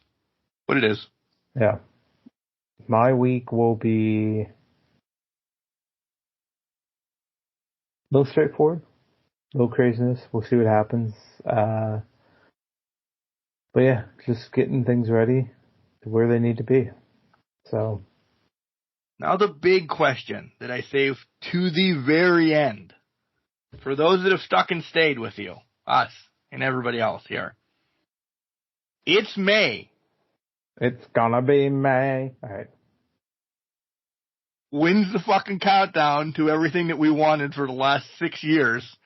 what it is. Yeah. My week will be a little straightforward, a little craziness. We'll see what happens. But yeah, just getting things ready to where they need to be. So. Now the big question that I saved to the very end. For those that have stuck and stayed with you, us and everybody else here. It's May. It's gonna be May. All right. When's the fucking countdown to everything that we wanted for the last 6 years?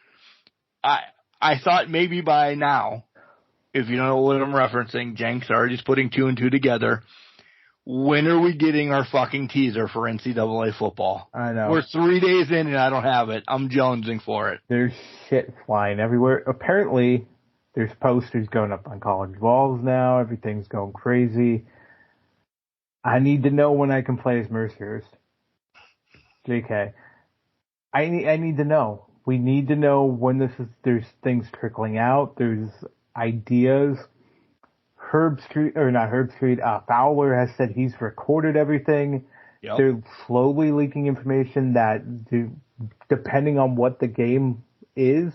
I thought maybe by now, if you don't know what I'm referencing, Jenks already is putting 2 and 2 together. When are we getting our fucking teaser for NCAA football? I know. We're 3 days in and I don't have it. I'm jonesing for it. There's shit flying everywhere. Apparently, there's posters going up on college walls now. Everything's going crazy. I need to know when I can play as Mercier's. JK. I need to know. We need to know when there's things trickling out. There's ideas. Fowler has said he's recorded everything. Yep. They're slowly leaking information that depending on what the game is,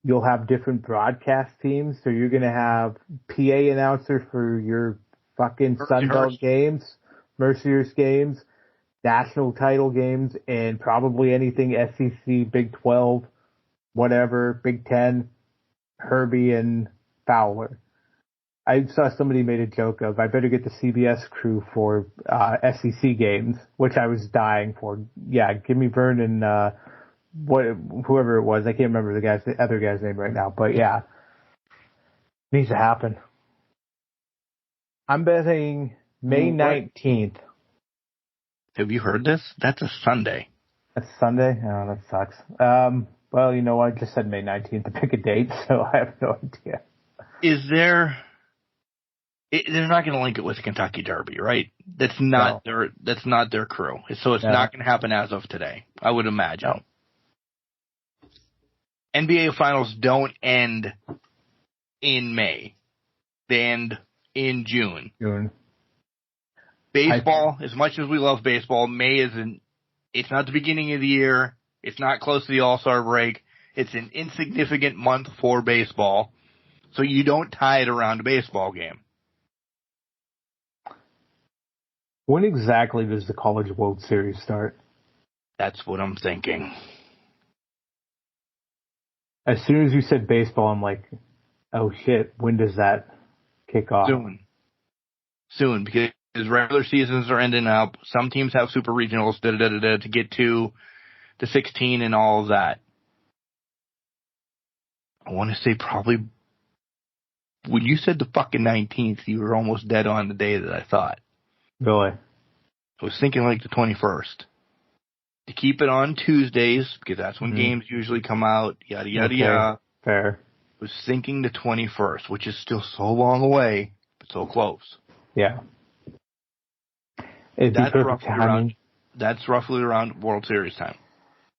you'll have different broadcast teams. So you're going to have PA announcer for your fucking Sunbelt games, Mercier's games, national title games, and probably anything SEC, Big 12, whatever, Big 10, Herbie and Fowler. I saw somebody made a joke of, I better get the CBS crew for SEC games, which I was dying for. Yeah, give me Vern and whoever it was. I can't remember the other guy's name right now, but yeah, needs to happen. I'm betting May 19th. Have you heard this? That's a Sunday. That's Sunday? Oh, that sucks. Well, you know, I just said May 19th to pick a date, so I have no idea. Is there... They're not going to link it with the Kentucky Derby, right? That's not their crew. So it's not going to happen as of today, I would imagine. No. NBA finals don't end in May. They end in June. Baseball, as much as we love baseball, May it's not the beginning of the year. It's not close to the All-Star break. It's an insignificant month for baseball. So you don't tie it around a baseball game. When exactly does the College World Series start? That's what I'm thinking. As soon as you said baseball, I'm like, oh shit, when does that kick off? Soon, because regular seasons are ending up. Some teams have super regionals to get to the 16 and all of that. I want to say probably, when you said the fucking 19th, you were almost dead on the day that I thought. Really? I was thinking like the 21st. to keep it on Tuesdays, because that's when games usually come out, yada, yada, yada. Fair. Was thinking the 21st, which is still so long away, but so close. Yeah. That's roughly around World Series time.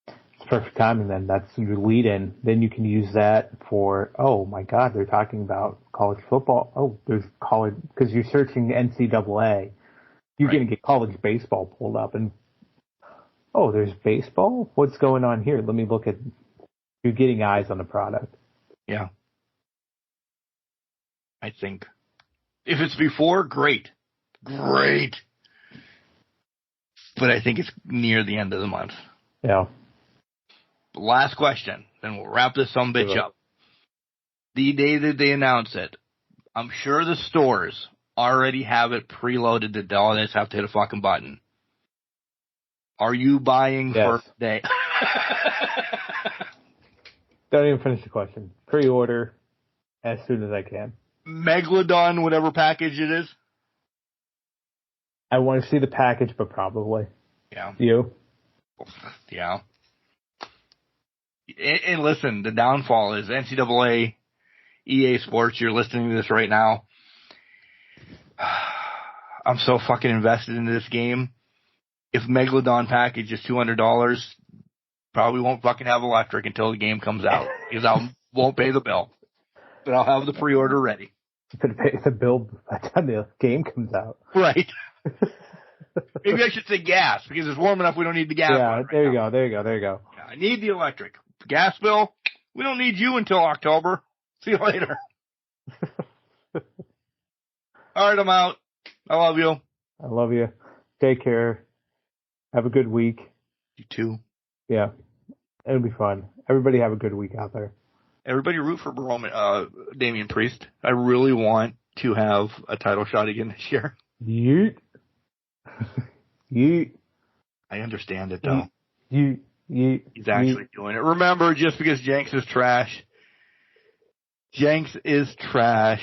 It's perfect timing then. That's your lead in. Then you can use that for, oh my God, they're talking about college football. Oh, there's college, because you're searching NCAA. You're going to get college baseball pulled up and, oh, there's baseball? What's going on here? Let me look at, you're getting eyes on the product. Yeah. I think. If it's before, great. Great. But I think it's near the end of the month. Yeah. Last question, then we'll wrap this sumbitch up. The day that they announce it, I'm sure the stores already have it preloaded that all they just have to hit a fucking button. Are you buying first day? Don't even finish the question. Pre-order as soon as I can. Megalodon, whatever package it is? I want to see the package, but probably. Yeah. You? Yeah. And listen, the downfall is NCAA, EA Sports, you're listening to this right now. I'm so fucking invested in this game. If Megalodon package is $200, probably won't fucking have electric until the game comes out. Because I won't pay the bill. But I'll have the pre-order ready. You could pay the bill by the time the game comes out. Right. Maybe I should say gas, because it's warm enough we don't need the gas. Yeah, there you go. Yeah, I need the electric. Gas bill, we don't need you until October. See you later. All right, I'm out. I love you. I love you. Take care. Have a good week. You too. Yeah. It'll be fun. Everybody have a good week out there. Everybody root for Damian Priest. I really want to have a title shot again this year. Yeet. Yeet. I understand it, though. Yeet. He's actually doing it. Remember, just because Jenks is trash, Jenks is trash.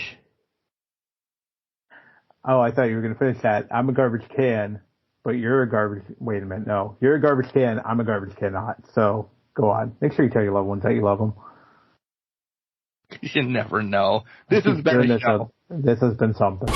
Oh, I thought you were going to finish that. I'm a garbage can, but you're a garbage... Wait a minute. No. You're a garbage can. I'm a garbage can not. So, go on. Make sure you tell your loved ones that you love them. You never know. This has been a show. This has been something.